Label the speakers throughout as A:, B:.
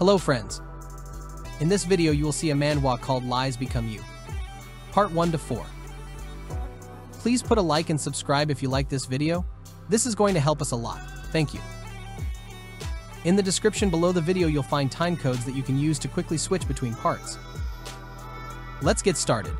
A: Hello friends. In this video you will see a manhwa called Lies Become You. Part 1 to 4. Please put a like and subscribe if you like this video. This is going to help us a lot. Thank you. In the description below the video you'll find time codes that you can use to quickly switch between parts. Let's get started.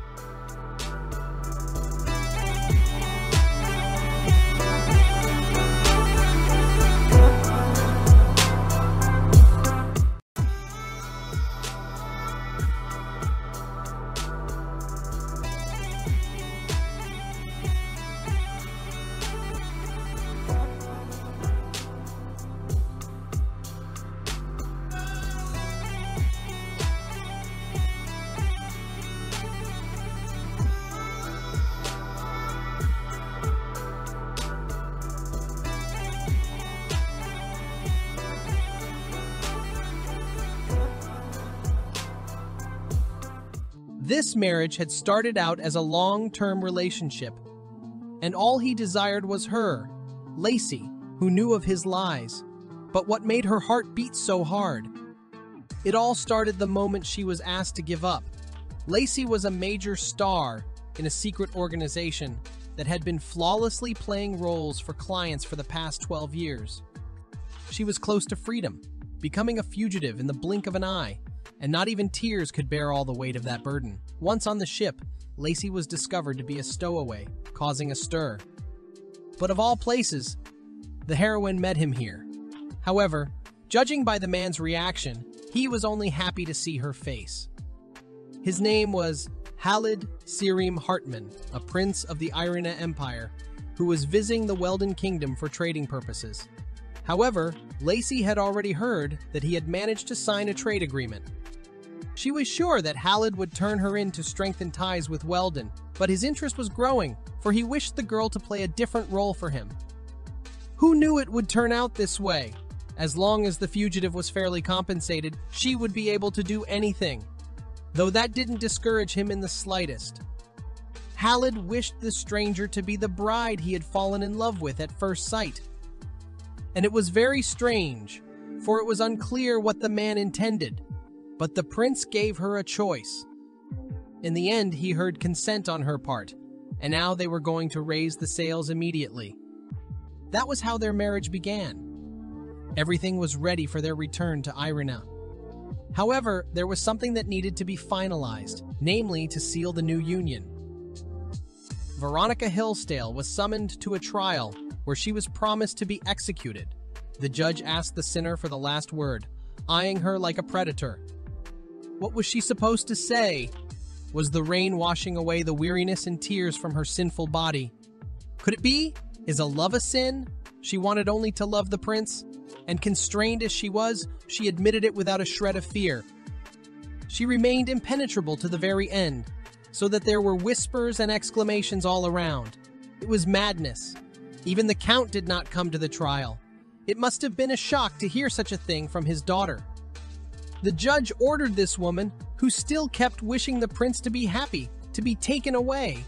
A: This marriage had started out as a long-term relationship, and all he desired was her, Lacey, who knew of his lies. But what made her heart beat so hard? It all started the moment she was asked to give up. Lacey was a major star in a secret organization that had been flawlessly playing roles for clients for the past 12 years. She was close to freedom, becoming a fugitive in the blink of an eye, and not even tears could bear all the weight of that burden. Once on the ship, Lacey was discovered to be a stowaway, causing a stir. But of all places, the heroine met him here. However, judging by the man's reaction, he was only happy to see her face. His name was Halid Sirim Hartman, a prince of the Irina Empire, who was visiting the Weldon Kingdom for trading purposes. However, Lacey had already heard that he had managed to sign a trade agreement. She was sure that Halid would turn her in to strengthen ties with Weldon, but his interest was growing, for he wished the girl to play a different role for him. Who knew it would turn out this way? As long as the fugitive was fairly compensated, she would be able to do anything, though that didn't discourage him in the slightest. Halid wished the stranger to be the bride he had fallen in love with at first sight. And it was very strange, for it was unclear what the man intended. But the prince gave her a choice. In the end, he heard consent on her part, and now they were going to raise the sails immediately. That was how their marriage began. Everything was ready for their return to Irina. However, there was something that needed to be finalized, namely to seal the new union. Veronica Hillsdale was summoned to a trial where she was promised to be executed. The judge asked the sinner for the last word, eyeing her like a predator. What was she supposed to say? Was the rain washing away the weariness and tears from her sinful body? Could it be? Is a love a sin? She wanted only to love the prince, and constrained as she was, she admitted it without a shred of fear. She remained impenetrable to the very end, so that there were whispers and exclamations all around. It was madness. Even the count did not come to the trial. It must have been a shock to hear such a thing from his daughter. The judge ordered this woman, who still kept wishing the prince to be happy, to be taken away.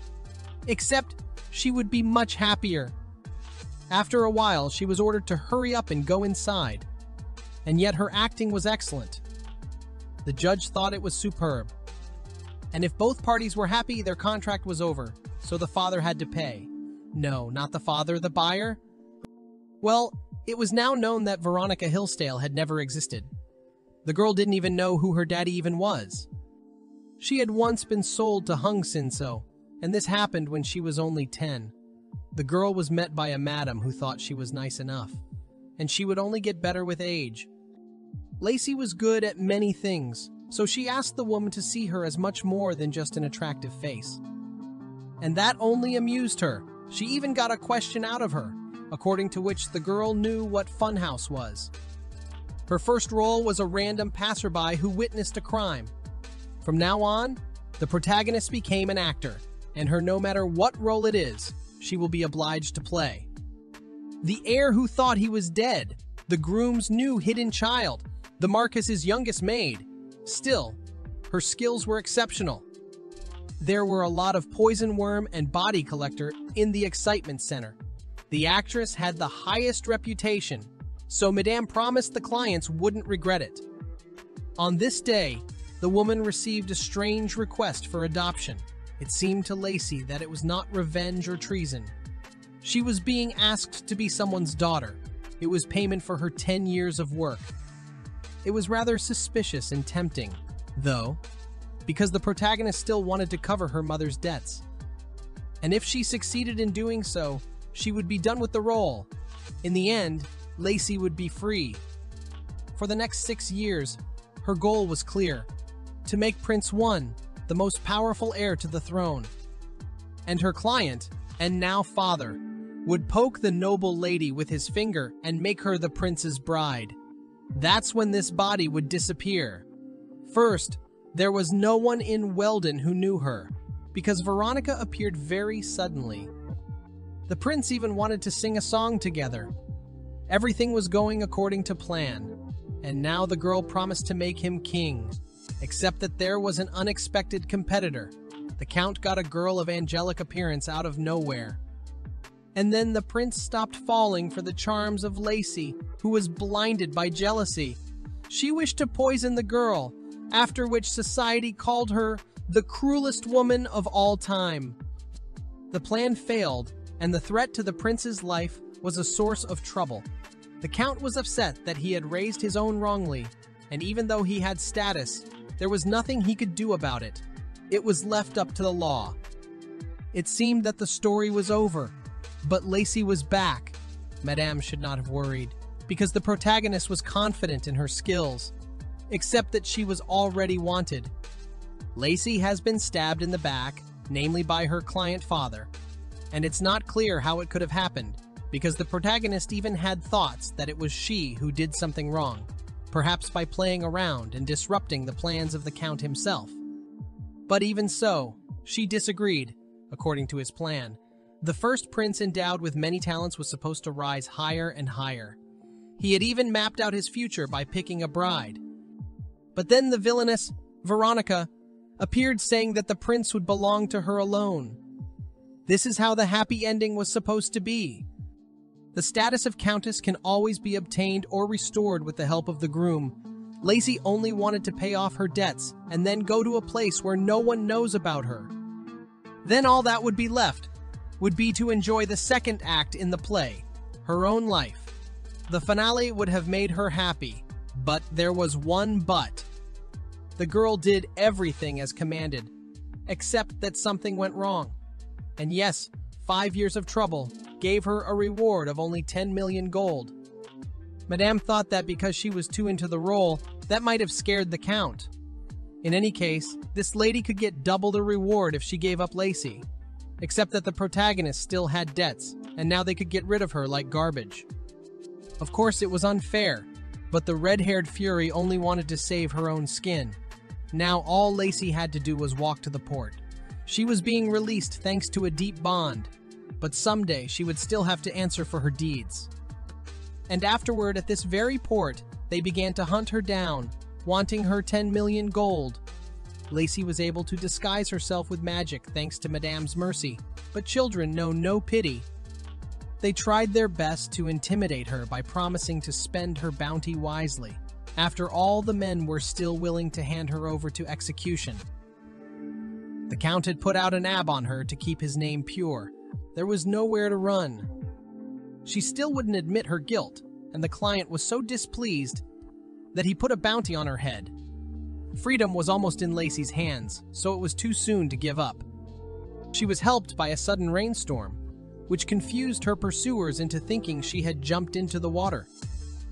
A: Except she would be much happier. After a while, she was ordered to hurry up and go inside. And yet her acting was excellent. The judge thought it was superb. And if both parties were happy, their contract was over, so the father had to pay. No, not the father, the buyer. Well, it was now known that Veronica Hillsdale had never existed. The girl didn't even know who her daddy even was. She had once been sold to Hung Sin-so, and this happened when she was only 10. The girl was met by a madam who thought she was nice enough, and she would only get better with age. Lacey was good at many things, so she asked the woman to see her as much more than just an attractive face. And that only amused her. She even got a question out of her, according to which the girl knew what Funhouse was. Her first role was a random passerby who witnessed a crime. From now on, the protagonist became an actor, and her no matter what role it is, she will be obliged to play. The heir who thought he was dead, the groom's new hidden child, the Marcus's youngest maid. Still, her skills were exceptional. There were a lot of poison worm and body collector in the excitement center. The actress had the highest reputation, so Madame promised the clients wouldn't regret it. On this day, the woman received a strange request for adoption. It seemed to Lacey that it was not revenge or treason. She was being asked to be someone's daughter. It was payment for her 10 years of work. It was rather suspicious and tempting, though, because the protagonist still wanted to cover her mother's debts. And if she succeeded in doing so, she would be done with the role. In the end, Lacey would be free. For the next 6 years, her goal was clear: to make Prince I the most powerful heir to the throne. And her client, and now father, would poke the noble lady with his finger and make her the prince's bride. That's when this body would disappear. First, there was no one in Weldon who knew her, because Veronica appeared very suddenly. The prince even wanted to sing a song together. Everything was going according to plan, and now the girl promised to make him king. Except that there was an unexpected competitor. The count got a girl of angelic appearance out of nowhere. And then the prince stopped falling for the charms of Lacey, who was blinded by jealousy. She wished to poison the girl, after which society called her the cruelest woman of all time. The plan failed, and the threat to the prince's life was a source of trouble. The count was upset that he had raised his own wrongly, and even though he had status, there was nothing he could do about it. It was left up to the law. It seemed that the story was over, but Lacey was back. Madame should not have worried, because the protagonist was confident in her skills, except that she was already wanted. Lacey has been stabbed in the back, namely by her client father, and it's not clear how it could have happened, because the protagonist even had thoughts that it was she who did something wrong, perhaps by playing around and disrupting the plans of the count himself. But even so, she disagreed, according to his plan. The first prince endowed with many talents was supposed to rise higher and higher. He had even mapped out his future by picking a bride. But then the villainous Veronica appeared, saying that the prince would belong to her alone. This is how the happy ending was supposed to be. The status of countess can always be obtained or restored with the help of the groom. Lacey only wanted to pay off her debts and then go to a place where no one knows about her. Then all that would be left would be to enjoy the second act in the play, her own life. The finale would have made her happy, but there was one but. The girl did everything as commanded, except that something went wrong. And yes, 5 years of trouble gave her a reward of only 10 million gold. Madame thought that because she was too into the role, that might have scared the count. In any case, this lady could get double the reward if she gave up Lacey, except that the protagonist still had debts, and now they could get rid of her like garbage. Of course, it was unfair, but the red-haired fury only wanted to save her own skin. Now all Lacey had to do was walk to the port. She was being released thanks to a deep bond, but someday she would still have to answer for her deeds. And afterward, at this very port, they began to hunt her down, wanting her 10 million gold. Lacey was able to disguise herself with magic thanks to Madame's mercy, but children know no pity. They tried their best to intimidate her by promising to spend her bounty wisely. After all, the men were still willing to hand her over to execution. The count had put out an ab on her to keep his name pure. There was nowhere to run. She still wouldn't admit her guilt, and the client was so displeased that he put a bounty on her head. Freedom was almost in Lacey's hands, so it was too soon to give up. She was helped by a sudden rainstorm, which confused her pursuers into thinking she had jumped into the water.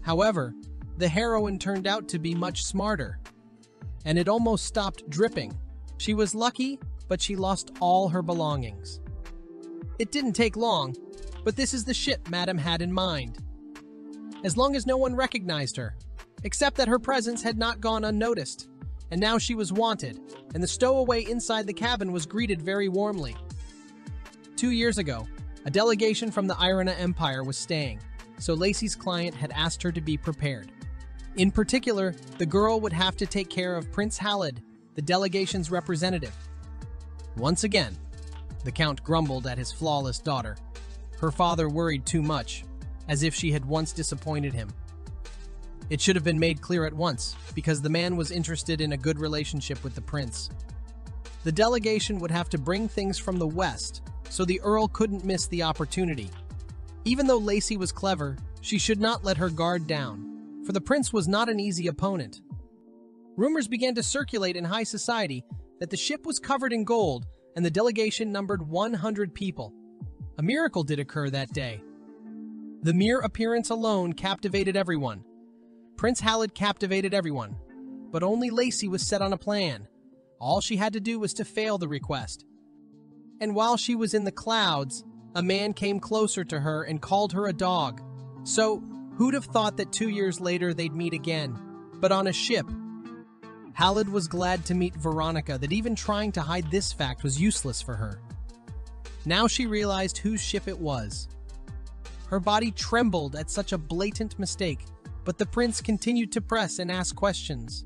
A: However, the heroine turned out to be much smarter, and it almost stopped dripping. She was lucky, but she lost all her belongings. It didn't take long, but this is the shit Madame had in mind. As long as no one recognized her, except that her presence had not gone unnoticed, and now she was wanted, and the stowaway inside the cabin was greeted very warmly. 2 years ago, a delegation from the Irina Empire was staying, so Lacey's client had asked her to be prepared. In particular, the girl would have to take care of Prince Halid, the delegation's representative. Once again, the count grumbled at his flawless daughter. Her father worried too much, as if she had once disappointed him. It should have been made clear at once, because the man was interested in a good relationship with the prince. The delegation would have to bring things from the west, so the Earl couldn't miss the opportunity. Even though Lacey was clever, she should not let her guard down, for the prince was not an easy opponent. Rumors began to circulate in high society that the ship was covered in gold and the delegation numbered 100 people. A miracle did occur that day. The mere appearance alone captivated everyone. Prince Halid captivated everyone, but only Lacey was set on a plan. All she had to do was to fail the request. And while she was in the clouds, a man came closer to her and called her a dog. So, who'd have thought that 2 years later they'd meet again, but on a ship? Halid was glad to meet Veronica that even trying to hide this fact was useless for her. Now she realized whose ship it was. Her body trembled at such a blatant mistake, but the prince continued to press and ask questions.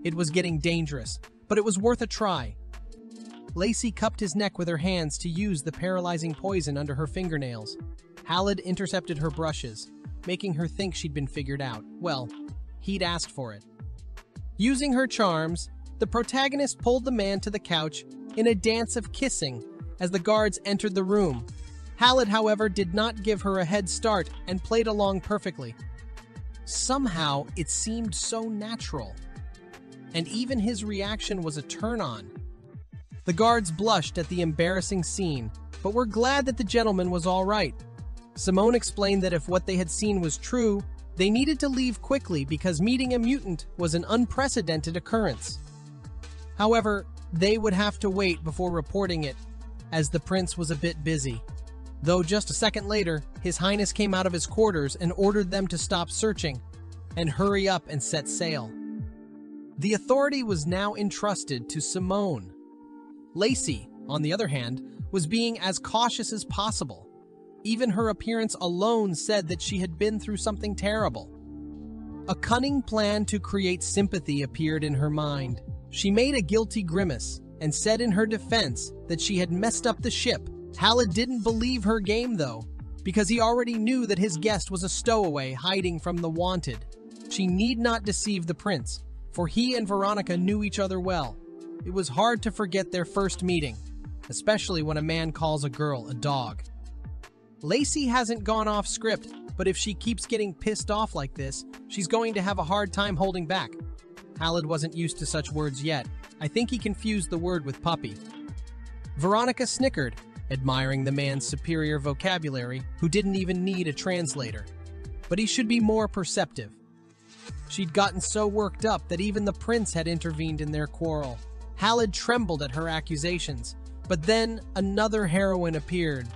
A: It was getting dangerous, but it was worth a try. Lacey cupped his neck with her hands to use the paralyzing poison under her fingernails. Halid intercepted her brushes, making her think she'd been figured out. Well, he'd asked for it. Using her charms, the protagonist pulled the man to the couch in a dance of kissing as the guards entered the room. Halid, however, did not give her a head start and played along perfectly. Somehow, it seemed so natural. And even his reaction was a turn-on. The guards blushed at the embarrassing scene, but were glad that the gentleman was all right. Simone explained that if what they had seen was true, they needed to leave quickly because meeting a mutant was an unprecedented occurrence. However, they would have to wait before reporting it, as the prince was a bit busy. Though just a second later, His Highness came out of his quarters and ordered them to stop searching and hurry up and set sail. The authority was now entrusted to Simone. Lacey, on the other hand, was being as cautious as possible. Even her appearance alone said that she had been through something terrible. A cunning plan to create sympathy appeared in her mind. She made a guilty grimace and said in her defense that she had messed up the ship. Halid didn't believe her game, though, because he already knew that his guest was a stowaway hiding from the wanted. She need not deceive the prince, for he and Veronica knew each other well. It was hard to forget their first meeting, especially when a man calls a girl a dog. Lacey hasn't gone off script, but if she keeps getting pissed off like this, she's going to have a hard time holding back. Halid wasn't used to such words yet. I think he confused the word with puppy. Veronica snickered, admiring the man's superior vocabulary, who didn't even need a translator. But he should be more perceptive. She'd gotten so worked up that even the prince had intervened in their quarrel. Halid trembled at her accusations, but then another heroine appeared.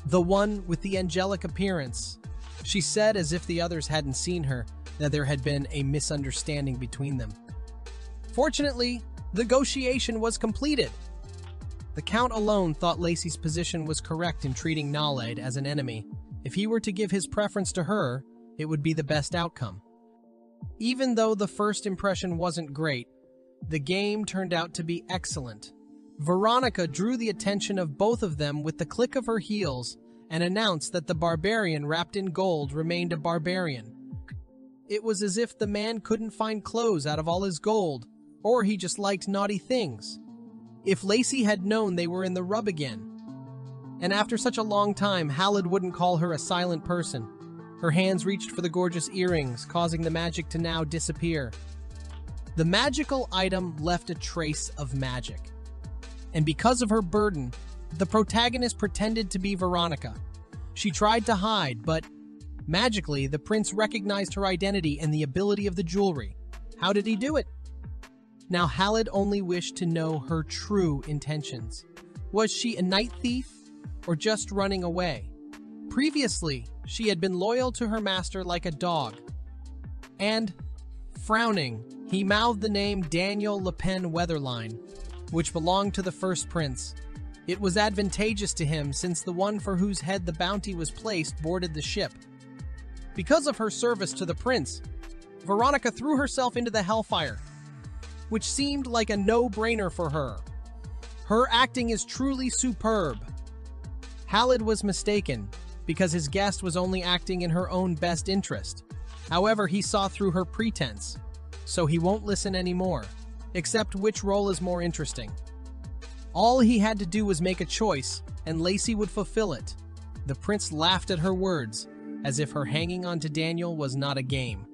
A: The one with the angelic appearance. She said, as if the others hadn't seen her, that there had been a misunderstanding between them. Fortunately, the negotiation was completed. The Count alone thought Lacey's position was correct in treating Naled as an enemy. If he were to give his preference to her, it would be the best outcome. Even though the first impression wasn't great, the game turned out to be excellent. Veronica drew the attention of both of them with the click of her heels and announced that the barbarian wrapped in gold remained a barbarian. It was as if the man couldn't find clothes out of all his gold, or he just liked naughty things. If Lacey had known they were in the rub again. And after such a long time, Halid wouldn't call her a silent person. Her hands reached for the gorgeous earrings, causing the magic to now disappear. The magical item left a trace of magic. And because of her burden, the protagonist pretended to be Veronica. She tried to hide, but magically, the prince recognized her identity and the ability of the jewelry. How did he do it? Now, Halid only wished to know her true intentions. Was she a night thief or just running away? Previously, she had been loyal to her master like a dog. And, frowning, he mouthed the name Daniel Le Pen Weatherline, which belonged to the first prince. It was advantageous to him since the one for whose head the bounty was placed boarded the ship. Because of her service to the prince, Veronica threw herself into the hellfire, which seemed like a no-brainer for her. Her acting is truly superb. Halid was mistaken, because his guest was only acting in her own best interest. However, he saw through her pretense, so he won't listen anymore, except which role is more interesting. All he had to do was make a choice, and Lacey would fulfill it. The prince laughed at her words, as if her hanging on to Daniel was not a game.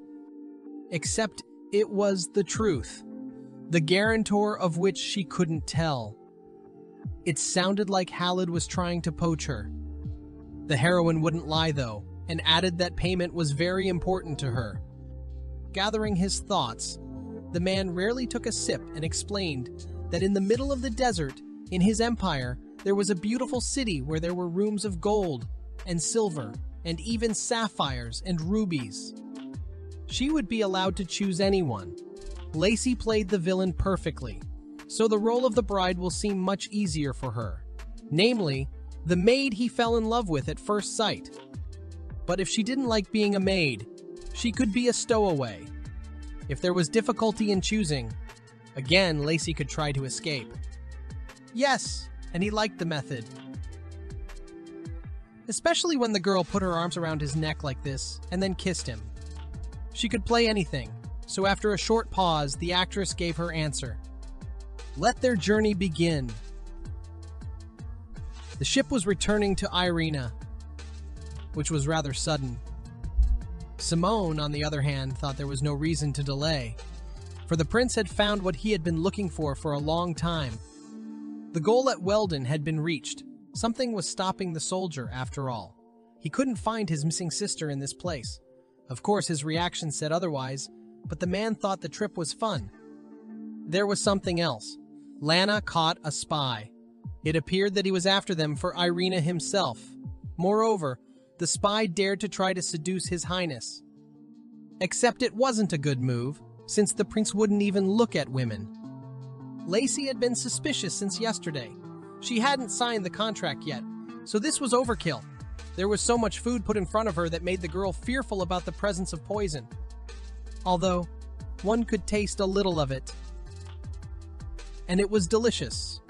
A: Except it was the truth, the guarantor of which she couldn't tell. It sounded like Halid was trying to poach her. The heroine wouldn't lie, though, and added that payment was very important to her. Gathering his thoughts, the man rarely took a sip and explained that in the middle of the desert, in his empire, there was a beautiful city where there were rooms of gold and silver and even sapphires and rubies. She would be allowed to choose anyone. Lacey played the villain perfectly, so the role of the bride will seem much easier for her. Namely, the maid he fell in love with at first sight. But if she didn't like being a maid, she could be a stowaway. If there was difficulty in choosing, again, Lacey could try to escape. Yes, and he liked the method. Especially when the girl put her arms around his neck like this and then kissed him. She could play anything, so after a short pause, the actress gave her answer. Let their journey begin. The ship was returning to Irina, which was rather sudden. Simone, on the other hand, thought there was no reason to delay, for the prince had found what he had been looking for a long time. The goal at Weldon had been reached. Something was stopping the soldier, after all. He couldn't find his missing sister in this place. Of course, his reaction said otherwise, but the man thought the trip was fun. There was something else. Lana caught a spy. It appeared that he was after them for Irina himself. Moreover, the spy dared to try to seduce His Highness. Except it wasn't a good move, since the prince wouldn't even look at women. Lacey had been suspicious since yesterday. She hadn't signed the contract yet, so this was overkill. There was so much food put in front of her that made the girl fearful about the presence of poison. Although, one could taste a little of it. And it was delicious.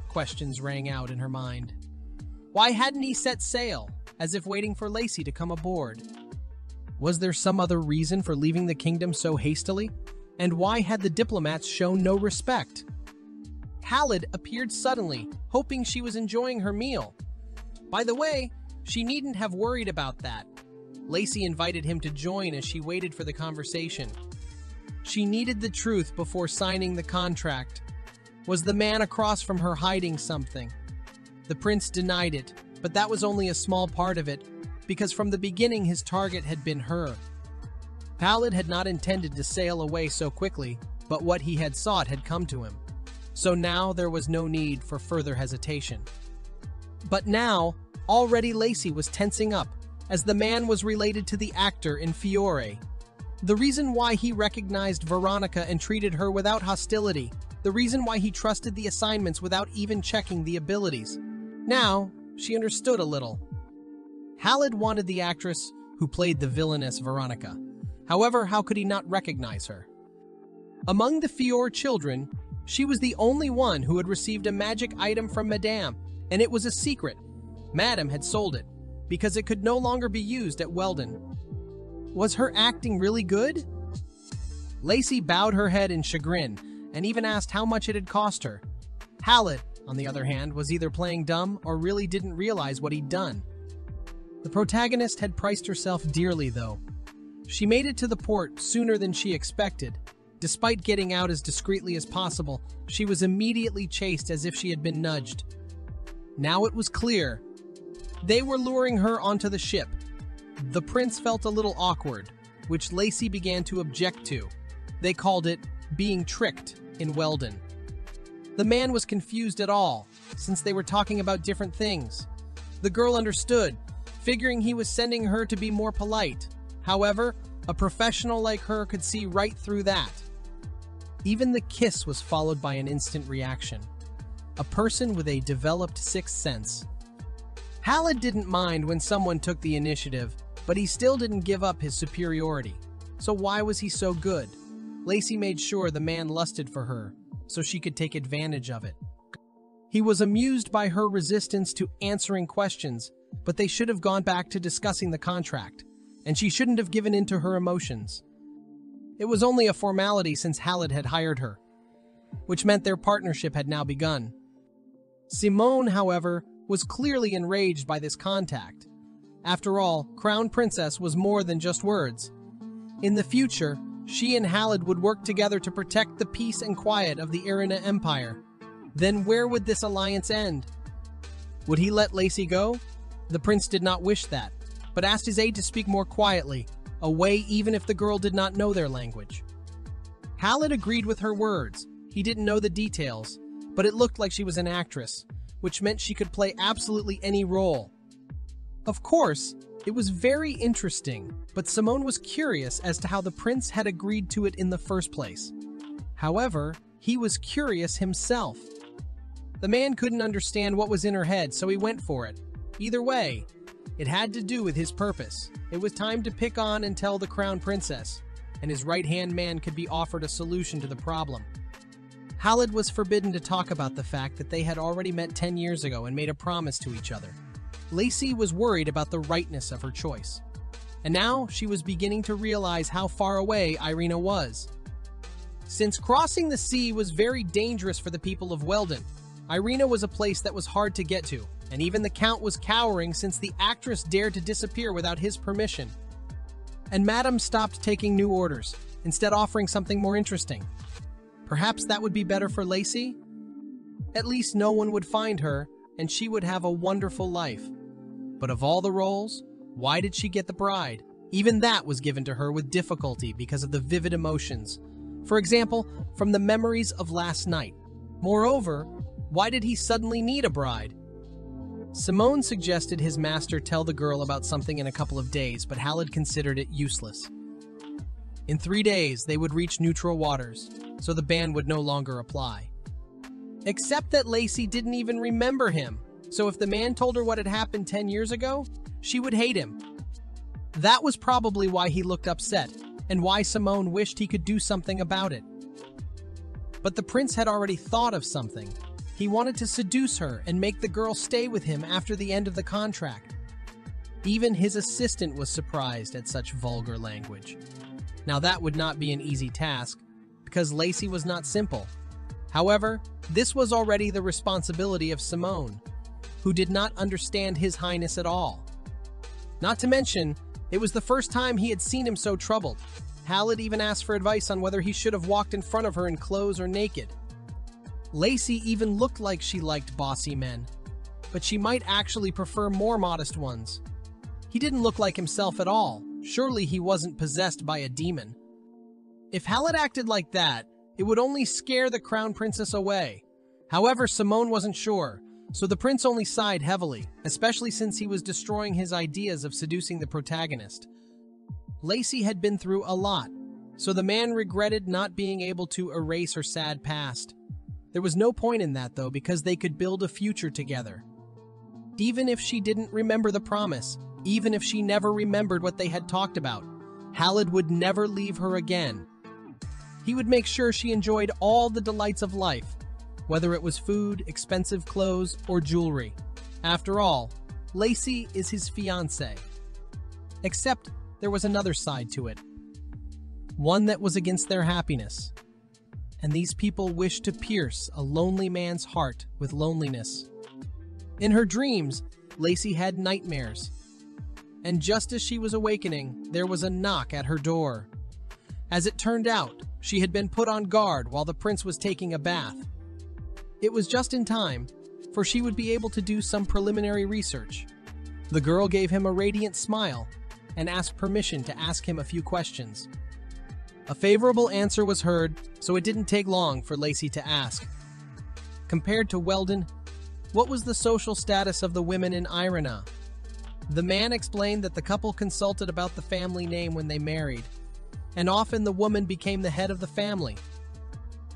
A: Questions rang out in her mind. Why hadn't he set sail, as if waiting for Lacey to come aboard? Was there some other reason for leaving the kingdom so hastily? And why had the diplomats shown no respect? Halid appeared suddenly, hoping she was enjoying her meal. By the way, she needn't have worried about that. Lacey invited him to join as she waited for the conversation. She needed the truth before signing the contract. Was the man across from her hiding something? The prince denied it, but that was only a small part of it, because from the beginning his target had been her. Halid had not intended to sail away so quickly, but what he had sought had come to him. So now there was no need for further hesitation. But now, already Lacey was tensing up, as the man was related to the actor in Fiore. The reason why he recognized Veronica and treated her without hostility, the reason why he trusted the assignments without even checking the abilities. Now, she understood a little. Halid wanted the actress who played the villainess Veronica. However, how could he not recognize her? Among the Fiore children, she was the only one who had received a magic item from Madame, and it was a secret. Madame had sold it, because it could no longer be used at Weldon. Was her acting really good? Lacey bowed her head in chagrin, and even asked how much it had cost her. Halid, on the other hand, was either playing dumb or really didn't realize what he'd done. The protagonist had priced herself dearly, though. She made it to the port sooner than she expected. Despite getting out as discreetly as possible, she was immediately chased as if she had been nudged. Now it was clear. They were luring her onto the ship. The prince felt a little awkward, which Lacey began to object to. They called it being tricked in Weldon. The man was confused at all, since they were talking about different things. The girl understood, figuring he was sending her to be more polite. However, a professional like her could see right through that. Even the kiss was followed by an instant reaction. A person with a developed sixth sense. Halid didn't mind when someone took the initiative, but he still didn't give up his superiority. So why was he so good? Lacey made sure the man lusted for her, so she could take advantage of it. He was amused by her resistance to answering questions, but they should have gone back to discussing the contract. and she shouldn't have given in to her emotions. It was only a formality since Halid had hired her, which meant their partnership had now begun. Simone, however, was clearly enraged by this contact. After all, Crown Princess was more than just words. In the future, she and Halid would work together to protect the peace and quiet of the Irina Empire. Then where would this alliance end? Would he let Lacey go? The prince did not wish that, but asked his aide to speak more quietly, away even if the girl did not know their language. Halid agreed with her words. He didn't know the details, but it looked like she was an actress, which meant she could play absolutely any role. Of course, it was very interesting, but Simone was curious as to how the prince had agreed to it in the first place. However, he was curious himself. The man couldn't understand what was in her head, so he went for it. Either way, it had to do with his purpose. It was time to pick on and tell the Crown Princess, and his right-hand man could be offered a solution to the problem. Halid was forbidden to talk about the fact that they had already met 10 years ago and made a promise to each other. Lacey was worried about the rightness of her choice, and now she was beginning to realize how far away Irina was. Since crossing the sea was very dangerous for the people of Weldon, Irina was a place that was hard to get to, and even the Count was cowering since the actress dared to disappear without his permission. And Madame stopped taking new orders, instead offering something more interesting. Perhaps that would be better for Lacey? At least no one would find her, and she would have a wonderful life. But of all the roles, why did she get the bride? Even that was given to her with difficulty because of the vivid emotions. For example, from the memories of last night. Moreover, why did he suddenly need a bride? Simone suggested his master tell the girl about something in a couple of days, but Halid considered it useless. In 3 days, they would reach neutral waters, so the ban would no longer apply. Except that Lacey didn't even remember him, so if the man told her what had happened 10 years ago, she would hate him. That was probably why he looked upset, and why Simone wished he could do something about it. But the prince had already thought of something. He wanted to seduce her and make the girl stay with him after the end of the contract. Even his assistant was surprised at such vulgar language. Now that would not be an easy task, because Lacey was not simple. However, this was already the responsibility of Simone, who did not understand His Highness at all. Not to mention, it was the first time he had seen him so troubled. Halid even asked for advice on whether he should have walked in front of her in clothes or naked. Lacey even looked like she liked bossy men, but she might actually prefer more modest ones. He didn't look like himself at all. Surely he wasn't possessed by a demon. If Halid acted like that, it would only scare the Crown Princess away. However, Simone wasn't sure, so the prince only sighed heavily, especially since he was destroying his ideas of seducing the protagonist. Lacey had been through a lot, so the man regretted not being able to erase her sad past. There was no point in that, though, because they could build a future together. Even if she didn't remember the promise, even if she never remembered what they had talked about, Halid would never leave her again. He would make sure she enjoyed all the delights of life, whether it was food, expensive clothes, or jewelry. After all, Lacey is his fiancée. Except there was another side to it. One that was against their happiness. And these people wished to pierce a lonely man's heart with loneliness. In her dreams, Lacey had nightmares. And just as she was awakening, there was a knock at her door. As it turned out, she had been put on guard while the prince was taking a bath. It was just in time, for she would be able to do some preliminary research. The girl gave him a radiant smile and asked permission to ask him a few questions. A favorable answer was heard, so it didn't take long for Lacey to ask. Compared to Weldon, what was the social status of the women in Irina? The man explained that the couple consulted about the family name when they married, and often the woman became the head of the family.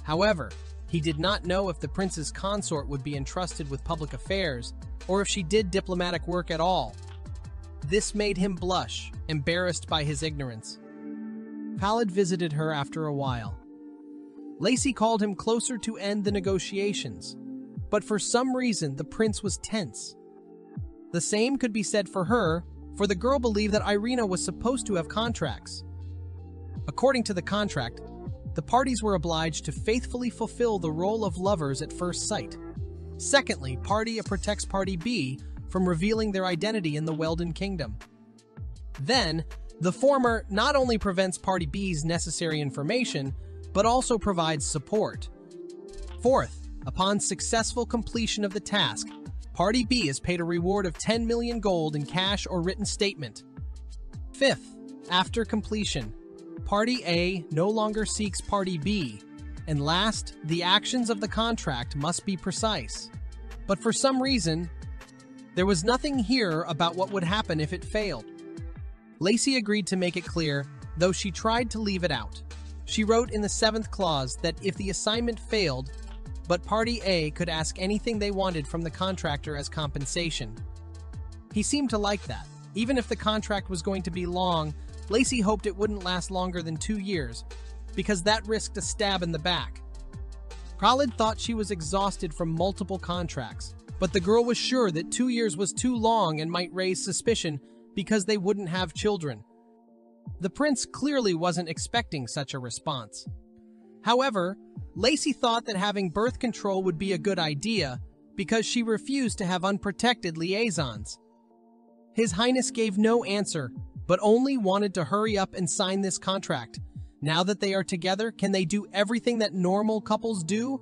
A: However, he did not know if the prince's consort would be entrusted with public affairs, or if she did diplomatic work at all. This made him blush, embarrassed by his ignorance. Halid visited her after a while. Lacey called him closer to end the negotiations, but for some reason the prince was tense. The same could be said for her, for the girl believed that Irina was supposed to have contracts. According to the contract, the parties were obliged to faithfully fulfill the role of lovers at first sight. Secondly, Party A protects Party B from revealing their identity in the Weldon Kingdom. Then, the former not only prevents Party B's necessary information, but also provides support. Fourth, upon successful completion of the task, Party B is paid a reward of 10 million gold in cash or written statement. Fifth, after completion, Party A no longer seeks Party B. And last, the actions of the contract must be precise. But for some reason, there was nothing here about what would happen if it failed. Lacey agreed to make it clear, though she tried to leave it out. She wrote in the 7th clause that if the assignment failed, but Party A could ask anything they wanted from the contractor as compensation. He seemed to like that. Even if the contract was going to be long, Lacey hoped it wouldn't last longer than 2 years, because that risked a stab in the back. Khalid thought she was exhausted from multiple contracts, but the girl was sure that 2 years was too long and might raise suspicion because they wouldn't have children. The prince clearly wasn't expecting such a response. However, Lacey thought that having birth control would be a good idea because she refused to have unprotected liaisons. His Highness gave no answer, but only wanted to hurry up and sign this contract. Now that they are together, can they do everything that normal couples do?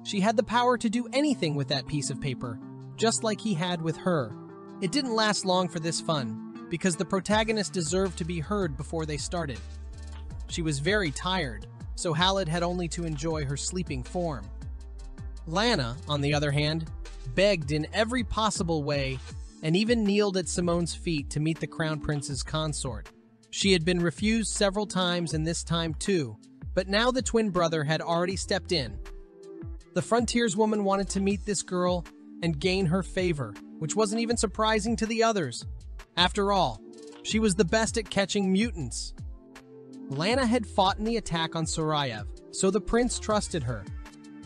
A: She had the power to do anything with that piece of paper, just like he had with her. It didn't last long for this fun, because the protagonist deserved to be heard before they started. She was very tired, so Khalid had only to enjoy her sleeping form. Lana, on the other hand, begged in every possible way and even kneeled at Simone's feet to meet the Crown Prince's consort. She had been refused several times and this time too, but now the twin brother had already stepped in. The frontierswoman wanted to meet this girl and gain her favor, which wasn't even surprising to the others. After all, she was the best at catching mutants. Lana had fought in the attack on Sarajev, so the prince trusted her.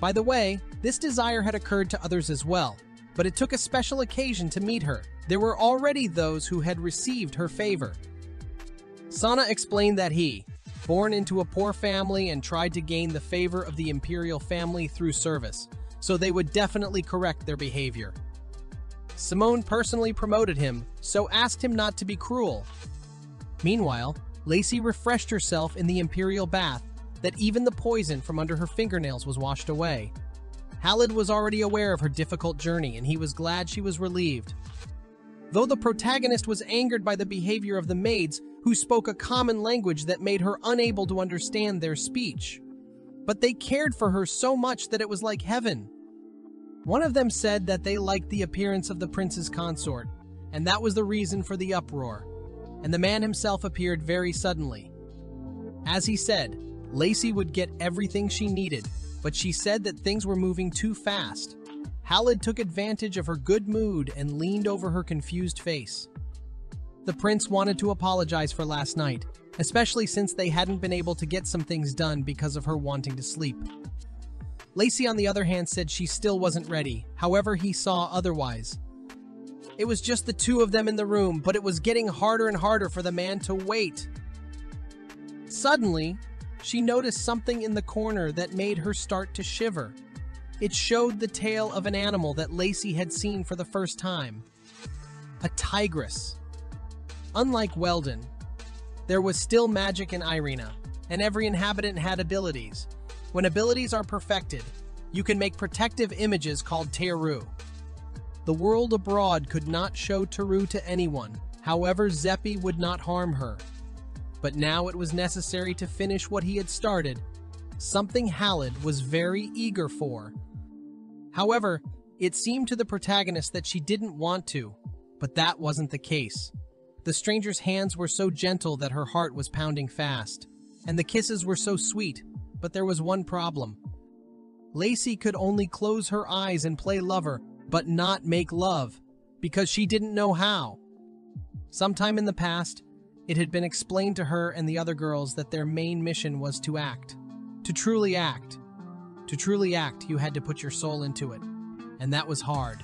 A: By the way, this desire had occurred to others as well, but it took a special occasion to meet her. There were already those who had received her favor. Sana explained that he, born into a poor family and tried to gain the favor of the imperial family through service, so they would definitely correct their behavior. Simone personally promoted him, so asked him not to be cruel. Meanwhile, Lacey refreshed herself in the imperial bath that even the poison from under her fingernails was washed away. Khalid was already aware of her difficult journey and he was glad she was relieved. Though the protagonist was angered by the behavior of the maids who spoke a common language that made her unable to understand their speech. But they cared for her so much that it was like heaven. One of them said that they liked the appearance of the prince's consort, and that was the reason for the uproar. And the man himself appeared very suddenly. As he said, Lacey would get everything she needed, but she said that things were moving too fast. Khalid took advantage of her good mood and leaned over her confused face. The prince wanted to apologize for last night, especially since they hadn't been able to get some things done because of her wanting to sleep. Lacey, on the other hand, said she still wasn't ready, however he saw otherwise. It was just the two of them in the room, but it was getting harder and harder for the man to wait. Suddenly, she noticed something in the corner that made her start to shiver. It showed the tail of an animal that Lacey had seen for the first time. A tigress. Unlike Weldon, there was still magic in Irina, and every inhabitant had abilities. When abilities are perfected, you can make protective images called Teru. The world abroad could not show Teru to anyone, however Zeppi would not harm her. But now it was necessary to finish what he had started, something Khalid was very eager for. However, it seemed to the protagonist that she didn't want to, but that wasn't the case. The stranger's hands were so gentle that her heart was pounding fast, and the kisses were so sweet, but there was one problem. Lacey could only close her eyes and play lover, but not make love, because she didn't know how. Sometime in the past, it had been explained to her and the other girls that their main mission was to act. To truly act. To truly act, you had to put your soul into it, and that was hard.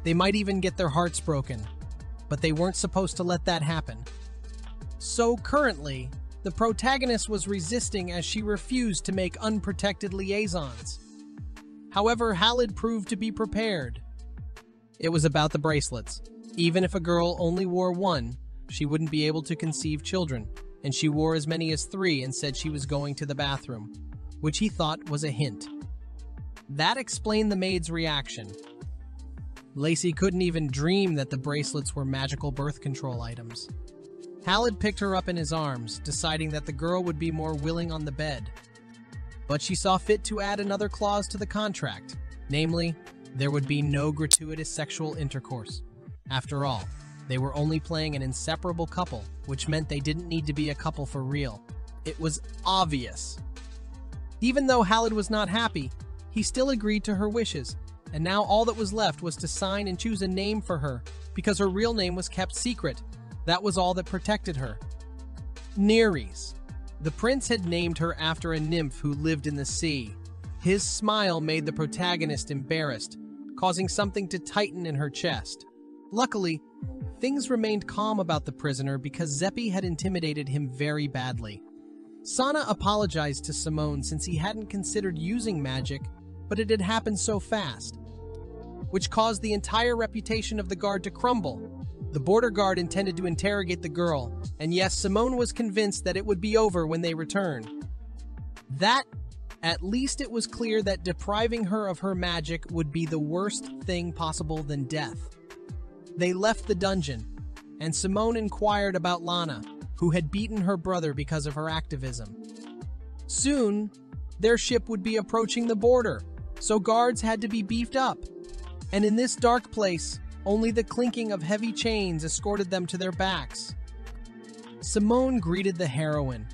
A: They might even get their hearts broken. but they weren't supposed to let that happen. So currently, the protagonist was resisting as she refused to make unprotected liaisons. However, Halid proved to be prepared. It was about the bracelets. Even if a girl only wore one, she wouldn't be able to conceive children, and she wore as many as 3 and said she was going to the bathroom, which he thought was a hint. That explained the maid's reaction. Lacey couldn't even dream that the bracelets were magical birth control items. Halid picked her up in his arms, deciding that the girl would be more willing on the bed. But she saw fit to add another clause to the contract, namely, there would be no gratuitous sexual intercourse. After all, they were only playing an inseparable couple, which meant they didn't need to be a couple for real. It was obvious. Even though Halid was not happy, he still agreed to her wishes, and now all that was left was to sign and choose a name for her, because her real name was kept secret. That was all that protected her. Nereis. The prince had named her after a nymph who lived in the sea. His smile made the protagonist embarrassed, causing something to tighten in her chest. Luckily, things remained calm about the prisoner because Zeppi had intimidated him very badly. Sana apologized to Simone since he hadn't considered using magic, but it had happened so fast, which caused the entire reputation of the guard to crumble. The border guard intended to interrogate the girl, and yes, Simone was convinced that it would be over when they returned. At least it was clear that depriving her of her magic would be the worst thing possible than death. They left the dungeon, and Simone inquired about Lana, who had beaten her brother because of her activism. Soon, their ship would be approaching the border, so guards had to be beefed up. And in this dark place, only the clinking of heavy chains escorted them to their backs. Simone greeted the heroine,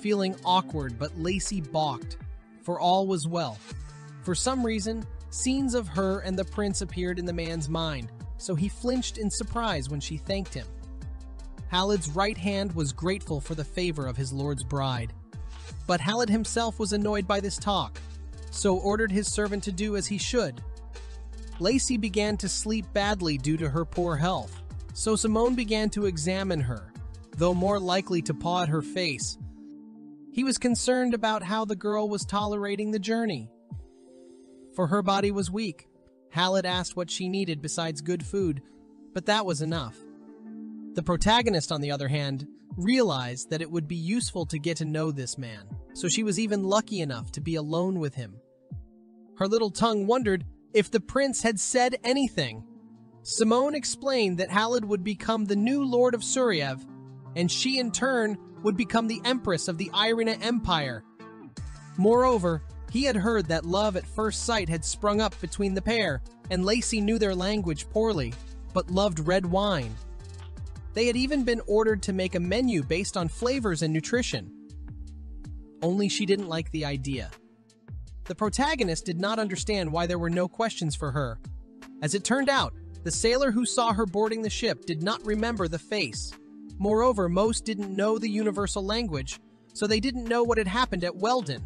A: feeling awkward, but Lacey balked, for all was well. For some reason, scenes of her and the prince appeared in the man's mind, so he flinched in surprise when she thanked him. Halid's right hand was grateful for the favor of his lord's bride. But Halid himself was annoyed by this talk, so ordered his servant to do as he should. Lacey began to sleep badly due to her poor health, so Simone began to examine her, though more likely to paw at her face. He was concerned about how the girl was tolerating the journey. For her body was weak. Halid asked what she needed besides good food, but that was enough. The protagonist, on the other hand, realized that it would be useful to get to know this man, so she was even lucky enough to be alone with him. Her little tongue wondered if the prince had said anything. Simone explained that Halid would become the new Lord of Suriev, and she in turn would become the Empress of the Irina Empire. Moreover, he had heard that love at first sight had sprung up between the pair, and Lacey knew their language poorly, but loved red wine. They had even been ordered to make a menu based on flavors and nutrition. Only she didn't like the idea. The protagonist did not understand why there were no questions for her. As it turned out, the sailor who saw her boarding the ship did not remember the face. Moreover, most didn't know the universal language, so they didn't know what had happened at Weldon.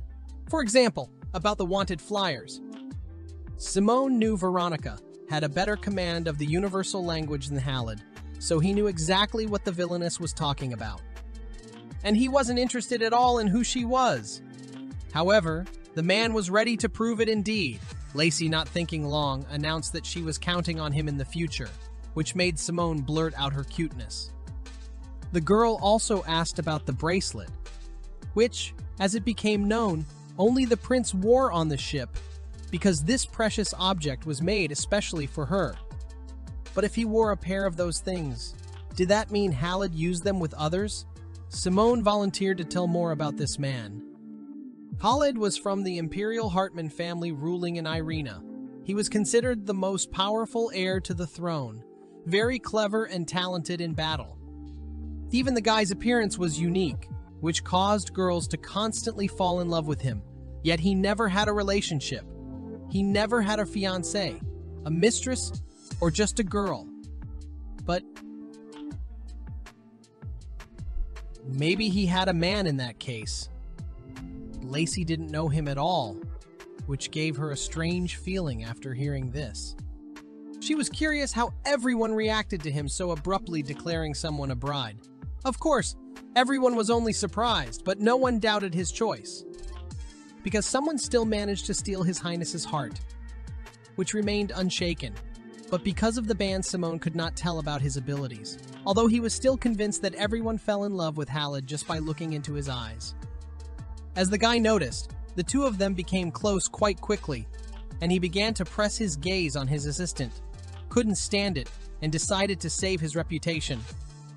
A: For example, about the wanted flyers. Simone knew Veronica had a better command of the universal language than Halid, so he knew exactly what the villainess was talking about. And he wasn't interested at all in who she was. However, the man was ready to prove it indeed. Lacey, not thinking long, announced that she was counting on him in the future, which made Simone blurt out her cuteness. The girl also asked about the bracelet, which, as it became known, only the prince wore on the ship, because this precious object was made especially for her. But if he wore a pair of those things, did that mean Halid used them with others? Simone volunteered to tell more about this man. Halid was from the Imperial Hartmann family ruling in Irina. He was considered the most powerful heir to the throne, very clever and talented in battle. Even the guy's appearance was unique, which caused girls to constantly fall in love with him. Yet he never had a relationship. He never had a fiancée, a mistress, or just a girl. But maybe he had a man in that case. Lacey didn't know him at all, which gave her a strange feeling after hearing this. She was curious how everyone reacted to him so abruptly declaring someone a bride. Of course, everyone was only surprised, but no one doubted his choice. Because someone still managed to steal His Highness's heart, which remained unshaken. But because of the ban, Simone could not tell about his abilities, although he was still convinced that everyone fell in love with Khalid just by looking into his eyes. As the guy noticed, the two of them became close quite quickly, and he began to press his gaze on his assistant. Couldn't stand it, and decided to save his reputation.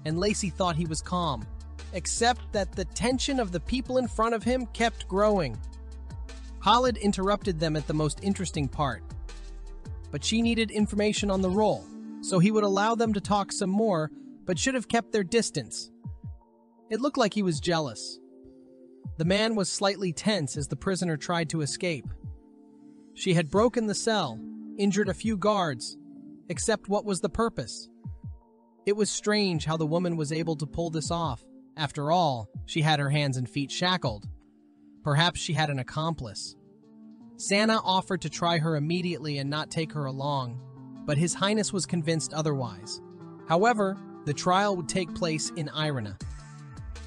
A: And Lacey thought he was calm, except that the tension of the people in front of him kept growing. Khalid interrupted them at the most interesting part, but she needed information on the role, so he would allow them to talk some more, but should have kept their distance. It looked like he was jealous. The man was slightly tense as the prisoner tried to escape. She had broken the cell, injured a few guards, except what was the purpose? It was strange how the woman was able to pull this off. After all, she had her hands and feet shackled. Perhaps she had an accomplice. Sana offered to try her immediately and not take her along, but His Highness was convinced otherwise. However, the trial would take place in Irina.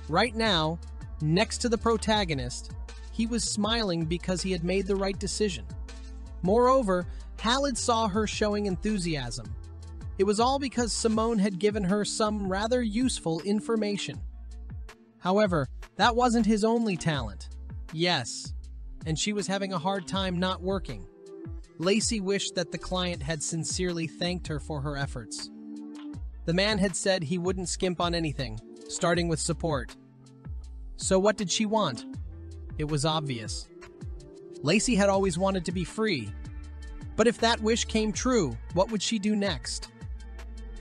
A: Right now, next to the protagonist, he was smiling because he had made the right decision. Moreover, Khalid saw her showing enthusiasm. It was all because Simone had given her some rather useful information. However, that wasn't his only talent. Yes, and she was having a hard time not working. Lacey wished that the client had sincerely thanked her for her efforts. The man had said he wouldn't skimp on anything, starting with support. So what did she want? It was obvious. Lacey had always wanted to be free. But if that wish came true, what would she do next?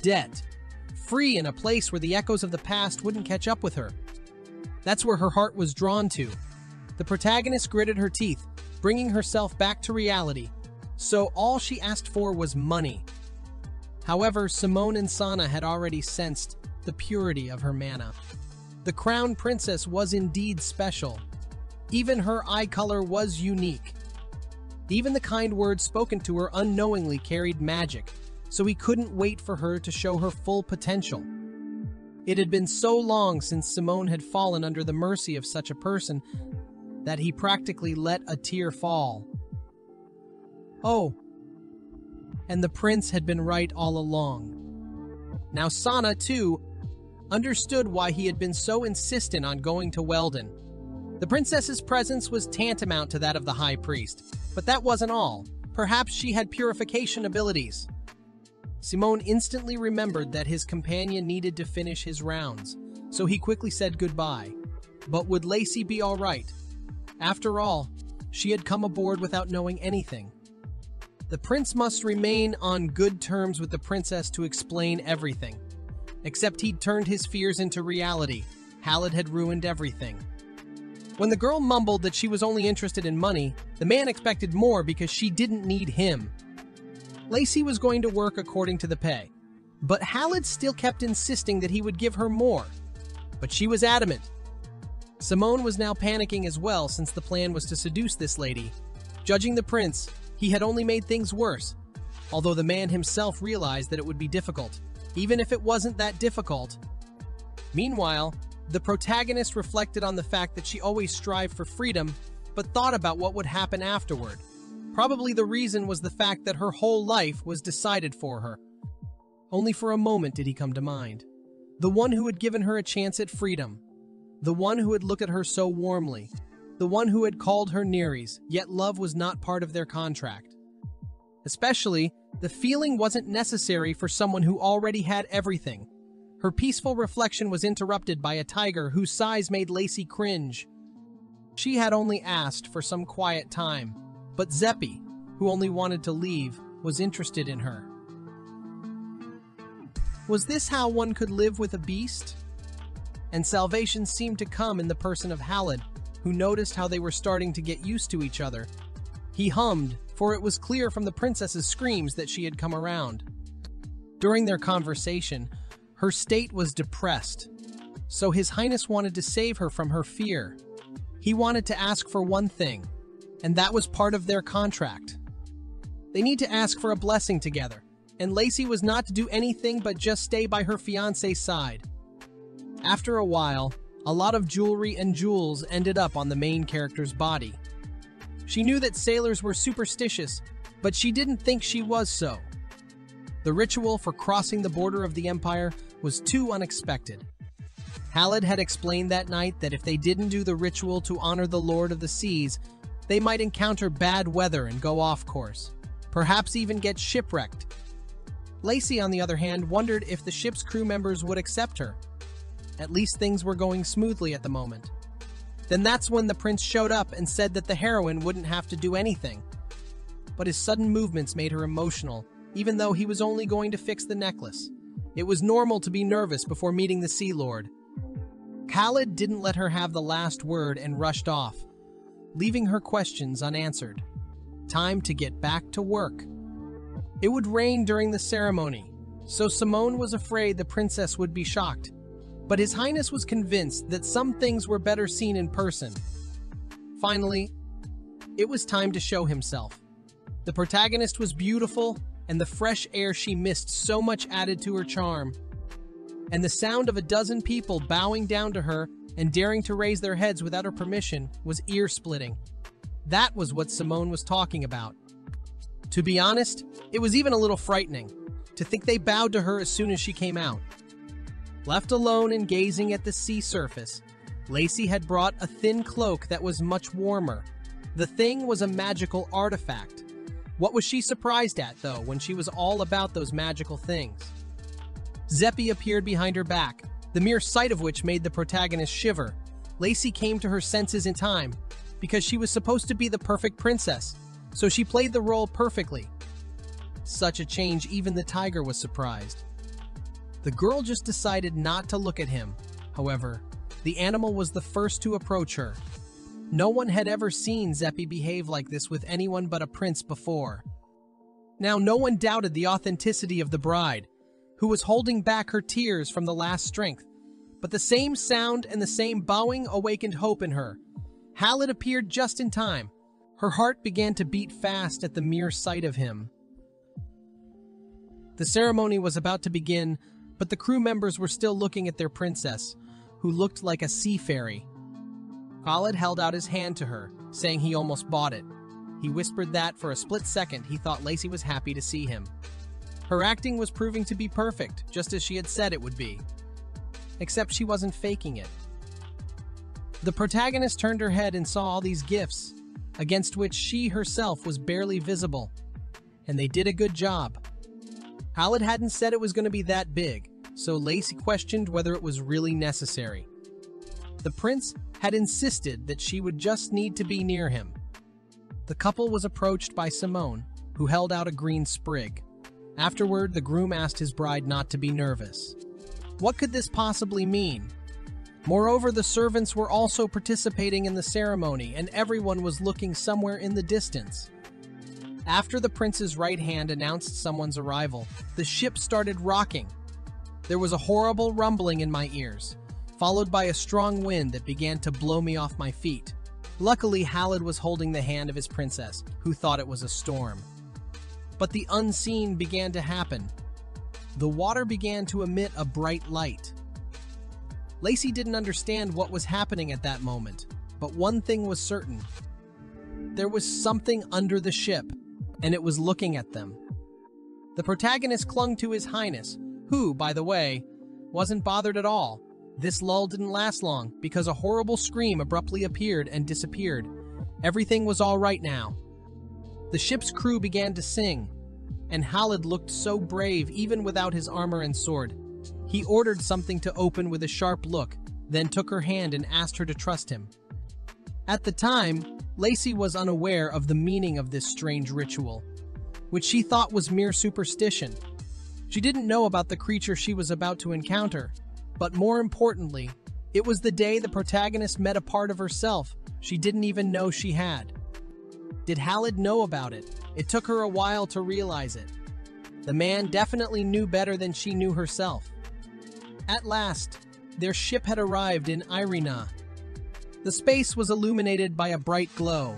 A: Dead. Free in a place where the echoes of the past wouldn't catch up with her. That's where her heart was drawn to. The protagonist gritted her teeth, bringing herself back to reality. So all she asked for was money. However, Simone and Sana had already sensed the purity of her mana. The crown princess was indeed special. Even her eye color was unique. Even the kind words spoken to her unknowingly carried magic, so he couldn't wait for her to show her full potential. It had been so long since Simone had fallen under the mercy of such a person that he practically let a tear fall. Oh, and the prince had been right all along. Now Sana, too, understood why he had been so insistent on going to Weldon. The princess's presence was tantamount to that of the high priest, but that wasn't all. Perhaps she had purification abilities. Simone instantly remembered that his companion needed to finish his rounds, so he quickly said goodbye. But would Lacey be all right? After all, she had come aboard without knowing anything. The prince must remain on good terms with the princess to explain everything. Except he'd turned his fears into reality. Khalid had ruined everything. When the girl mumbled that she was only interested in money, the man expected more because she didn't need him. Lacey was going to work according to the pay, but Khalid still kept insisting that he would give her more. But she was adamant. Simone was now panicking as well since the plan was to seduce this lady. Judging the prince, he had only made things worse, although the man himself realized that it would be difficult, even if it wasn't that difficult. Meanwhile, the protagonist reflected on the fact that she always strived for freedom, but thought about what would happen afterward. Probably the reason was the fact that her whole life was decided for her. Only for a moment did he come to mind. The one who had given her a chance at freedom. The one who had looked at her so warmly. The one who had called her Nereis, yet love was not part of their contract. Especially, the feeling wasn't necessary for someone who already had everything. Her peaceful reflection was interrupted by a tiger whose size made Lacey cringe. She had only asked for some quiet time, but Zeppi, who only wanted to leave, was interested in her. Was this how one could live with a beast? And salvation seemed to come in the person of Khalid, who noticed how they were starting to get used to each other. He hummed, for it was clear from the princess's screams that she had come around. During their conversation, her state was depressed, so His Highness wanted to save her from her fear. He wanted to ask for one thing, and that was part of their contract. They need to ask for a blessing together. and Lacey was not to do anything but just stay by her fiancé's side. After a while, a lot of jewelry and jewels ended up on the main character's body. She knew that sailors were superstitious, but she didn't think she was so. The ritual for crossing the border of the Empire was too unexpected. Halid had explained that night that if they didn't do the ritual to honor the Lord of the Seas, they might encounter bad weather and go off course, perhaps even get shipwrecked. Lacey, on the other hand, wondered if the ship's crew members would accept her. At least things were going smoothly at the moment. Then that's when the prince showed up and said that the heroine wouldn't have to do anything. But his sudden movements made her emotional, even though he was only going to fix the necklace. It was normal to be nervous before meeting the Sea Lord. Khalid didn't let her have the last word and rushed off, leaving her questions unanswered. Time to get back to work. It would rain during the ceremony, so Simone was afraid the princess would be shocked. But His Highness was convinced that some things were better seen in person. Finally, it was time to show himself. The protagonist was beautiful, and the fresh air she missed so much added to her charm. And the sound of a dozen people bowing down to her and daring to raise their heads without her permission was ear-splitting. That was what Simone was talking about. To be honest, it was even a little frightening to think they bowed to her as soon as she came out. Left alone and gazing at the sea surface, Lacey had brought a thin cloak that was much warmer. The thing was a magical artifact. What was she surprised at, though, when she was all about those magical things? Zeppi appeared behind her back, the mere sight of which made the protagonist shiver. Lacey came to her senses in time, because she was supposed to be the perfect princess, so she played the role perfectly. Such a change, even the tiger was surprised. The girl just decided not to look at him. However, the animal was the first to approach her. No one had ever seen Zeppi behave like this with anyone but a prince before. Now, no one doubted the authenticity of the bride, who was holding back her tears from the last strength. But the same sound and the same bowing awakened hope in her. Halid appeared just in time. Her heart began to beat fast at the mere sight of him. The ceremony was about to begin, but the crew members were still looking at their princess, who looked like a sea fairy. Khalid held out his hand to her, saying he almost bought it. He whispered that for a split second he thought Lacey was happy to see him. Her acting was proving to be perfect, just as she had said it would be. Except she wasn't faking it. The protagonist turned her head and saw all these gifts, against which she herself was barely visible. And they did a good job. Khalid hadn't said it was going to be that big, so Lacey questioned whether it was really necessary. The prince had insisted that she would just need to be near him. The couple was approached by Simone, who held out a green sprig. Afterward, the groom asked his bride not to be nervous. What could this possibly mean? Moreover, the servants were also participating in the ceremony, and everyone was looking somewhere in the distance. After the prince's right hand announced someone's arrival, the ship started rocking. There was a horrible rumbling in my ears, followed by a strong wind that began to blow me off my feet. Luckily, Halid was holding the hand of his princess, who thought it was a storm. But the unseen began to happen. The water began to emit a bright light. Lacey didn't understand what was happening at that moment, but one thing was certain. There was something under the ship, and it was looking at them. The protagonist clung to His Highness, who, by the way, wasn't bothered at all. This lull didn't last long, because a horrible scream abruptly appeared and disappeared. Everything was all right now. The ship's crew began to sing, and Halid looked so brave even without his armor and sword. He ordered something to open with a sharp look, then took her hand and asked her to trust him. At the time, Lacey was unaware of the meaning of this strange ritual, which she thought was mere superstition. She didn't know about the creature she was about to encounter, but more importantly, it was the day the protagonist met a part of herself she didn't even know she had. Did Halid know about it? It took her a while to realize it. The man definitely knew better than she knew herself. At last, their ship had arrived in Irina. The space was illuminated by a bright glow.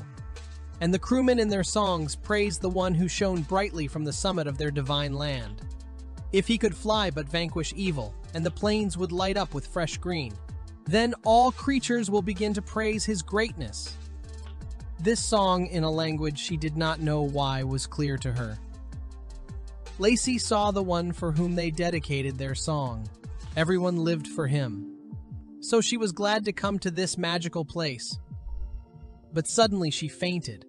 A: and the crewmen in their songs praised the one who shone brightly from the summit of their divine land. If he could fly but vanquish evil, and the plains would light up with fresh green, then all creatures will begin to praise his greatness. This song, in a language she did not know why, was clear to her. Lacey saw the one for whom they dedicated their song. Everyone lived for him. So she was glad to come to this magical place. But suddenly she fainted.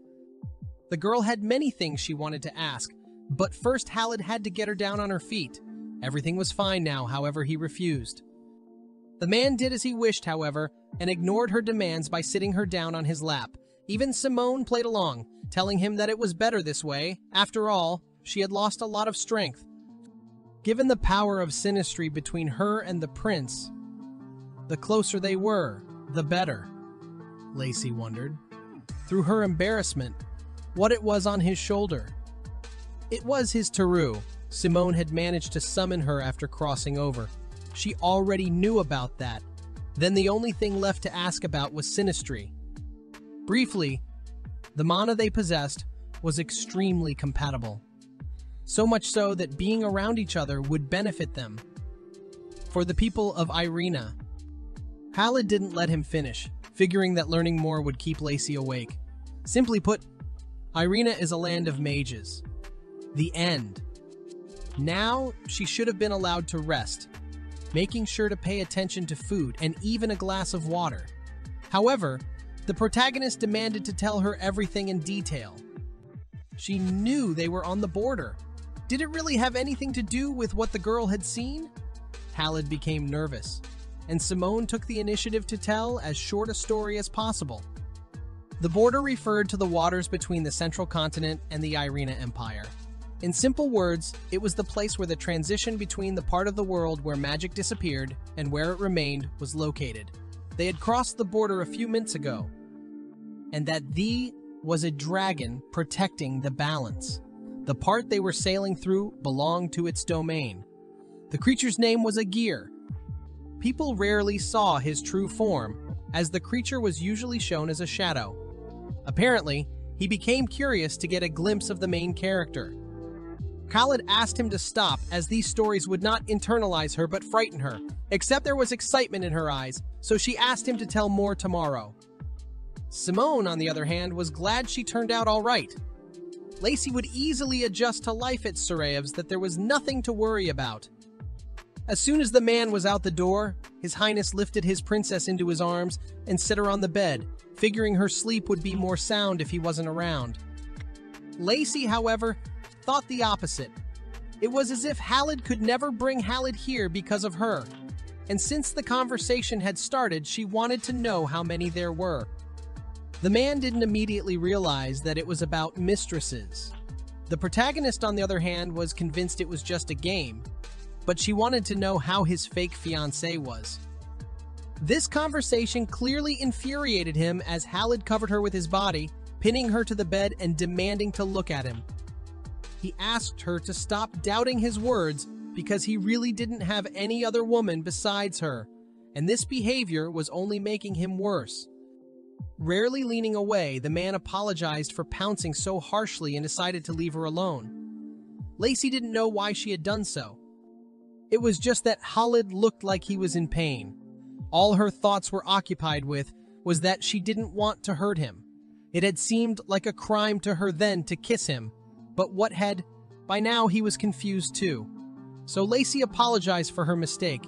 A: The girl had many things she wanted to ask, but first Halid had to get her down on her feet. Everything was fine now, however, he refused. The man did as he wished, however, and ignored her demands by sitting her down on his lap. Even Simone played along, telling him that it was better this way. After all, she had lost a lot of strength. Given the power of synastry between her and the prince, the closer they were, the better, Lacey wondered. Through her embarrassment, what it was on his shoulder. It was his Taru. Simone had managed to summon her after crossing over. She already knew about that. Then the only thing left to ask about was synastry. Briefly, the mana they possessed was extremely compatible. So much so that being around each other would benefit them. For the people of Irina, Halid didn't let him finish, figuring that learning more would keep Lacey awake. Simply put, Irina is a land of mages. The end. Now, she should have been allowed to rest, making sure to pay attention to food and even a glass of water. However, the protagonist demanded to tell her everything in detail. She knew they were on the border. Did it really have anything to do with what the girl had seen? Halid became nervous, and Simone took the initiative to tell as short a story as possible. The border referred to the waters between the central continent and the Irina Empire. In simple words, it was the place where the transition between the part of the world where magic disappeared and where it remained was located. They had crossed the border a few minutes ago, and that was a dragon protecting the balance. The part they were sailing through belonged to its domain. The creature's name was Agir. People rarely saw his true form, as the creature was usually shown as a shadow. Apparently, he became curious to get a glimpse of the main character. Khalid asked him to stop, as these stories would not internalize her but frighten her, except there was excitement in her eyes, so she asked him to tell more tomorrow. Simone, on the other hand, was glad she turned out all right. Lacey would easily adjust to life at Sarayev's, that there was nothing to worry about. As soon as the man was out the door, His Highness lifted his princess into his arms and set her on the bed, figuring her sleep would be more sound if he wasn't around. Lacey, however, thought the opposite. It was as if Halid could never bring Halid here because of her. And since the conversation had started, she wanted to know how many there were. The man didn't immediately realize that it was about mistresses. The protagonist, on the other hand, was convinced it was just a game, but she wanted to know how his fake fiancé was. This conversation clearly infuriated him as Halid covered her with his body, pinning her to the bed and demanding to look at him. He asked her to stop doubting his words because he really didn't have any other woman besides her, and this behavior was only making him worse. Rarely leaning away, the man apologized for pouncing so harshly and decided to leave her alone. Lacey didn't know why she had done so. It was just that Halid looked like he was in pain. All her thoughts were occupied with was that she didn't want to hurt him. It had seemed like a crime to her then to kiss him, but what had? By now he was confused too. So Lacey apologized for her mistake,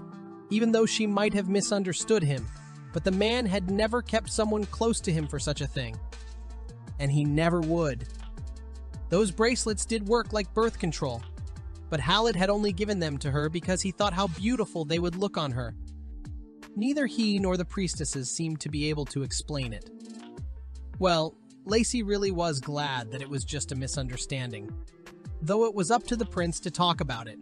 A: even though she might have misunderstood him. But the man had never kept someone close to him for such a thing. And he never would. Those bracelets did work like birth control, but Halid had only given them to her because he thought how beautiful they would look on her. Neither he nor the priestesses seemed to be able to explain it. Well, Lacey really was glad that it was just a misunderstanding, though it was up to the prince to talk about it.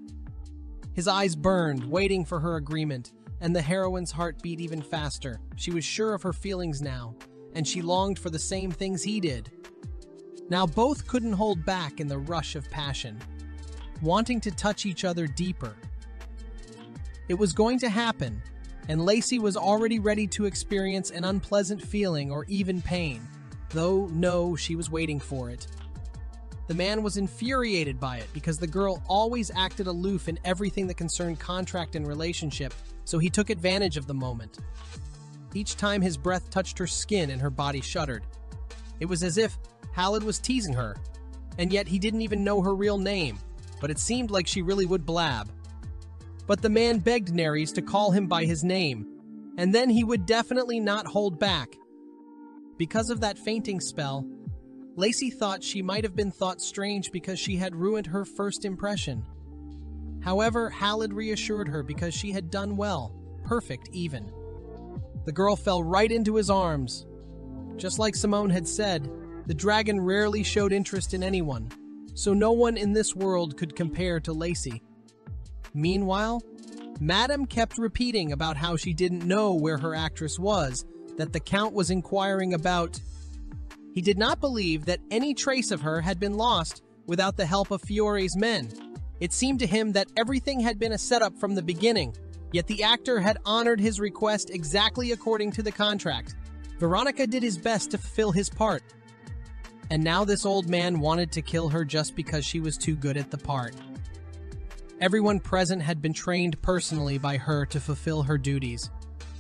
A: His eyes burned, waiting for her agreement, and the heroine's heart beat even faster. She was sure of her feelings now, and she longed for the same things he did. Now both couldn't hold back in the rush of passion, wanting to touch each other deeper. It was going to happen, and Lacey was already ready to experience an unpleasant feeling or even pain. though no, she was waiting for it. The man was infuriated by it because the girl always acted aloof in everything that concerned contract and relationship, so he took advantage of the moment. Each time his breath touched her skin and her body shuddered. It was as if Khalid was teasing her, and yet he didn't even know her real name, but it seemed like she really would blab. But the man begged Nerys to call him by his name, and then he would definitely not hold back. Because of that fainting spell, Lacey thought she might have been thought strange because she had ruined her first impression. However, Khalid reassured her because she had done well, perfect even. The girl fell right into his arms. Just like Simone had said, the dragon rarely showed interest in anyone, so no one in this world could compare to Lacey. Meanwhile, Madame kept repeating about how she didn't know where her actress was, that the Count was inquiring about. He did not believe that any trace of her had been lost without the help of Fiore's men. It seemed to him that everything had been a setup from the beginning, yet the actor had honored his request exactly according to the contract. Veronica did his best to fulfill his part. And now this old man wanted to kill her just because she was too good at the part. Everyone present had been trained personally by her to fulfill her duties,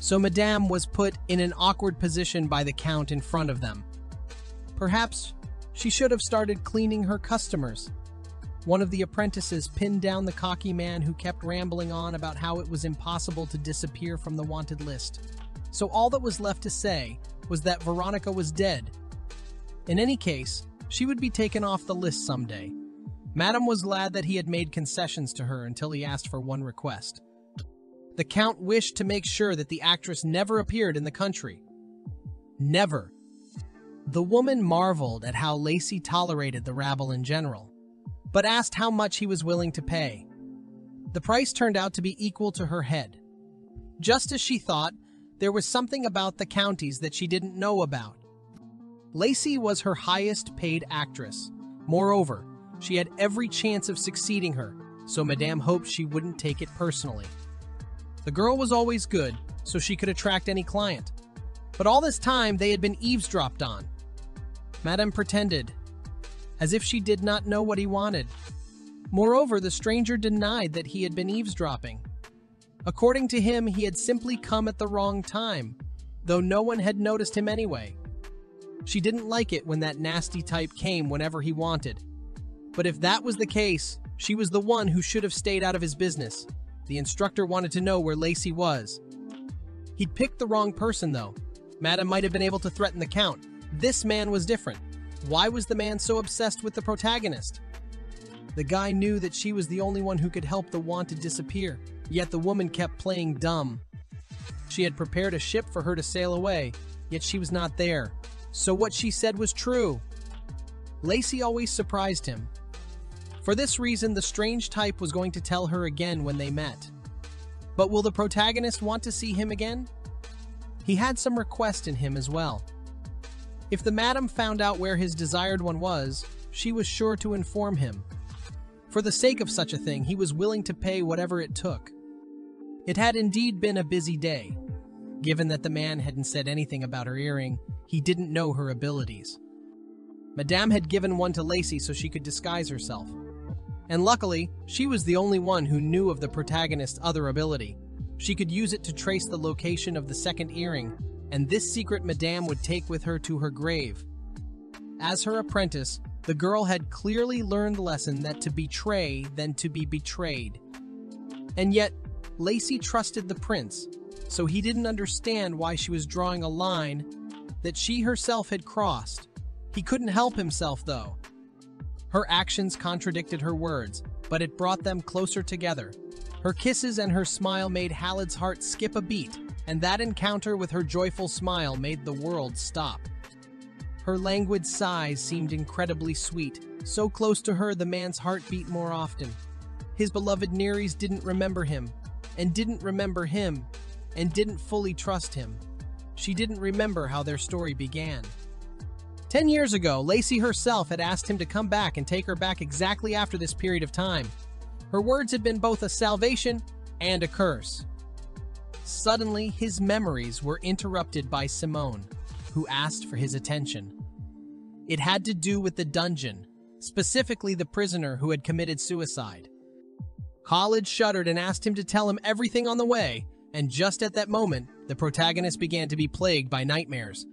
A: so Madame was put in an awkward position by the Count in front of them. Perhaps she should have started cleaning her customers. One of the apprentices pinned down the cocky man who kept rambling on about how it was impossible to disappear from the wanted list. So all that was left to say was that Veronica was dead. In any case, she would be taken off the list someday. Madame was glad that he had made concessions to her until he asked for one request. The Count wished to make sure that the actress never appeared in the country. Never. The woman marveled at how Lacey tolerated the rabble in general, but asked how much he was willing to pay. The price turned out to be equal to her head. Just as she thought, there was something about the counties that she didn't know about. Lacey was her highest paid actress. Moreover, she had every chance of succeeding her, so Madame hoped she wouldn't take it personally. The girl was always good, so she could attract any client. But all this time, they had been eavesdropped on. Madame pretended, as if she did not know what he wanted. Moreover, the stranger denied that he had been eavesdropping. According to him, he had simply come at the wrong time, though no one had noticed him anyway. She didn't like it when that nasty type came whenever he wanted. But if that was the case, she was the one who should have stayed out of his business. The instructor wanted to know where Lacey was. He'd picked the wrong person, though. Madame might have been able to threaten the Count. This man was different. Why was the man so obsessed with the protagonist? The guy knew that she was the only one who could help the wanted disappear, yet the woman kept playing dumb. She had prepared a ship for her to sail away, yet she was not there. So what she said was true. Lacey always surprised him. For this reason, the strange type was going to tell her again when they met. But will the protagonist want to see him again? He had some request in him as well. If the madam found out where his desired one was, she was sure to inform him. For the sake of such a thing, he was willing to pay whatever it took. It had indeed been a busy day. Given that the man hadn't said anything about her earring, he didn't know her abilities. Madame had given one to Lacey so she could disguise herself. And luckily, she was the only one who knew of the protagonist's other ability. She could use it to trace the location of the second earring, and this secret Madame would take with her to her grave. As her apprentice, the girl had clearly learned the lesson that to betray than to be betrayed. And yet, Lacey trusted the prince, so he didn't understand why she was drawing a line that she herself had crossed. He couldn't help himself, though. Her actions contradicted her words, but it brought them closer together. Her kisses and her smile made Khalid's heart skip a beat, and that encounter with her joyful smile made the world stop. Her languid sighs seemed incredibly sweet. So close to her, the man's heart beat more often. His beloved Nerys didn't remember him, and didn't remember him, and didn't fully trust him. She didn't remember how their story began. 10 years ago, Lacey herself had asked him to come back and take her back exactly after this period of time. Her words had been both a salvation and a curse. Suddenly, his memories were interrupted by Simone, who asked for his attention. It had to do with the dungeon, specifically the prisoner who had committed suicide. Khalid shuddered and asked him to tell him everything on the way, and just at that moment, the protagonist began to be plagued by nightmares.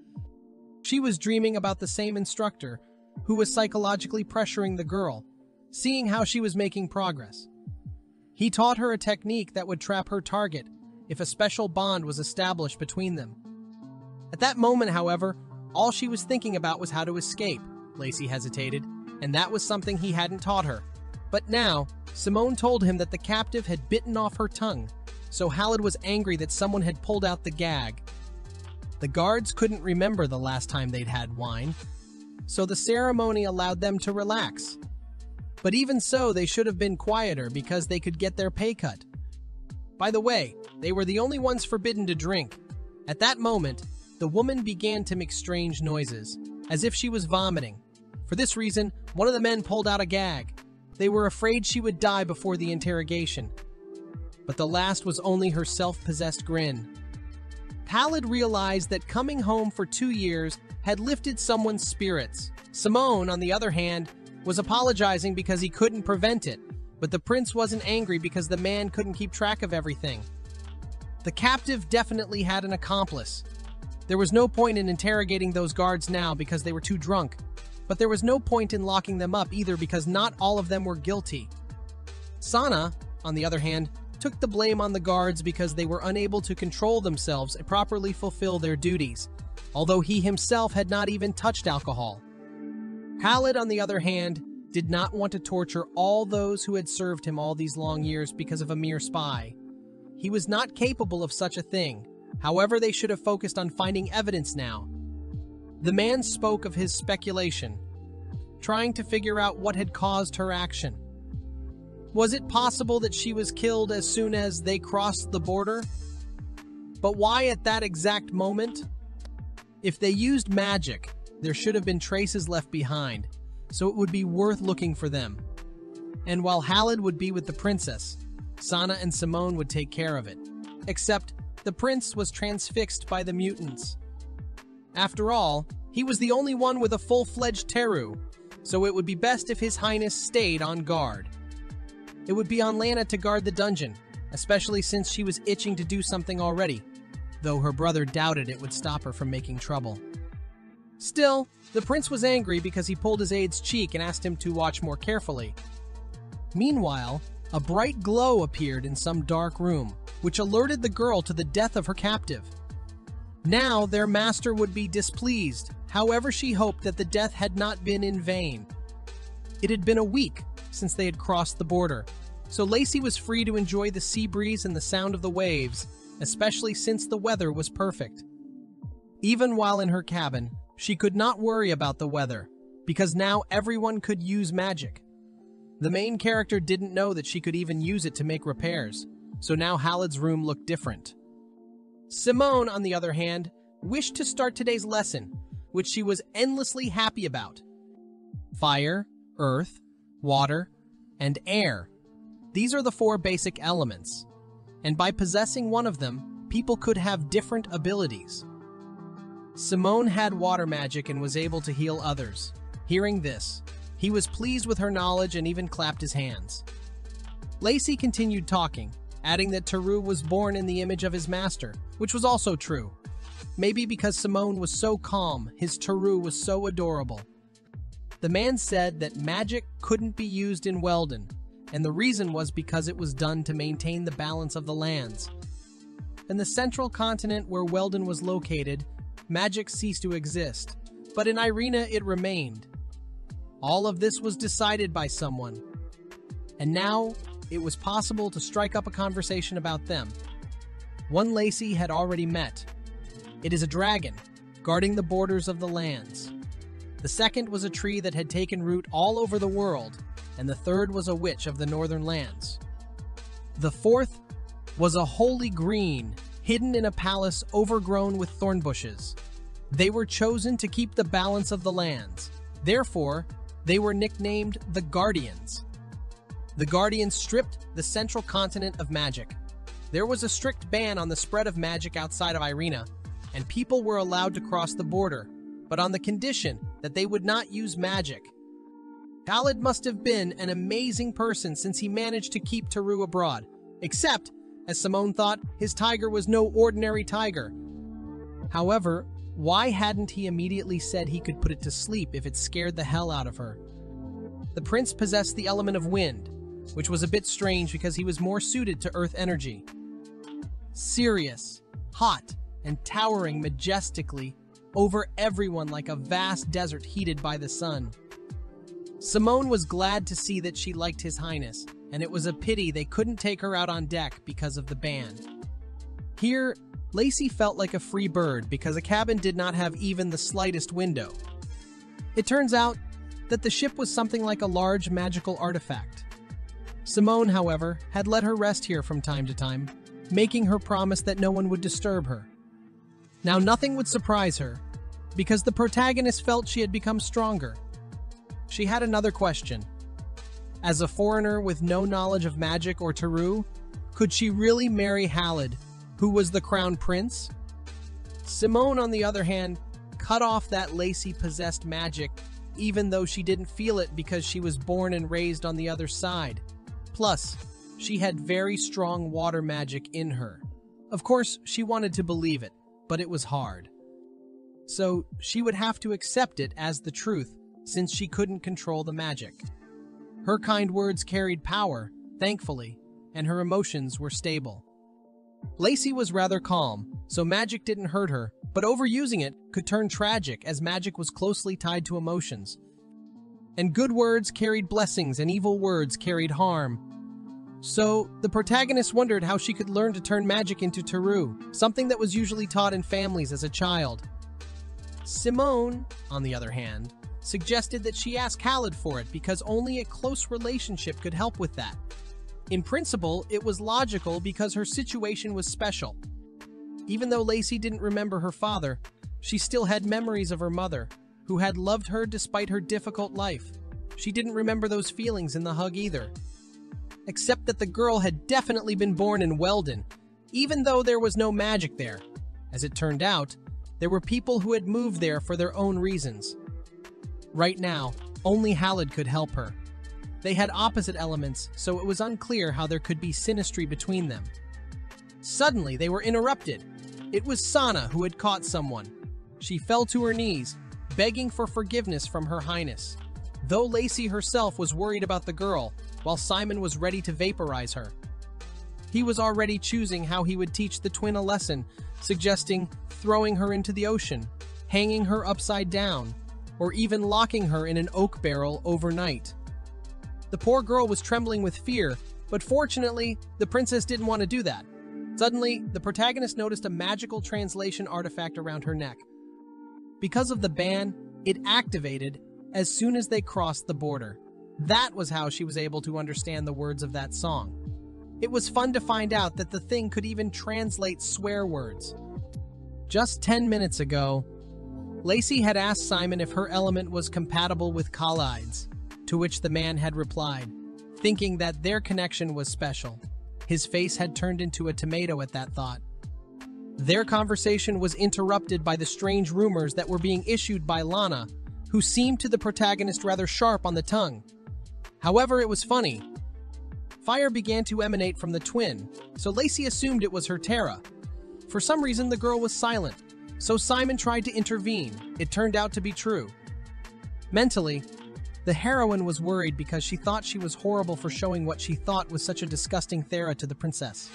A: She was dreaming about the same instructor, who was psychologically pressuring the girl, seeing how she was making progress. He taught her a technique that would trap her target if a special bond was established between them. At that moment, however, all she was thinking about was how to escape. Lacey hesitated, and that was something he hadn't taught her. But now, Simone told him that the captive had bitten off her tongue, so Khalid was angry that someone had pulled out the gag. The guards couldn't remember the last time they'd had wine, so the ceremony allowed them to relax. But even so, they should have been quieter because they could get their pay cut. By the way, they were the only ones forbidden to drink. At that moment, the woman began to make strange noises, as if she was vomiting. For this reason, one of the men pulled out a gag. They were afraid she would die before the interrogation. But the last was only her self-possessed grin. Khalid realized that coming home for 2 years had lifted someone's spirits. Simone, on the other hand, was apologizing because he couldn't prevent it, but the prince wasn't angry because the man couldn't keep track of everything. The captive definitely had an accomplice. There was no point in interrogating those guards now because they were too drunk, but there was no point in locking them up either because not all of them were guilty. Sana, on the other hand, took the blame on the guards because they were unable to control themselves and properly fulfill their duties, although he himself had not even touched alcohol. Khalid, on the other hand, did not want to torture all those who had served him all these long years because of a mere spy. He was not capable of such a thing. However, they should have focused on finding evidence now. The man spoke of his speculation, trying to figure out what had caused her action. Was it possible that she was killed as soon as they crossed the border? But why at that exact moment? If they used magic, there should have been traces left behind, so it would be worth looking for them. And while Khalid would be with the princess, Sana and Simone would take care of it. Except, the prince was transfixed by the mutants. After all, he was the only one with a full-fledged Teru, so it would be best if His Highness stayed on guard. It would be on Lana to guard the dungeon, especially since she was itching to do something already, though her brother doubted it would stop her from making trouble. Still, the prince was angry because he pulled his aide's cheek and asked him to watch more carefully. Meanwhile, a bright glow appeared in some dark room, which alerted the girl to the death of her captive. Now their master would be displeased, however she hoped that the death had not been in vain. It had been a week since they had crossed the border, so Lacey was free to enjoy the sea breeze and the sound of the waves, especially since the weather was perfect. Even while in her cabin, she could not worry about the weather, because now everyone could use magic. The main character didn't know that she could even use it to make repairs, so now Khalid's room looked different. Simone, on the other hand, wished to start today's lesson, which she was endlessly happy about. Fire, earth, water, and air. These are the 4 basic elements, and by possessing one of them, people could have different abilities. Simone had water magic and was able to heal others. Hearing this, he was pleased with her knowledge and even clapped his hands. Lacey continued talking, adding that Teru was born in the image of his master, which was also true. Maybe because Simone was so calm, his Teru was so adorable. The man said that magic couldn't be used in Weldon, and the reason was because it was done to maintain the balance of the lands. In the central continent where Weldon was located, magic ceased to exist, but in Irina it remained. All of this was decided by someone, and now it was possible to strike up a conversation about them. One Lacey had already met. It is a dragon, guarding the borders of the lands. The second was a tree that had taken root all over the world, and the third was a witch of the northern lands. The fourth was a holy green, hidden in a palace overgrown with thorn bushes. They were chosen to keep the balance of the lands. Therefore, they were nicknamed the Guardians. The Guardians stripped the central continent of magic. There was a strict ban on the spread of magic outside of Irina, and people were allowed to cross the border, but on the condition that they would not use magic. Khalid must have been an amazing person since he managed to keep Taru abroad. Except, as Simone thought, his tiger was no ordinary tiger. However, why hadn't he immediately said he could put it to sleep if it scared the hell out of her? The prince possessed the element of wind, which was a bit strange because he was more suited to earth energy. Serious, hot, and towering majestically over everyone like a vast desert heated by the sun. Simone was glad to see that she liked His Highness, and it was a pity they couldn't take her out on deck because of the ban. Here, Lacey felt like a free bird because a cabin did not have even the slightest window. It turns out that the ship was something like a large magical artifact. Simone, however, had let her rest here from time to time, making her promise that no one would disturb her. Now nothing would surprise her, because the protagonist felt she had become stronger. She had another question. As a foreigner with no knowledge of magic or Taru, could she really marry Khalid, who was the crown prince? Simone, on the other hand, cut off that Lacey possessed magic, even though she didn't feel it because she was born and raised on the other side. Plus, she had very strong water magic in her. Of course, she wanted to believe it, but it was hard. So, she would have to accept it as the truth, since she couldn't control the magic. Her kind words carried power, thankfully, and her emotions were stable. Lacey was rather calm, so magic didn't hurt her, but overusing it could turn tragic as magic was closely tied to emotions. And good words carried blessings and evil words carried harm. So, the protagonist wondered how she could learn to turn magic into Taru, something that was usually taught in families as a child. Simone, on the other hand, suggested that she ask Khalid for it because only a close relationship could help with that. In principle, it was logical because her situation was special. Even though Lacey didn't remember her father, she still had memories of her mother, who had loved her despite her difficult life. She didn't remember those feelings in the hug either. Except that the girl had definitely been born in Weldon, even though there was no magic there. As it turned out, there were people who had moved there for their own reasons. Right now, only Khalid could help her. They had opposite elements, so it was unclear how there could be synastry between them. Suddenly, they were interrupted. It was Sana who had caught someone. She fell to her knees, begging for forgiveness from Her Highness, though Lacey herself was worried about the girl, while Simon was ready to vaporize her. He was already choosing how he would teach the twin a lesson, suggesting throwing her into the ocean, hanging her upside down, or even locking her in an oak barrel overnight. The poor girl was trembling with fear, but fortunately, the princess didn't want to do that. Suddenly, the protagonist noticed a magical translation artifact around her neck. Because of the ban, it activated as soon as they crossed the border. That was how she was able to understand the words of that song. It was fun to find out that the thing could even translate swear words. Just 10 minutes ago, Lacey had asked Simon if her element was compatible with Khalid's, to which the man had replied, thinking that their connection was special. His face had turned into a tomato at that thought. Their conversation was interrupted by the strange rumors that were being issued by Lana, who seemed to the protagonist rather sharp on the tongue. However, it was funny. Fire began to emanate from the twin, so Lacey assumed it was her Terra. For some reason, the girl was silent, so Simon tried to intervene. It turned out to be true. Mentally, the heroine was worried because she thought she was horrible for showing what she thought was such a disgusting Thera to the princess.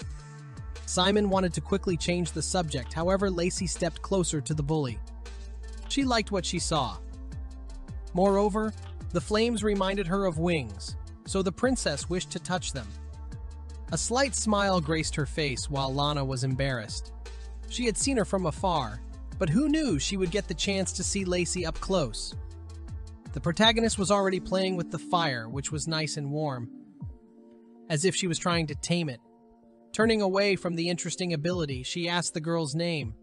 A: Simon wanted to quickly change the subject, however Lacey stepped closer to the bully. She liked what she saw. Moreover, the flames reminded her of wings, so the princess wished to touch them. A slight smile graced her face while Lana was embarrassed. She had seen her from afar, but who knew she would get the chance to see Lacey up close? The protagonist was already playing with the fire, which was nice and warm, as if she was trying to tame it. Turning away from the interesting ability, she asked the girl's name.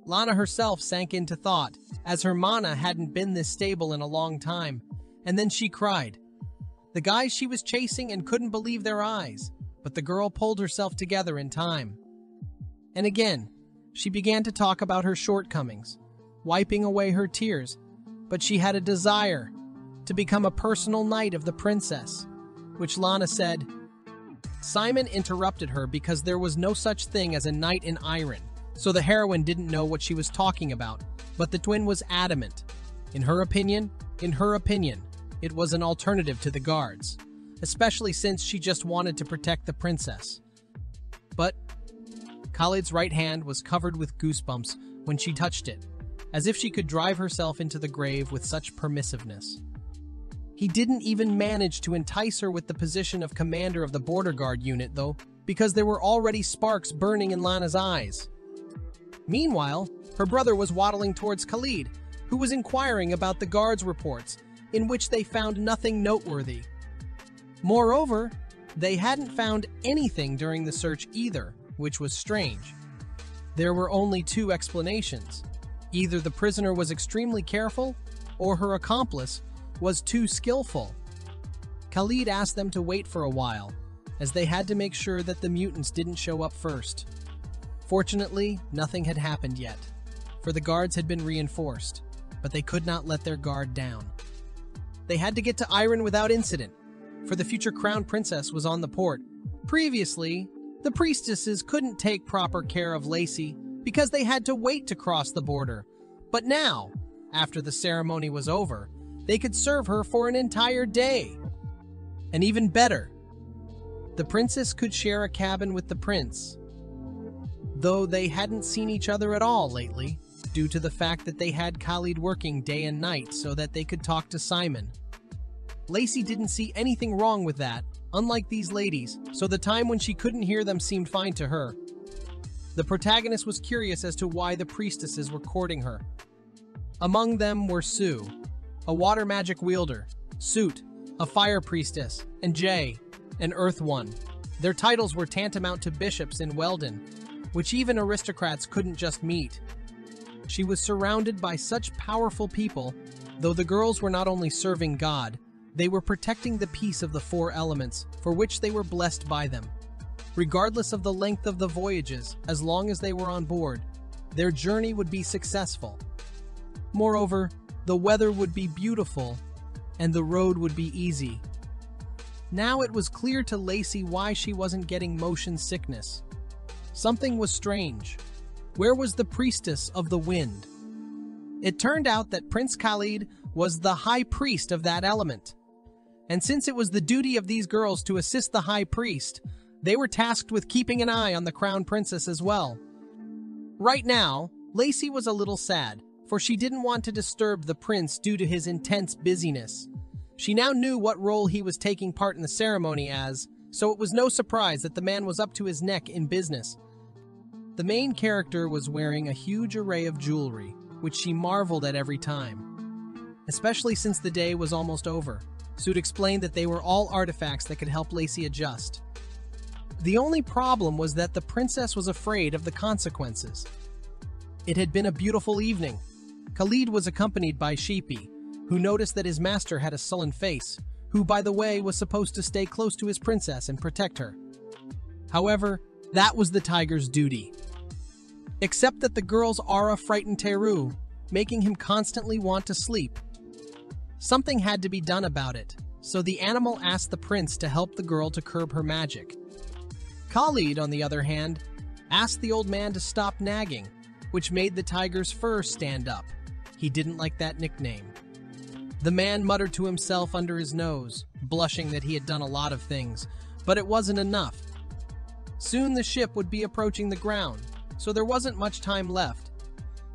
A: Lana herself sank into thought, as her mana hadn't been this stable in a long time, and then she cried. The guys she was chasing and couldn't believe their eyes, but the girl pulled herself together in time. And again, she began to talk about her shortcomings, wiping away her tears, but she had a desire to become a personal knight of the princess, which Lana said. Simon interrupted her because there was no such thing as a knight in Iron, so the heroine didn't know what she was talking about, but the twin was adamant. In her opinion, it was an alternative to the guards, especially since she just wanted to protect the princess. But Khalid's right hand was covered with goosebumps when she touched it, as if she could drive herself into the grave with such permissiveness. He didn't even manage to entice her with the position of commander of the border guard unit, though, because there were already sparks burning in Lana's eyes. Meanwhile, her brother was waddling towards Khalid, who was inquiring about the guards' reports, in which they found nothing noteworthy. Moreover, they hadn't found anything during the search either, which was strange. There were only two explanations. Either the prisoner was extremely careful, or her accomplice was too skillful. Khalid asked them to wait for a while, as they had to make sure that the mutants didn't show up first. Fortunately, nothing had happened yet, for the guards had been reinforced, but they could not let their guard down. They had to get to Iron without incident, for the future crown princess was on the port. Previously, the priestesses couldn't take proper care of Lacey because they had to wait to cross the border. But now, after the ceremony was over, they could serve her for an entire day. And even better, the princess could share a cabin with the prince, though they hadn't seen each other at all lately, due to the fact that they had Khalid working day and night so that they could talk to Simon. Lacey didn't see anything wrong with that, unlike these ladies, so the time when she couldn't hear them seemed fine to her. The protagonist was curious as to why the priestesses were courting her. Among them were Sue, a water magic wielder, Soot, a fire priestess, and Jay, an earth one. Their titles were tantamount to bishops in Weldon, which even aristocrats couldn't just meet. She was surrounded by such powerful people, though the girls were not only serving God, they were protecting the peace of the four elements, for which they were blessed by them. Regardless of the length of the voyages, as long as they were on board, their journey would be successful. Moreover, the weather would be beautiful, and the road would be easy. Now it was clear to Lacey why she wasn't getting motion sickness. Something was strange. Where was the priestess of the wind? It turned out that Prince Khalid was the high priest of that element. And since it was the duty of these girls to assist the high priest, they were tasked with keeping an eye on the crown princess as well. Right now, Lacey was a little sad, for she didn't want to disturb the prince due to his intense busyness. She now knew what role he was taking part in the ceremony as, so it was no surprise that the man was up to his neck in business. The main character was wearing a huge array of jewelry, which she marveled at every time. Especially since the day was almost over, Soot explained that they were all artifacts that could help Lacey adjust. The only problem was that the princess was afraid of the consequences. It had been a beautiful evening. Khalid was accompanied by Sheepy, who noticed that his master had a sullen face, who, by the way, was supposed to stay close to his princess and protect her. However, that was the tiger's duty. Except that the girl's aura frightened Teru, making him constantly want to sleep. Something had to be done about it, so the animal asked the prince to help the girl to curb her magic. Khalid, on the other hand, asked the old man to stop nagging, which made the tiger's fur stand up. He didn't like that nickname. The man muttered to himself under his nose, blushing that he had done a lot of things, but it wasn't enough. Soon the ship would be approaching the ground, so there wasn't much time left.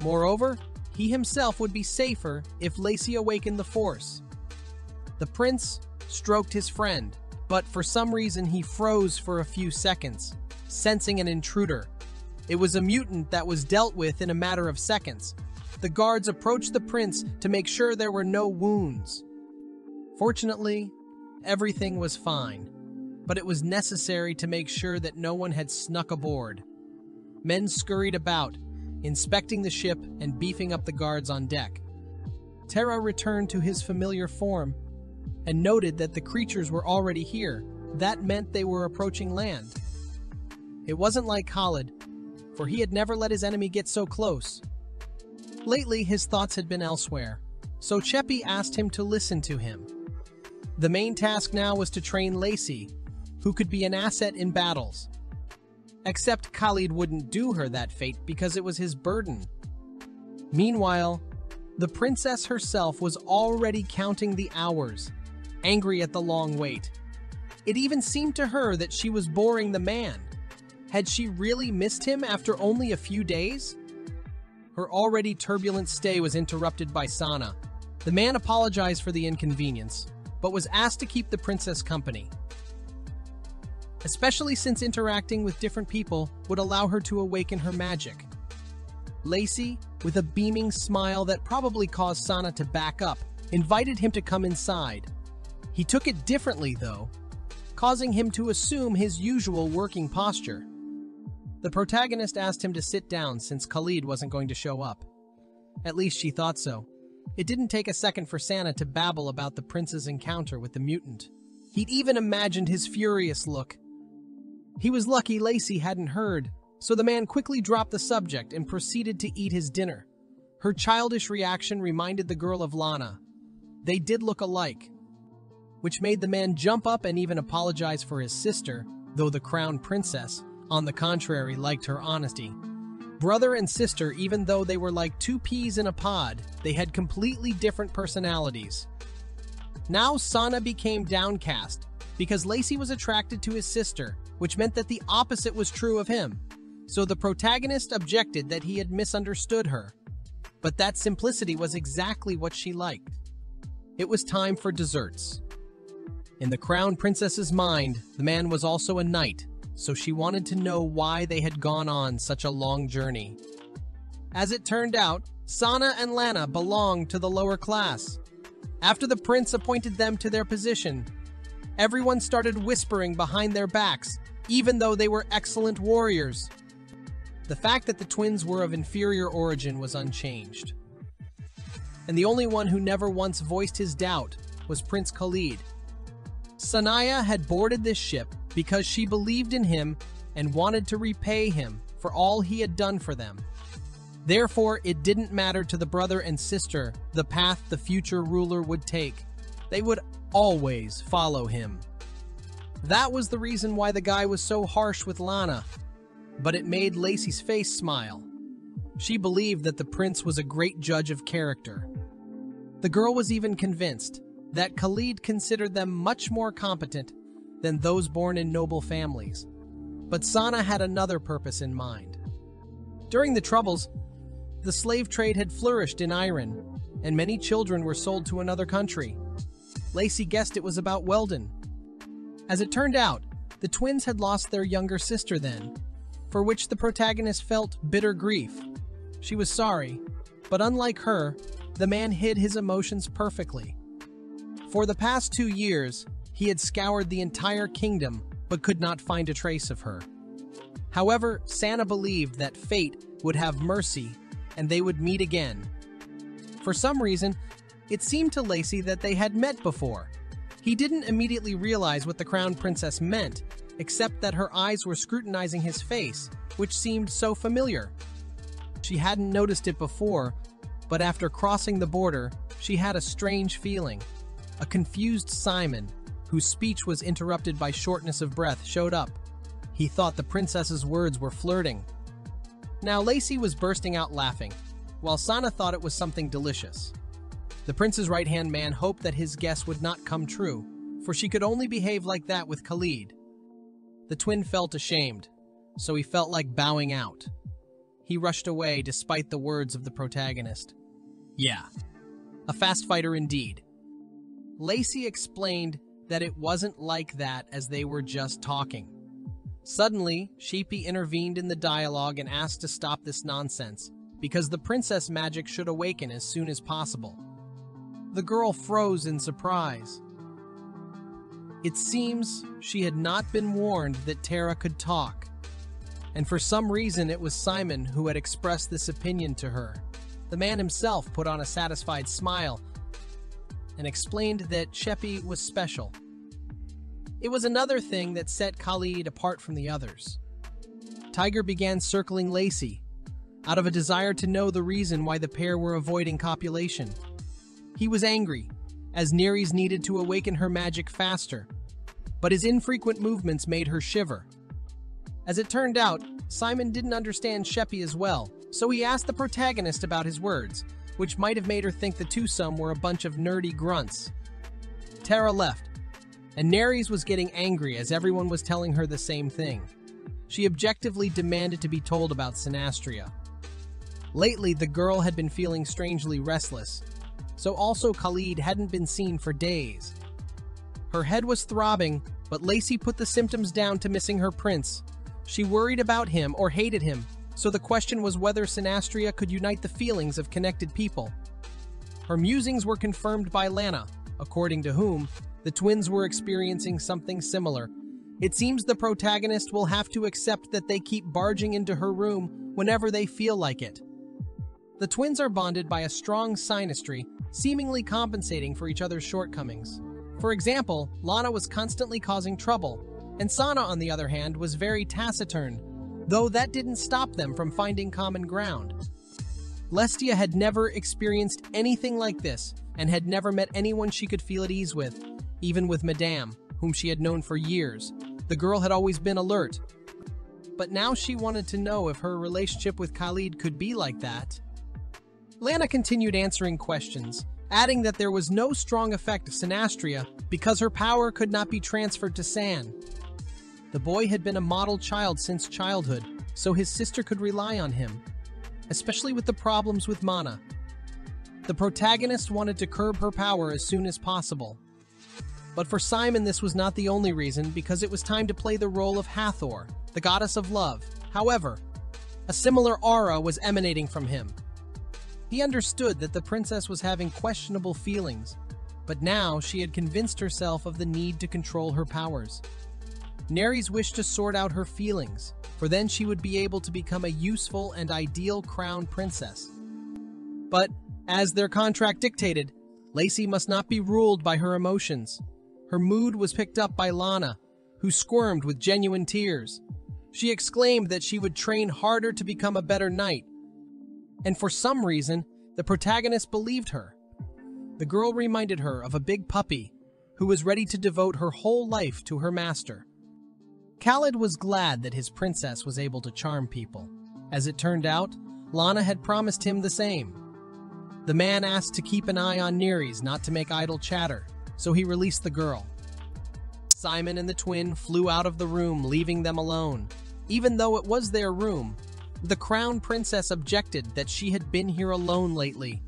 A: Moreover, he himself would be safer if Lacey awakened the force. The prince stroked his friend, but for some reason he froze for a few seconds, sensing an intruder. It was a mutant that was dealt with in a matter of seconds. The guards approached the prince to make sure there were no wounds. Fortunately, everything was fine, but it was necessary to make sure that no one had snuck aboard. Men scurried about, inspecting the ship and beefing up the guards on deck. Terra returned to his familiar form and noted that the creatures were already here. That meant they were approaching land. It wasn't like Khalid, for he had never let his enemy get so close. Lately, his thoughts had been elsewhere. so Chepi asked him to listen to him. The main task now was to train Lacey, who could be an asset in battles. Except Khalid wouldn't do her that fate because it was his burden. Meanwhile, the princess herself was already counting the hours, angry at the long wait. It even seemed to her that she was boring the man. Had she really missed him after only a few days? Her already turbulent stay was interrupted by Sana. The man apologized for the inconvenience, but was asked to keep the princess company, especially since interacting with different people would allow her to awaken her magic. Lacey, with a beaming smile that probably caused Sana to back up, invited him to come inside. He took it differently, though, causing him to assume his usual working posture. The protagonist asked him to sit down since Khalid wasn't going to show up. At least she thought so. It didn't take a second for Sana to babble about the prince's encounter with the mutant. He'd even imagined his furious look. He was lucky Lacey hadn't heard, so the man quickly dropped the subject and proceeded to eat his dinner. Her childish reaction reminded the girl of Lana. They did look alike, which made the man jump up and even apologize for his sister, though the crown princess, on the contrary, liked her honesty. Brother and sister, even though they were like two peas in a pod, they had completely different personalities. Now Sana became downcast because Lacey was attracted to his sister, which meant that the opposite was true of him. So the protagonist objected that he had misunderstood her. But that simplicity was exactly what she liked. It was time for desserts. In the crown princess's mind, the man was also a knight, so she wanted to know why they had gone on such a long journey. As it turned out, Sana and Lana belonged to the lower class. After the prince appointed them to their position, everyone started whispering behind their backs, even though they were excellent warriors. The fact that the twins were of inferior origin was unchanged. And the only one who never once voiced his doubt was Prince Khalid. Sanaya had boarded this ship because she believed in him and wanted to repay him for all he had done for them. Therefore, it didn't matter to the brother and sister the path the future ruler would take. They would always follow him. That was the reason why the guy was so harsh with Lana, but it made Lacey's face smile. She believed that the prince was a great judge of character. The girl was even convinced that Khalid considered them much more competent than those born in noble families. But Sana had another purpose in mind. During the Troubles, the slave trade had flourished in Iran, and many children were sold to another country. Lacey guessed it was about Weldon. As it turned out, the twins had lost their younger sister then, for which the protagonist felt bitter grief. She was sorry, but unlike her, the man hid his emotions perfectly. For the past 2 years, he had scoured the entire kingdom but could not find a trace of her. However, Sana believed that fate would have mercy and they would meet again. For some reason, it seemed to Lacey that they had met before. He didn't immediately realize what the crown princess meant, except that her eyes were scrutinizing his face, which seemed so familiar. She hadn't noticed it before, but after crossing the border, she had a strange feeling. A confused Simon, whose speech was interrupted by shortness of breath, showed up. He thought the princess's words were flirting. Now Lacey was bursting out laughing, while Sana thought it was something delicious. The prince's right-hand man hoped that his guess would not come true, for she could only behave like that with Khalid. The twin felt ashamed, so he felt like bowing out. He rushed away despite the words of the protagonist. Yeah, a fast fighter indeed. Lacey explained that it wasn't like that as they were just talking. Suddenly, Sheepy intervened in the dialogue and asked to stop this nonsense, because the princess magic should awaken as soon as possible. The girl froze in surprise. It seems she had not been warned that Tara could talk, and for some reason it was Simon who had expressed this opinion to her. The man himself put on a satisfied smile and explained that Chepi was special. It was another thing that set Khalid apart from the others. Tiger began circling Lacey, out of a desire to know the reason why the pair were avoiding copulation. He was angry, as Nereis needed to awaken her magic faster, but his infrequent movements made her shiver. As it turned out, Simon didn't understand Sheppy as well, so he asked the protagonist about his words, which might have made her think the twosome were a bunch of nerdy grunts. Terra left, and Nereis was getting angry as everyone was telling her the same thing. She objectively demanded to be told about Sinastria. Lately, the girl had been feeling strangely restless, so also Khalid hadn't been seen for days. Her head was throbbing, but Lacey put the symptoms down to missing her prince. She worried about him or hated him, so the question was whether Sinastria could unite the feelings of connected people. Her musings were confirmed by Lana, according to whom the twins were experiencing something similar. It seems the protagonist will have to accept that they keep barging into her room whenever they feel like it. The twins are bonded by a strong synastry, seemingly compensating for each other's shortcomings. For example, Lana was constantly causing trouble, and Sana, on the other hand, was very taciturn, though that didn't stop them from finding common ground. Lestia had never experienced anything like this, and had never met anyone she could feel at ease with, even with Madame, whom she had known for years. The girl had always been alert, but now she wanted to know if her relationship with Khalid could be like that. Lana continued answering questions, adding that there was no strong effect of Sinastria because her power could not be transferred to San. The boy had been a model child since childhood, so his sister could rely on him, especially with the problems with Mana. The protagonist wanted to curb her power as soon as possible. But for Simon, this was not the only reason, because it was time to play the role of Hathor, the goddess of love. However, a similar aura was emanating from him. He understood that the princess was having questionable feelings, but now she had convinced herself of the need to control her powers. Nereis wished to sort out her feelings, for then she would be able to become a useful and ideal crown princess. But, as their contract dictated, Lacey must not be ruled by her emotions. Her mood was picked up by Lana, who squirmed with genuine tears. She exclaimed that she would train harder to become a better knight, and for some reason, the protagonist believed her. The girl reminded her of a big puppy who was ready to devote her whole life to her master. Khalid was glad that his princess was able to charm people. As it turned out, Lana had promised him the same. The man asked to keep an eye on Nereis not to make idle chatter, so he released the girl. Simon and the twin flew out of the room, leaving them alone. Even though it was their room, the crown princess objected that she had been here alone lately.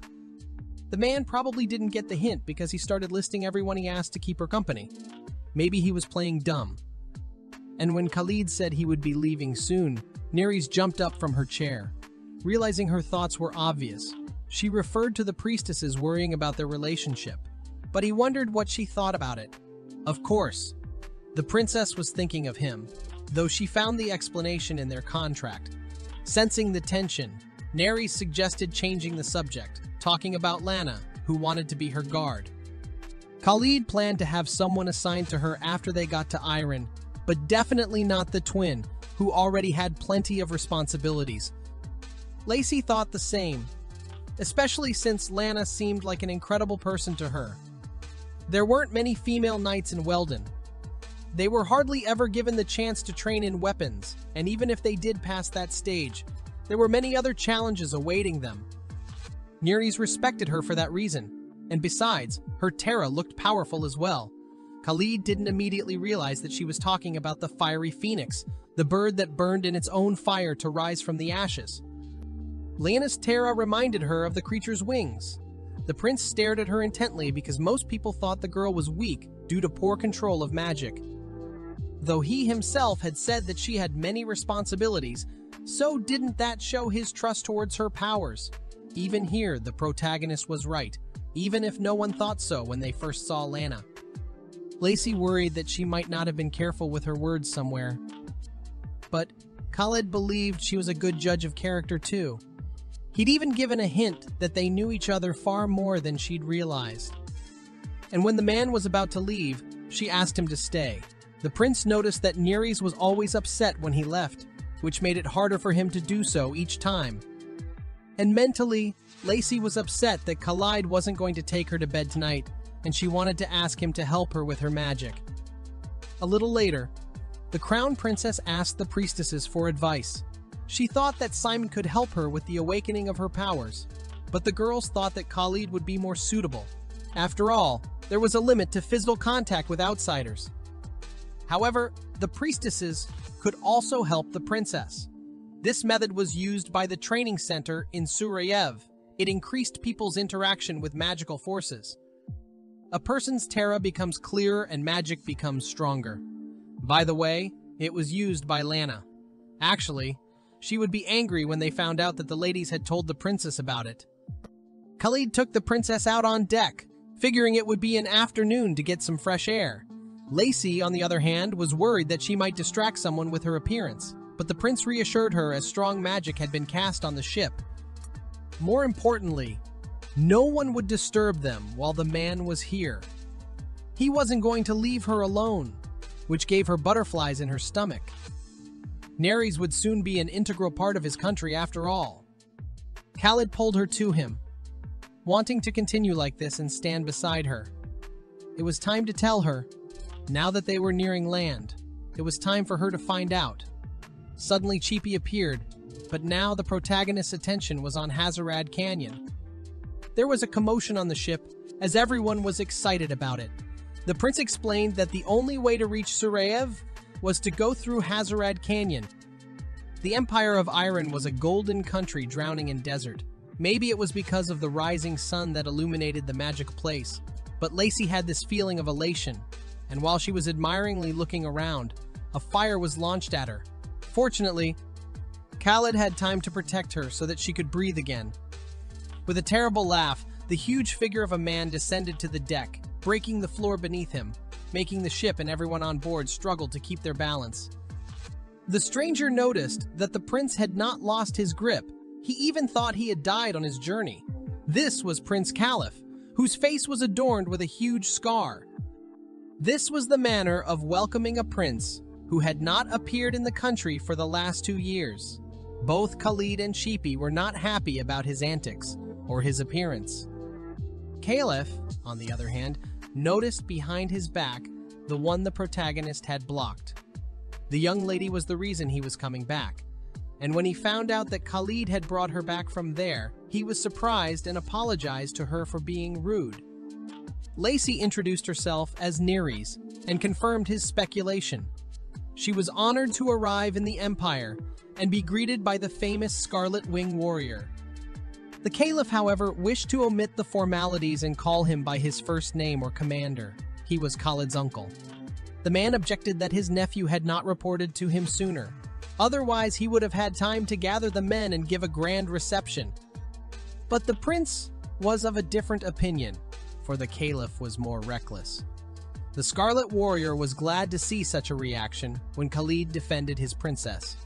A: The man probably didn't get the hint because he started listing everyone he asked to keep her company. Maybe he was playing dumb. And when Khalid said he would be leaving soon, Nereis jumped up from her chair. Realizing her thoughts were obvious, she referred to the priestesses worrying about their relationship, but he wondered what she thought about it. Of course, the princess was thinking of him, though she found the explanation in their contract. Sensing the tension, Nereis suggested changing the subject, talking about Lana, who wanted to be her guard. Khalid planned to have someone assigned to her after they got to Iron, but definitely not the twin, who already had plenty of responsibilities. Lacey thought the same, especially since Lana seemed like an incredible person to her. There weren't many female knights in Weldon. They were hardly ever given the chance to train in weapons, and even if they did pass that stage, there were many other challenges awaiting them. Nereis respected her for that reason, and besides, her Terra looked powerful as well. Khalid didn't immediately realize that she was talking about the fiery phoenix, the bird that burned in its own fire to rise from the ashes. Lana's Terra reminded her of the creature's wings. The prince stared at her intently because most people thought the girl was weak due to poor control of magic. Though he himself had said that she had many responsibilities, so didn't that show his trust towards her powers. Even here, the protagonist was right, even if no one thought so when they first saw Lana. Lacey worried that she might not have been careful with her words somewhere. But Khalid believed she was a good judge of character too. He'd even given a hint that they knew each other far more than she'd realized. And when the man was about to leave, she asked him to stay. The prince noticed that Nereis was always upset when he left, which made it harder for him to do so each time. And mentally, Lacey was upset that Khalid wasn't going to take her to bed tonight, and she wanted to ask him to help her with her magic. A little later, the crown princess asked the priestesses for advice. She thought that Simon could help her with the awakening of her powers, but the girls thought that Khalid would be more suitable. After all, there was a limit to physical contact with outsiders. However, the priestesses could also help the princess. This method was used by the training center in Surayev. It increased people's interaction with magical forces. A person's Terra becomes clearer and magic becomes stronger. By the way, it was used by Lana. Actually, she would be angry when they found out that the ladies had told the princess about it. Khalid took the princess out on deck, figuring it would be an afternoon to get some fresh air. Lacey, on the other hand, was worried that she might distract someone with her appearance, but the prince reassured her as strong magic had been cast on the ship. More importantly, no one would disturb them while the man was here. He wasn't going to leave her alone, which gave her butterflies in her stomach. Neres would soon be an integral part of his country after all. Khalid pulled her to him, wanting to continue like this and stand beside her. It was time to tell her. Now that they were nearing land, it was time for her to find out. Suddenly Cheapy appeared, but now the protagonist's attention was on Hazarad Canyon. There was a commotion on the ship, as everyone was excited about it. The prince explained that the only way to reach Surayev was to go through Hazarad Canyon. The Empire of Iron was a golden country drowning in desert. Maybe it was because of the rising sun that illuminated the magic place, but Lacey had this feeling of elation, and while she was admiringly looking around, a fire was launched at her. Fortunately, Khalid had time to protect her so that she could breathe again. With a terrible laugh, the huge figure of a man descended to the deck, breaking the floor beneath him, making the ship and everyone on board struggle to keep their balance. The stranger noticed that the prince had not lost his grip. He even thought he had died on his journey. This was Prince Caliph, whose face was adorned with a huge scar. This was the manner of welcoming a prince who had not appeared in the country for the last 2 years. Both Khalid and Cheapy were not happy about his antics or his appearance. Caliph, on the other hand, noticed behind his back the one the protagonist had blocked. The young lady was the reason he was coming back, and when he found out that Khalid had brought her back from there, he was surprised and apologized to her for being rude. Lacey introduced herself as Neres and confirmed his speculation. She was honored to arrive in the Empire and be greeted by the famous Scarlet Wing warrior. The Caliph, however, wished to omit the formalities and call him by his first name or commander. He was Khalid's uncle. The man objected that his nephew had not reported to him sooner. Otherwise, he would have had time to gather the men and give a grand reception. But the prince was of a different opinion, for the Caliph was more reckless. The Scarlet Warrior was glad to see such a reaction when Khalid defended his princess.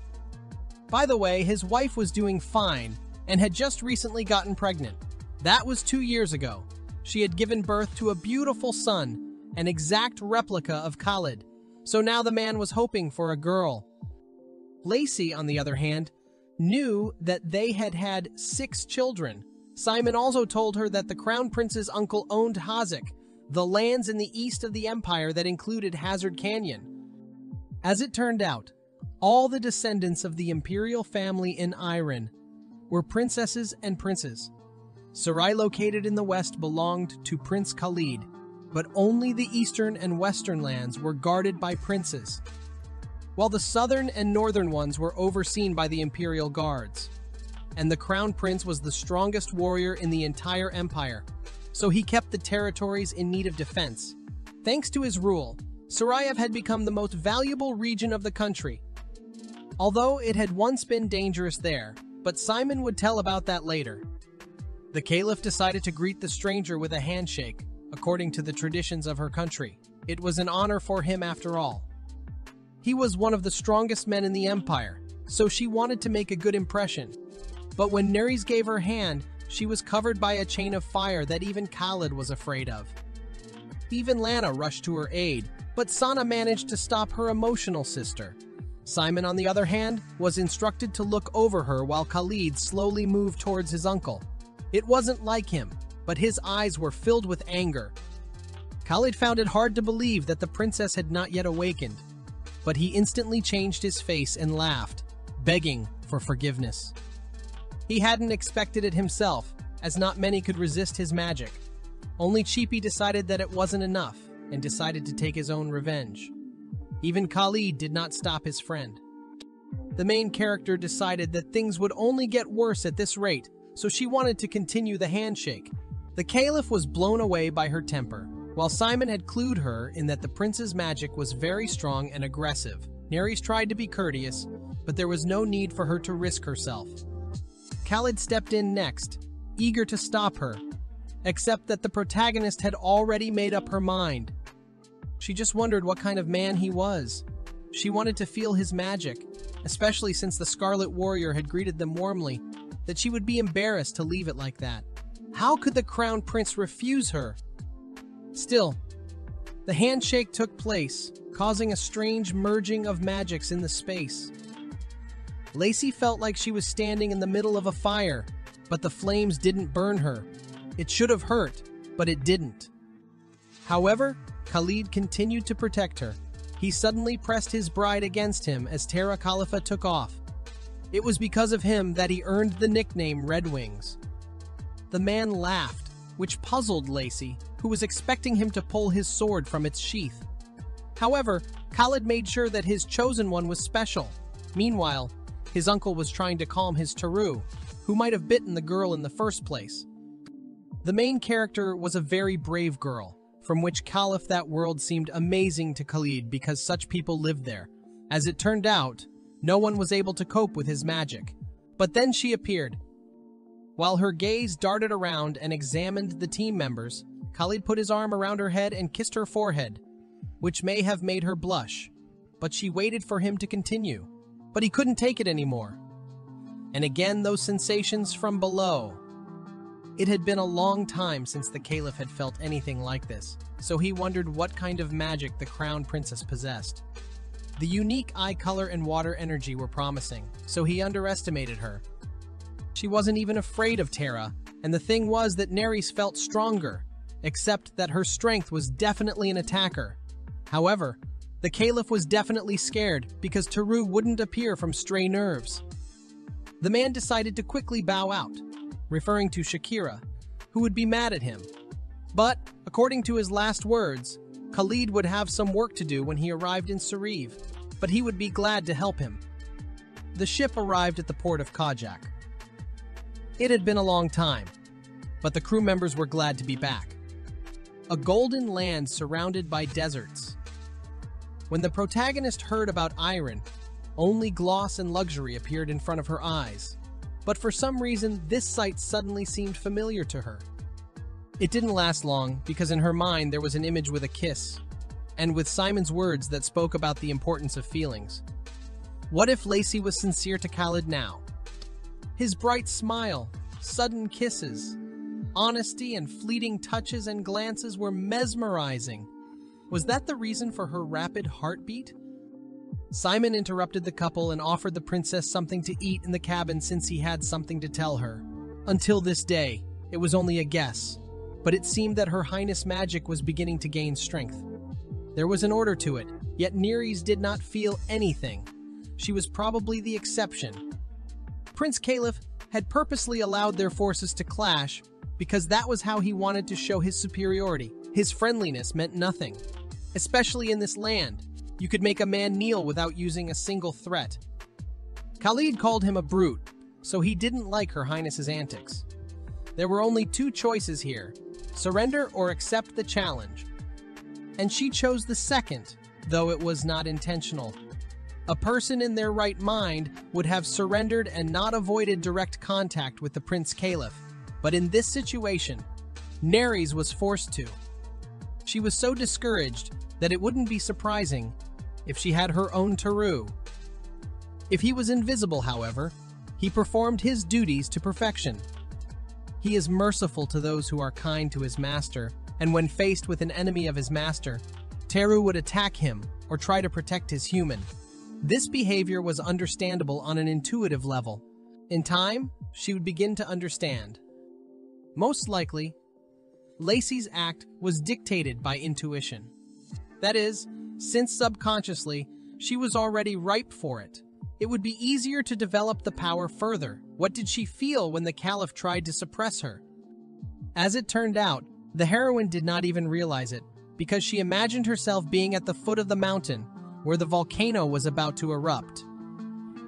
A: By the way, his wife was doing fine and had just recently gotten pregnant. That was 2 years ago. She had given birth to a beautiful son, an exact replica of Khalid, so now the man was hoping for a girl. Lacey, on the other hand, knew that they had had 6 children. Simon also told her that the crown prince's uncle owned Hazik, the lands in the east of the empire that included Hazard Canyon. As it turned out, all the descendants of the imperial family in Iran were princesses and princes. Sarai, located in the west, belonged to Prince Khalid, but only the eastern and western lands were guarded by princes, while the southern and northern ones were overseen by the imperial guards. And the crown prince was the strongest warrior in the entire empire, so he kept the territories in need of defense. Thanks to his rule, Sarayev had become the most valuable region of the country, although it had once been dangerous there, but Simon would tell about that later. The Caliph decided to greet the stranger with a handshake, according to the traditions of her country. It was an honor for him after all. He was one of the strongest men in the empire, so she wanted to make a good impression. But when Neres gave her hand, she was covered by a chain of fire that even Khalid was afraid of. Even Lana rushed to her aid, but Sana managed to stop her emotional sister. Simon, on the other hand, was instructed to look over her while Khalid slowly moved towards his uncle. It wasn't like him, but his eyes were filled with anger. Khalid found it hard to believe that the princess had not yet awakened, but he instantly changed his face and laughed, begging for forgiveness. He hadn't expected it himself, as not many could resist his magic. Only Cheapy decided that it wasn't enough and decided to take his own revenge. Even Khalid did not stop his friend. The main character decided that things would only get worse at this rate, so she wanted to continue the handshake. The Caliph was blown away by her temper. While Simon had clued her in that the prince's magic was very strong and aggressive, Nerys tried to be courteous, but there was no need for her to risk herself. Khalid stepped in next, eager to stop her, except that the protagonist had already made up her mind. She just wondered what kind of man he was. She wanted to feel his magic, especially since the Scarlet Warrior had greeted them warmly, that she would be embarrassed to leave it like that. How could the Crown Prince refuse her? Still, the handshake took place, causing a strange merging of magics in the space. Lacey felt like she was standing in the middle of a fire, but the flames didn't burn her. It should have hurt, but it didn't. However, Khalid continued to protect her. He suddenly pressed his bride against him as Terra Khalifa took off. It was because of him that he earned the nickname Red Wings. The man laughed, which puzzled Lacey, who was expecting him to pull his sword from its sheath. However, Khalid made sure that his chosen one was special. Meanwhile, his uncle was trying to calm his Taru, who might have bitten the girl in the first place. The main character was a very brave girl, from which Caliph that world seemed amazing to Khalid because such people lived there. As it turned out, no one was able to cope with his magic. But then she appeared. While her gaze darted around and examined the team members, Khalid put his arm around her head and kissed her forehead, which may have made her blush. But she waited for him to continue. But he couldn't take it anymore. And again those sensations from below. It had been a long time since the Caliph had felt anything like this, so he wondered what kind of magic the Crown Princess possessed. The unique eye color and water energy were promising, so he underestimated her. She wasn't even afraid of Terra, and the thing was that Nerys felt stronger, except that her strength was definitely an attacker. However, the Caliph was definitely scared because Taru wouldn't appear from stray nerves. The man decided to quickly bow out, referring to Shakira, who would be mad at him. But, according to his last words, Khalid would have some work to do when he arrived in Sariv, but he would be glad to help him. The ship arrived at the port of Kajak. It had been a long time, but the crew members were glad to be back. A golden land surrounded by deserts. When the protagonist heard about Iron, only gloss and luxury appeared in front of her eyes. But for some reason, this sight suddenly seemed familiar to her. It didn't last long, because in her mind there was an image with a kiss, and with Simon's words that spoke about the importance of feelings. What if Lacey was sincere to Khalid now? His bright smile, sudden kisses, honesty and fleeting touches and glances were mesmerizing. Was that the reason for her rapid heartbeat? Simon interrupted the couple and offered the princess something to eat in the cabin since he had something to tell her. Until this day, it was only a guess, but it seemed that Her Highness' magic was beginning to gain strength. There was an order to it, yet Nerys did not feel anything. She was probably the exception. Prince Caliph had purposely allowed their forces to clash because that was how he wanted to show his superiority. His friendliness meant nothing. Especially in this land, you could make a man kneel without using a single threat. Khalid called him a brute, so he didn't like Her Highness's antics. There were only two choices here, surrender or accept the challenge. And she chose the second, though it was not intentional. A person in their right mind would have surrendered and not avoided direct contact with the Prince Caliph. But in this situation, Nerys was forced to. She was so discouraged that it wouldn't be surprising if she had her own Taru. If he was invisible, however, he performed his duties to perfection. He is merciful to those who are kind to his master, and when faced with an enemy of his master, Taru would attack him or try to protect his human. This behavior was understandable on an intuitive level. In time, she would begin to understand. Most likely, Lacey's act was dictated by intuition. That is, since subconsciously, she was already ripe for it. It would be easier to develop the power further. What did she feel when the Caliph tried to suppress her? As it turned out, the heroine did not even realize it, because she imagined herself being at the foot of the mountain, where the volcano was about to erupt.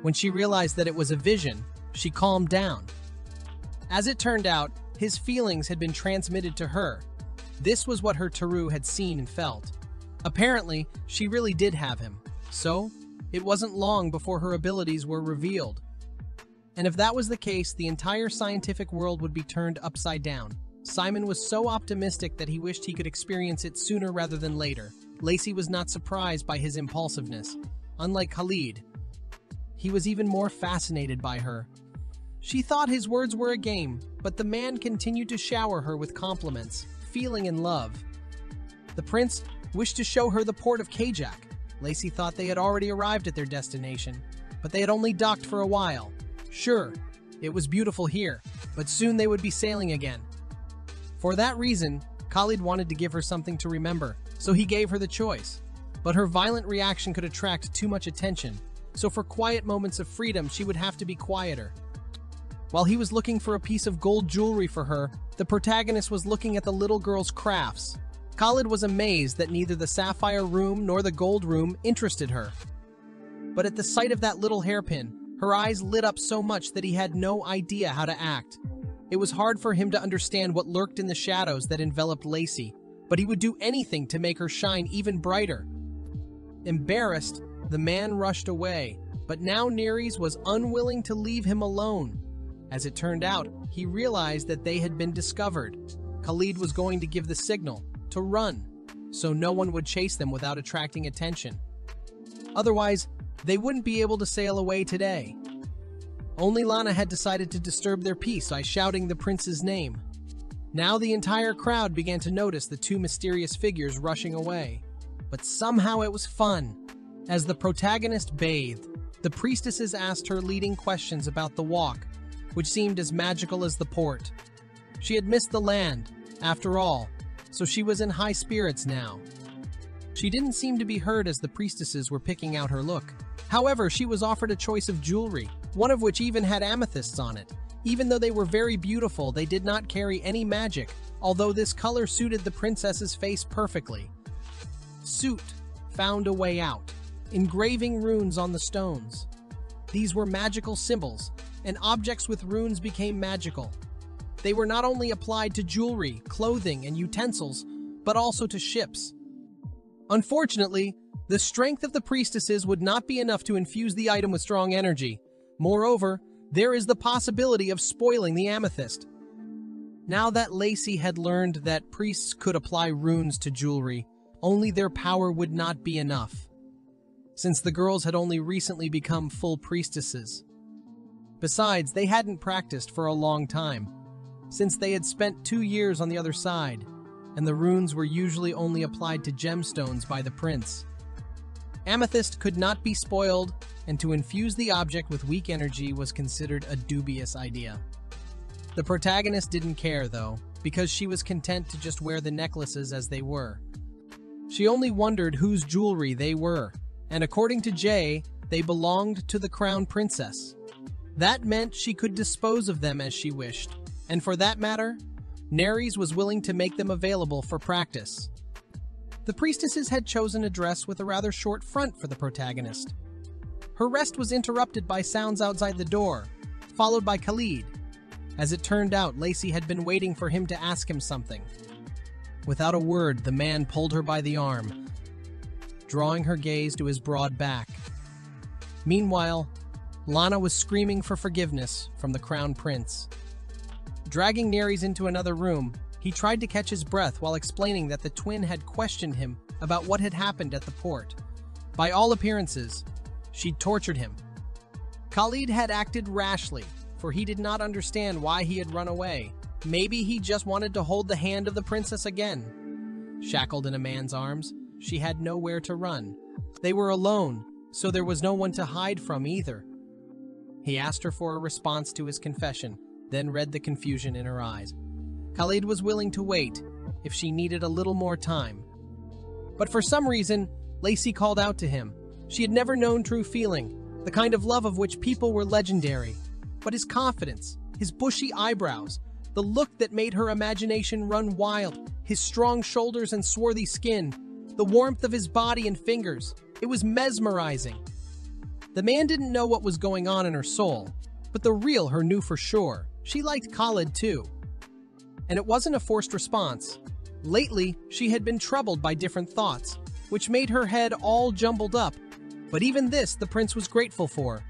A: When she realized that it was a vision, she calmed down. As it turned out, his feelings had been transmitted to her. This was what her Teru had seen and felt. Apparently, she really did have him. So, it wasn't long before her abilities were revealed. And if that was the case, the entire scientific world would be turned upside down. Simon was so optimistic that he wished he could experience it sooner rather than later. Lacey was not surprised by his impulsiveness. Unlike Khalid, he was even more fascinated by her. She thought his words were a game, but the man continued to shower her with compliments, feeling in love. The prince wished to show her the port of Kajak. Lacey thought they had already arrived at their destination, but they had only docked for a while. Sure, it was beautiful here, but soon they would be sailing again. For that reason, Khalid wanted to give her something to remember, so he gave her the choice. But her violent reaction could attract too much attention, so for quiet moments of freedom, she would have to be quieter. While he was looking for a piece of gold jewelry for her, the protagonist was looking at the little girl's crafts. Khalid was amazed that neither the sapphire room nor the gold room interested her. But at the sight of that little hairpin, her eyes lit up so much that he had no idea how to act. It was hard for him to understand what lurked in the shadows that enveloped Lacey, but he would do anything to make her shine even brighter. Embarrassed, the man rushed away, but now Neres was unwilling to leave him alone. As it turned out, he realized that they had been discovered. Khalid was going to give the signal to run, so no one would chase them without attracting attention. Otherwise, they wouldn't be able to sail away today. Only Lana had decided to disturb their peace by shouting the prince's name. Now the entire crowd began to notice the two mysterious figures rushing away. But somehow it was fun. As the protagonist bathed, the priestesses asked her leading questions about the walk, which seemed as magical as the port. She had missed the land, after all, so she was in high spirits now. She didn't seem to be hurt as the priestesses were picking out her look. However, she was offered a choice of jewelry, one of which even had amethysts on it. Even though they were very beautiful, they did not carry any magic, although this color suited the princess's face perfectly. Suit found a way out, engraving runes on the stones. These were magical symbols, and objects with runes became magical. They were not only applied to jewelry, clothing, and utensils, but also to ships. Unfortunately, the strength of the priestesses would not be enough to infuse the item with strong energy. Moreover, there is the possibility of spoiling the amethyst. Now that Lacey had learned that priests could apply runes to jewelry, only their power would not be enough, since the girls had only recently become full priestesses. Besides, they hadn't practiced for a long time, since they had spent 2 years on the other side, and the runes were usually only applied to gemstones by the prince. Amethyst could not be spoiled, and to infuse the object with weak energy was considered a dubious idea. The protagonist didn't care, though, because she was content to just wear the necklaces as they were. She only wondered whose jewelry they were, and according to Jay, they belonged to the crown princess. That meant she could dispose of them as she wished, and for that matter, Neres was willing to make them available for practice. The priestesses had chosen a dress with a rather short front for the protagonist. Her rest was interrupted by sounds outside the door, followed by Khalid. As it turned out, Lacey had been waiting for him to ask him something. Without a word, the man pulled her by the arm, drawing her gaze to his broad back. Meanwhile, Lana was screaming for forgiveness from the crown prince. Dragging Neres into another room, he tried to catch his breath while explaining that the twin had questioned him about what had happened at the port. By all appearances, she'd tortured him. Khalid had acted rashly, for he did not understand why he had run away. Maybe he just wanted to hold the hand of the princess again. Shackled in a man's arms, she had nowhere to run. They were alone, so there was no one to hide from either. He asked her for a response to his confession, then read the confusion in her eyes. Khalid was willing to wait if she needed a little more time. But for some reason, Lacey called out to him. She had never known true feeling, the kind of love of which people were legendary. But his confidence, his bushy eyebrows, the look that made her imagination run wild, his strong shoulders and swarthy skin, the warmth of his body and fingers, it was mesmerizing. The man didn't know what was going on in her soul, but the real her knew for sure. She liked Khalid too. And it wasn't a forced response. Lately, she had been troubled by different thoughts, which made her head all jumbled up. But even this the prince was grateful for.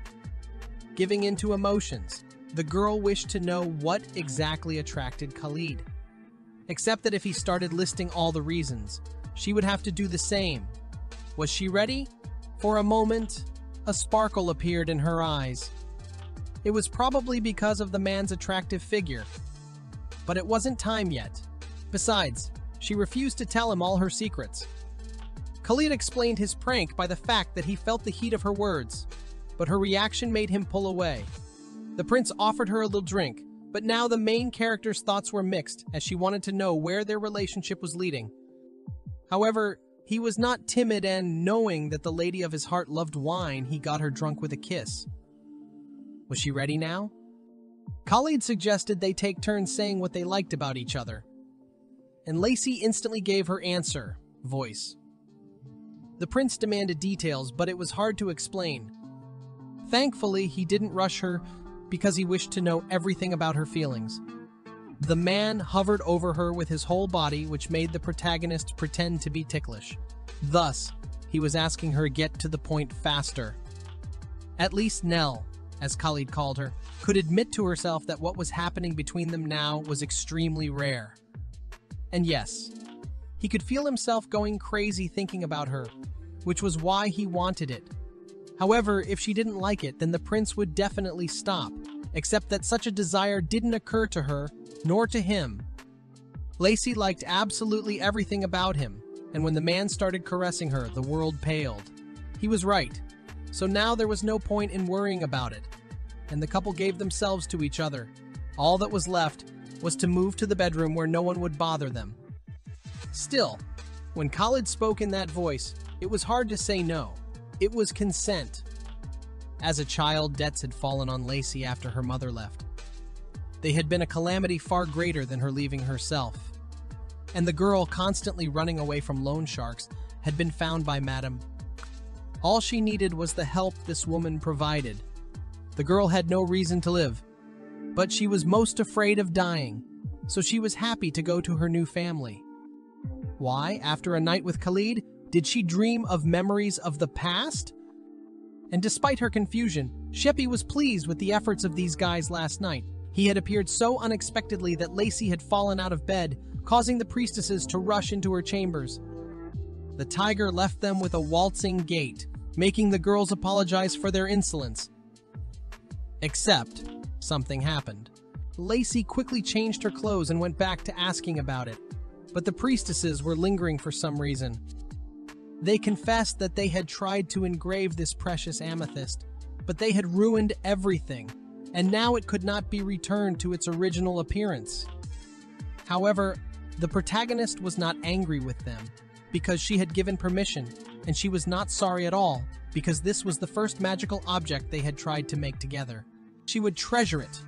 A: Giving into emotions, the girl wished to know what exactly attracted Khalid. Except that if he started listing all the reasons, she would have to do the same. Was she ready? For a moment, a sparkle appeared in her eyes. It was probably because of the man's attractive figure. But it wasn't time yet. Besides, she refused to tell him all her secrets. Khalid explained his prank by the fact that he felt the heat of her words, but her reaction made him pull away. The prince offered her a little drink, but now the main character's thoughts were mixed as she wanted to know where their relationship was leading. However, he was not timid, and knowing that the lady of his heart loved wine, he got her drunk with a kiss. Was she ready now? Khalid suggested they take turns saying what they liked about each other. And Lacey instantly gave her answer, voice. The prince demanded details, but it was hard to explain. Thankfully, he didn't rush her because he wished to know everything about her feelings. The man hovered over her with his whole body, which made the protagonist pretend to be ticklish. Thus, he was asking her to get to the point faster. At least Nell, as Khalid called her, could admit to herself that what was happening between them now was extremely rare. And yes, he could feel himself going crazy thinking about her, which was why he wanted it. However, if she didn't like it, then the prince would definitely stop, except that such a desire didn't occur to her, nor to him. Lacey liked absolutely everything about him, and when the man started caressing her, the world paled. He was right, so now there was no point in worrying about it, and the couple gave themselves to each other. All that was left was to move to the bedroom where no one would bother them. Still, when Khalid spoke in that voice, it was hard to say no. It was consent. As a child, debts had fallen on Lacey after her mother left. They had been a calamity far greater than her leaving herself. And the girl, constantly running away from loan sharks, had been found by Madame. All she needed was the help this woman provided. The girl had no reason to live, but she was most afraid of dying, so she was happy to go to her new family. Why, after a night with Khalid, did she dream of memories of the past? And despite her confusion, Sheppy was pleased with the efforts of these guys last night. He had appeared so unexpectedly that Lacey had fallen out of bed, causing the priestesses to rush into her chambers. The tiger left them with a waltzing gait, making the girls apologize for their insolence. Except, something happened. Lacey quickly changed her clothes and went back to asking about it, but the priestesses were lingering for some reason. They confessed that they had tried to engrave this precious amethyst, but they had ruined everything, and now it could not be returned to its original appearance. However, the protagonist was not angry with them, because she had given permission, and she was not sorry at all, because this was the first magical object they had tried to make together. She would treasure it.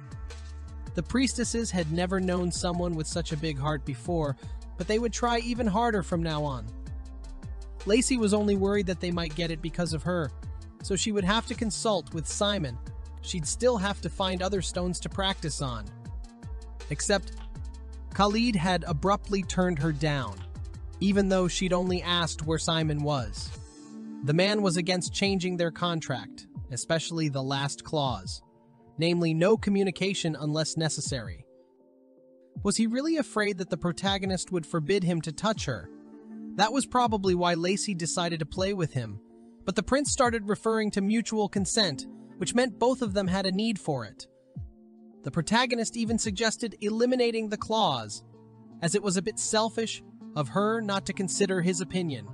A: The priestesses had never known someone with such a big heart before, but they would try even harder from now on. Lacey was only worried that they might get it because of her, so she would have to consult with Simon. She'd still have to find other stones to practice on. Except, Khalid had abruptly turned her down, even though she'd only asked where Simon was. The man was against changing their contract, especially the last clause, namely no communication unless necessary. Was he really afraid that the protagonist would forbid him to touch her? That was probably why Lacey decided to play with him, but the prince started referring to mutual consent, which meant both of them had a need for it. The protagonist even suggested eliminating the clause, as it was a bit selfish of her not to consider his opinion.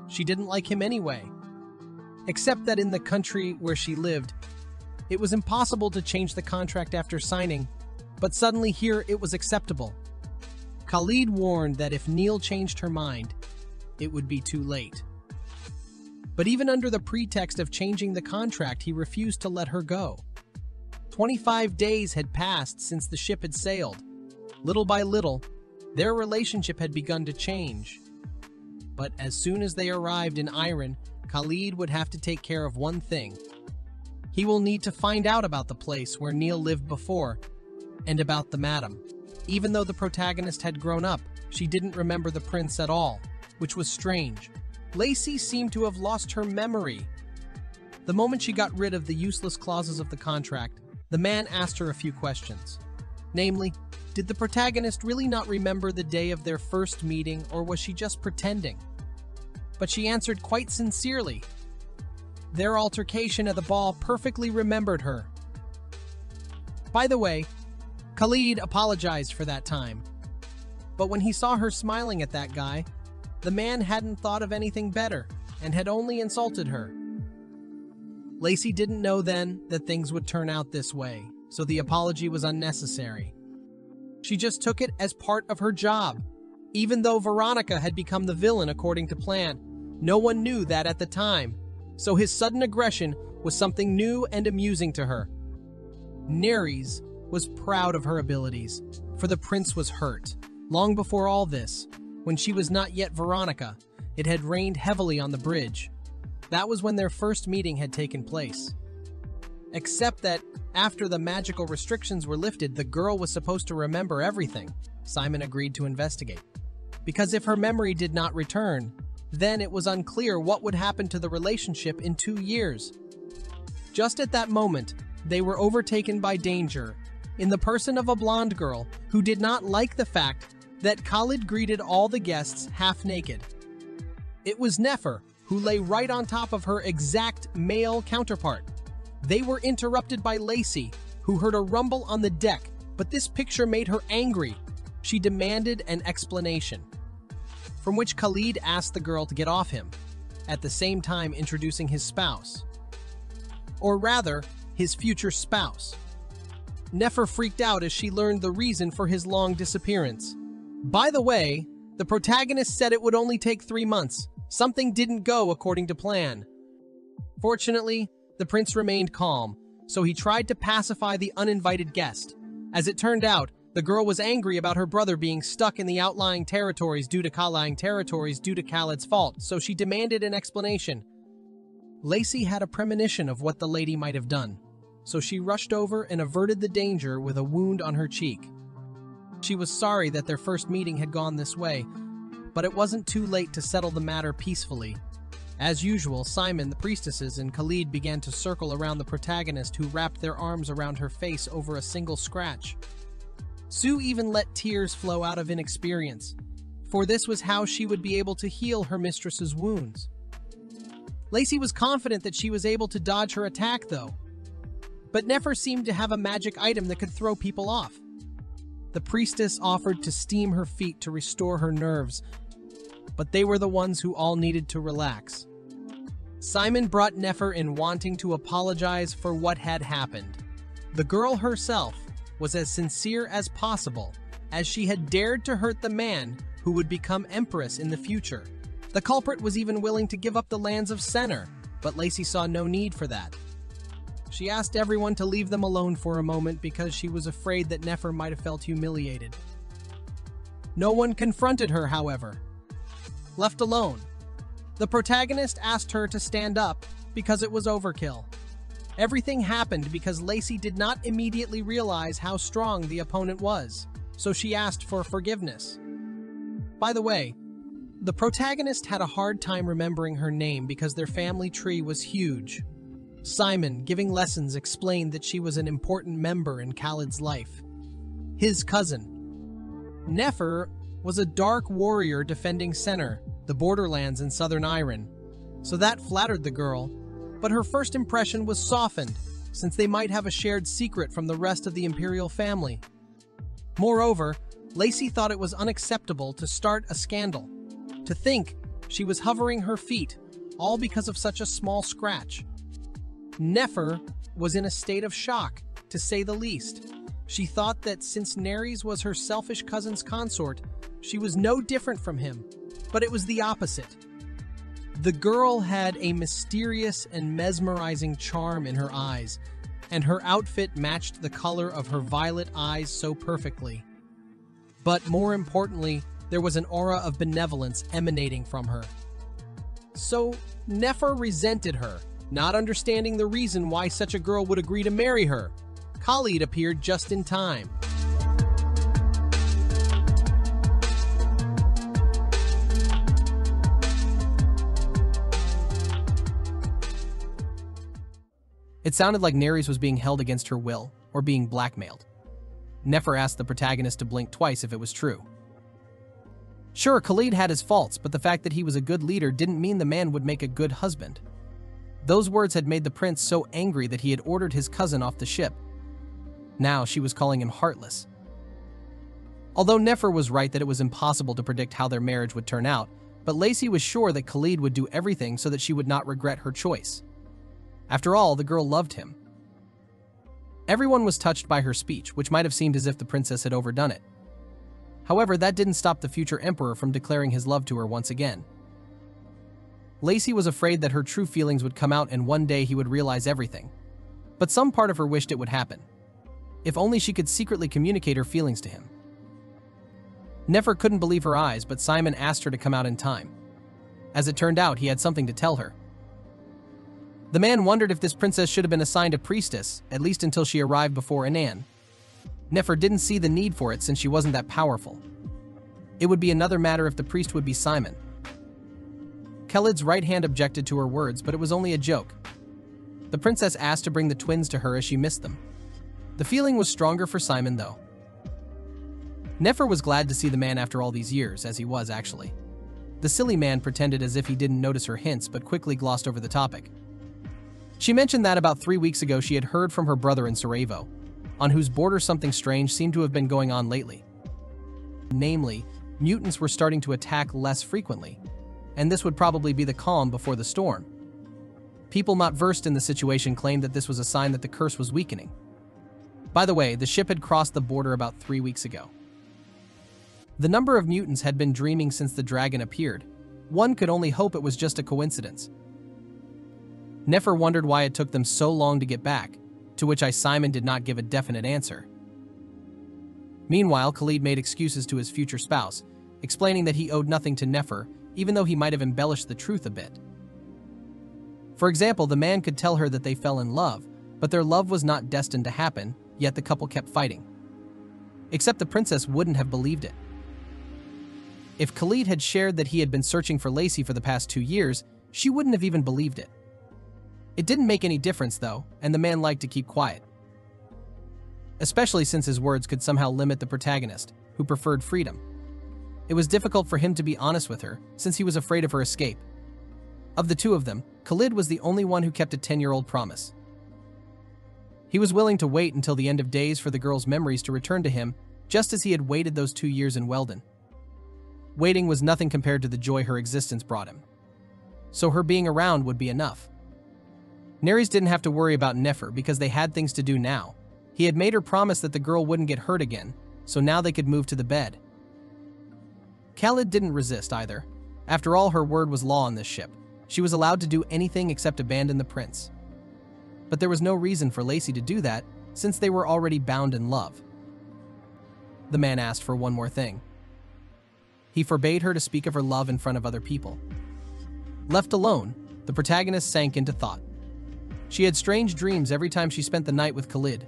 A: She didn't like him anyway. Except that in the country where she lived, it was impossible to change the contract after signing, but suddenly here it was acceptable. Khalid warned that if Neil changed her mind, it would be too late. But even under the pretext of changing the contract, he refused to let her go. 25 days had passed since the ship had sailed. Little by little, their relationship had begun to change. But as soon as they arrived in Iran, Khalid would have to take care of one thing. He will need to find out about the place where Neil lived before, and about the madam. Even though the protagonist had grown up, she didn't remember the prince at all, which was strange. Lacey seemed to have lost her memory. The moment she got rid of the useless clauses of the contract, the man asked her a few questions. Namely, did the protagonist really not remember the day of their first meeting, or was she just pretending? But she answered quite sincerely. Their altercation at the ball perfectly remembered her. By the way, Khalid apologized for that time. But when he saw her smiling at that guy, the man hadn't thought of anything better and had only insulted her. Lacey didn't know then that things would turn out this way, so the apology was unnecessary. She just took it as part of her job. Even though Veronica had become the villain according to plan, no one knew that at the time, so his sudden aggression was something new and amusing to her. Neres was proud of her abilities, for the prince was hurt. Long before all this, when she was not yet Veronica, it had rained heavily on the bridge. That was when their first meeting had taken place. Except that, after the magical restrictions were lifted, the girl was supposed to remember everything. Simon agreed to investigate. Because if her memory did not return, then it was unclear what would happen to the relationship in 2 years. Just at that moment, they were overtaken by danger, in the person of a blonde girl who did not like the fact that Khalid greeted all the guests half naked. It was Nefer, who lay right on top of her exact male counterpart. They were interrupted by Lacey, who heard a rumble on the deck, but this picture made her angry. She demanded an explanation, from which Khalid asked the girl to get off him, at the same time introducing his spouse. Or rather, his future spouse. Nefer freaked out as she learned the reason for his long disappearance. By the way, the protagonist said it would only take 3 months. Something didn't go according to plan. Fortunately, the prince remained calm, so he tried to pacify the uninvited guest. As it turned out, the girl was angry about her brother being stuck in the outlying territories due to Khalid's fault, so she demanded an explanation. Lacey had a premonition of what the lady might have done, so she rushed over and averted the danger with a wound on her cheek. She was sorry that their first meeting had gone this way, but it wasn't too late to settle the matter peacefully. As usual, Simon, the priestesses, and Khalid began to circle around the protagonist, who wrapped their arms around her face over a single scratch. Sue even let tears flow out of inexperience, for this was how she would be able to heal her mistress's wounds. Lacey was confident that she was able to dodge her attack, though. But Nefer seemed to have a magic item that could throw people off. The priestess offered to steam her feet to restore her nerves, but they were the ones who all needed to relax. Simon brought Nefer in, wanting to apologize for what had happened. The girl herself was as sincere as possible, as she had dared to hurt the man who would become empress in the future. The culprit was even willing to give up the lands of Sennar, but Lacey saw no need for that. She asked everyone to leave them alone for a moment because she was afraid that Nefer might have felt humiliated. No one confronted her, however. Left alone, the protagonist asked her to stand up because it was overkill. Everything happened because Lacey did not immediately realize how strong the opponent was, so she asked for forgiveness. By the way, the protagonist had a hard time remembering her name because their family tree was huge. Simon, giving lessons, explained that she was an important member in Khalid's life. His cousin. Nefer was a dark warrior defending Sennar, the borderlands in southern Iran, so that flattered the girl, but her first impression was softened, since they might have a shared secret from the rest of the imperial family. Moreover, Lacey thought it was unacceptable to start a scandal. To think she was hovering her feet, all because of such a small scratch. Nefer was in a state of shock, to say the least. She thought that since Neres was her selfish cousin's consort, she was no different from him, but it was the opposite. The girl had a mysterious and mesmerizing charm in her eyes, and her outfit matched the color of her violet eyes so perfectly. But more importantly, there was an aura of benevolence emanating from her. So Nefer resented her, not understanding the reason why such a girl would agree to marry her. Khalid appeared just in time.
B: It sounded like Neres was being held against her will, or being blackmailed. Nefer asked the protagonist to blink twice if it was true. Sure, Khalid had his faults, but the fact that he was a good leader didn't mean the man would make a good husband. Those words had made the prince so angry that he had ordered his cousin off the ship. Now she was calling him heartless. Although Nefer was right that it was impossible to predict how their marriage would turn out, but Lacey was sure that Khalid would do everything so that she would not regret her choice. After all, the girl loved him. Everyone was touched by her speech, which might have seemed as if the princess had overdone it. However, that didn't stop the future emperor from declaring his love to her once again. Lacey was afraid that her true feelings would come out and one day he would realize everything. But some part of her wished it would happen. If only she could secretly communicate her feelings to him. Nefer couldn't believe her eyes, but Simon asked her to come out in time. As it turned out, he had something to tell her. The man wondered if this princess should have been assigned a priestess, at least until she arrived before Anan. Nefer didn't see the need for it since she wasn't that powerful. It would be another matter if the priest would be Simon. Khalid's right hand objected to her words, but it was only a joke. The princess asked to bring the twins to her as she missed them. The feeling was stronger for Simon, though. Nefer was glad to see the man after all these years, as he was actually. The silly man pretended as if he didn't notice her hints, but quickly glossed over the topic. She mentioned that about 3 weeks ago she had heard from her brother in Sarajevo, on whose border something strange seemed to have been going on lately. Namely, mutants were starting to attack less frequently, and this would probably be the calm before the storm. People not versed in the situation claimed that this was a sign that the curse was weakening. By the way, the ship had crossed the border about 3 weeks ago. The number of mutants had been dreaming since the dragon appeared. One could only hope it was just a coincidence. Nefer wondered why it took them so long to get back, to which Simon did not give a definite answer. Meanwhile, Khalid made excuses to his future spouse, explaining that he owed nothing to Nefer, even though he might have embellished the truth a bit. For example, the man could tell her that they fell in love, but their love was not destined to happen, yet the couple kept fighting. Except the princess wouldn't have believed it. If Khalid had shared that he had been searching for Lacey for the past 2 years, she wouldn't have even believed it. It didn't make any difference, though, and the man liked to keep quiet. Especially since his words could somehow limit the protagonist, who preferred freedom. It was difficult for him to be honest with her, since he was afraid of her escape. Of the two of them, Khalid was the only one who kept a 10-year-old promise. He was willing to wait until the end of days for the girl's memories to return to him, just as he had waited those 2 years in Weldon. Waiting was nothing compared to the joy her existence brought him. So her being around would be enough. Neres didn't have to worry about Nefer because they had things to do now. He had made her promise that the girl wouldn't get hurt again, so now they could move to the bed. Khalid didn't resist either. After all, her word was law on this ship. She was allowed to do anything except abandon the prince. But there was no reason for Lacey to do that, since they were already bound in love. The man asked for one more thing. He forbade her to speak of her love in front of other people. Left alone, the protagonist sank into thought. She had strange dreams every time she spent the night with Khalid.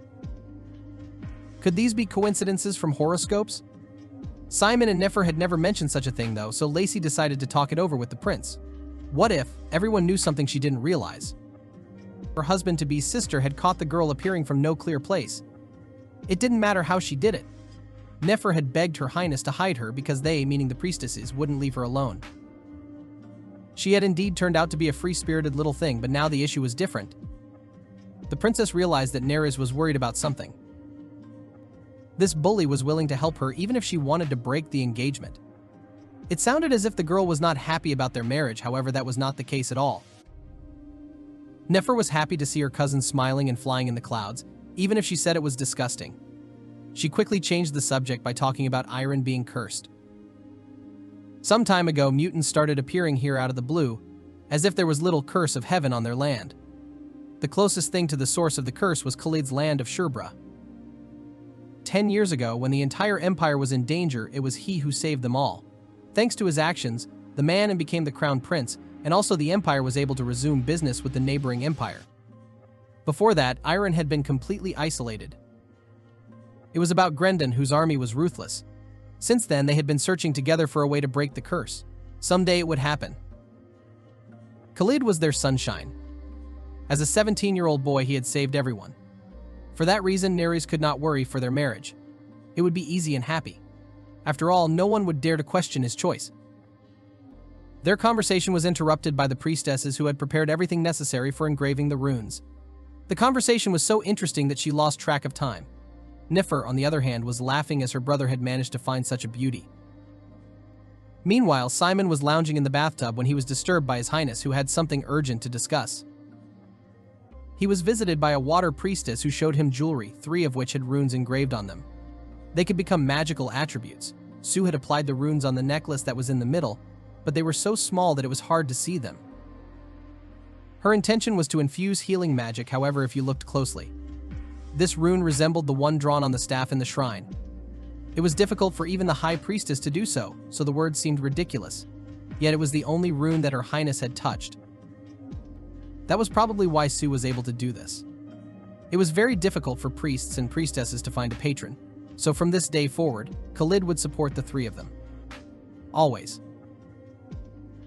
B: Could these be coincidences from horoscopes? Simon and Nefer had never mentioned such a thing, though, so Lacey decided to talk it over with the prince. What if everyone knew something she didn't realize? Her husband-to-be's sister had caught the girl appearing from no clear place. It didn't matter how she did it. Nefer had begged Her Highness to hide her because they, meaning the priestesses, wouldn't leave her alone. She had indeed turned out to be a free-spirited little thing, but now the issue was different. The princess realized that Neres was worried about something. This bully was willing to help her even if she wanted to break the engagement. It sounded as if the girl was not happy about their marriage, however that was not the case at all. Nefer was happy to see her cousin smiling and flying in the clouds, even if she said it was disgusting. She quickly changed the subject by talking about Iron being cursed. Some time ago, mutants started appearing here out of the blue, as if there was little curse of heaven on their land. The closest thing to the source of the curse was Khalid's land of Sherbra. 10 years ago, when the entire empire was in danger, it was he who saved them all. Thanks to his actions, the man became the crown prince, and also the empire was able to resume business with the neighboring empire. Before that, Iron had been completely isolated. It was about Grendon, whose army was ruthless. Since then, they had been searching together for a way to break the curse. Someday it would happen. Khalid was their sunshine. As a 17-year-old boy, he had saved everyone. For that reason, Nerys could not worry for their marriage. It would be easy and happy. After all, no one would dare to question his choice. Their conversation was interrupted by the priestesses who had prepared everything necessary for engraving the runes. The conversation was so interesting that she lost track of time. Niffer, on the other hand, was laughing as her brother had managed to find such a beauty. Meanwhile, Simon was lounging in the bathtub when he was disturbed by His Highness, who had something urgent to discuss. He was visited by a water priestess who showed him jewelry, 3 of which had runes engraved on them. They could become magical attributes. Sue had applied the runes on the necklace that was in the middle, but they were so small that it was hard to see them. Her intention was to infuse healing magic, however, if you looked closely. This rune resembled the one drawn on the staff in the shrine. It was difficult for even the High Priestess to do so the words seemed ridiculous. Yet it was the only rune that Her Highness had touched. That was probably why Sue was able to do this. It was very difficult for priests and priestesses to find a patron, so from this day forward, Khalid would support the 3 of them. Always.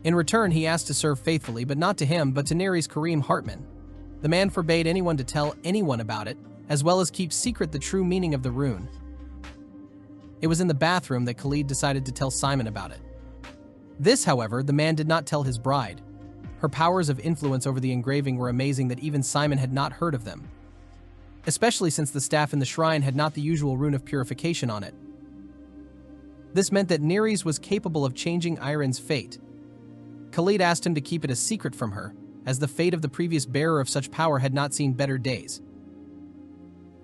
B: In return, he asked to serve faithfully, but not to him, but to Nerys Karim Hartman. The man forbade anyone to tell anyone about it, as well as keep secret the true meaning of the rune. It was in the bathroom that Khalid decided to tell Simon about it. This, however, the man did not tell his bride. Her powers of influence over the engraving were amazing that even Simon had not heard of them, especially since the staff in the shrine had not the usual rune of purification on it. This meant that Nerys was capable of changing Iron's fate. Khalid asked him to keep it a secret from her, as the fate of the previous bearer of such power had not seen better days.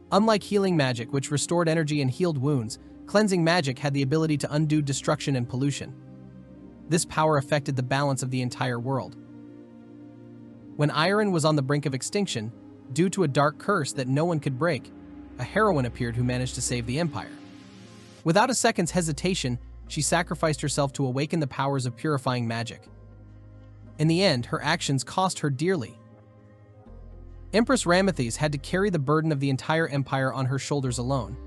B: Unlike healing magic, which restored energy and healed wounds, cleansing magic had the ability to undo destruction and pollution. This power affected the balance of the entire world. When Iron was on the brink of extinction, due to a dark curse that no one could break, a heroine appeared who managed to save the Empire. Without a second's hesitation, she sacrificed herself to awaken the powers of purifying magic. In the end, her actions cost her dearly. Empress Ramesses had to carry the burden of the entire empire on her shoulders alone.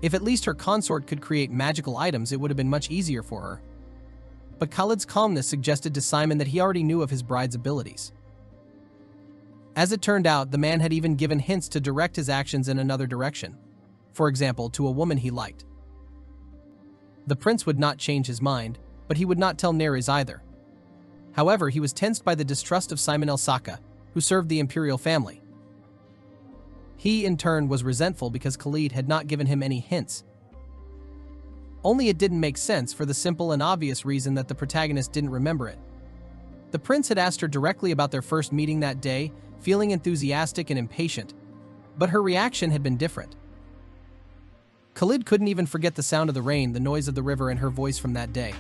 B: If at least her consort could create magical items, it would have been much easier for her. But Khalid's calmness suggested to Simon that he already knew of his bride's abilities. As it turned out, the man had even given hints to direct his actions in another direction. For example, to a woman he liked. The prince would not change his mind, but he would not tell Nerys either. However, he was tensed by the distrust of Simon el-Saka, who served the imperial family. He, in turn, was resentful because Khalid had not given him any hints. Only it didn't make sense for the simple and obvious reason that the protagonist didn't remember it. The prince had asked her directly about their first meeting that day, feeling enthusiastic and impatient, but her reaction had been different. Khalid couldn't even forget the sound of the rain, the noise of the river, and her voice from that day.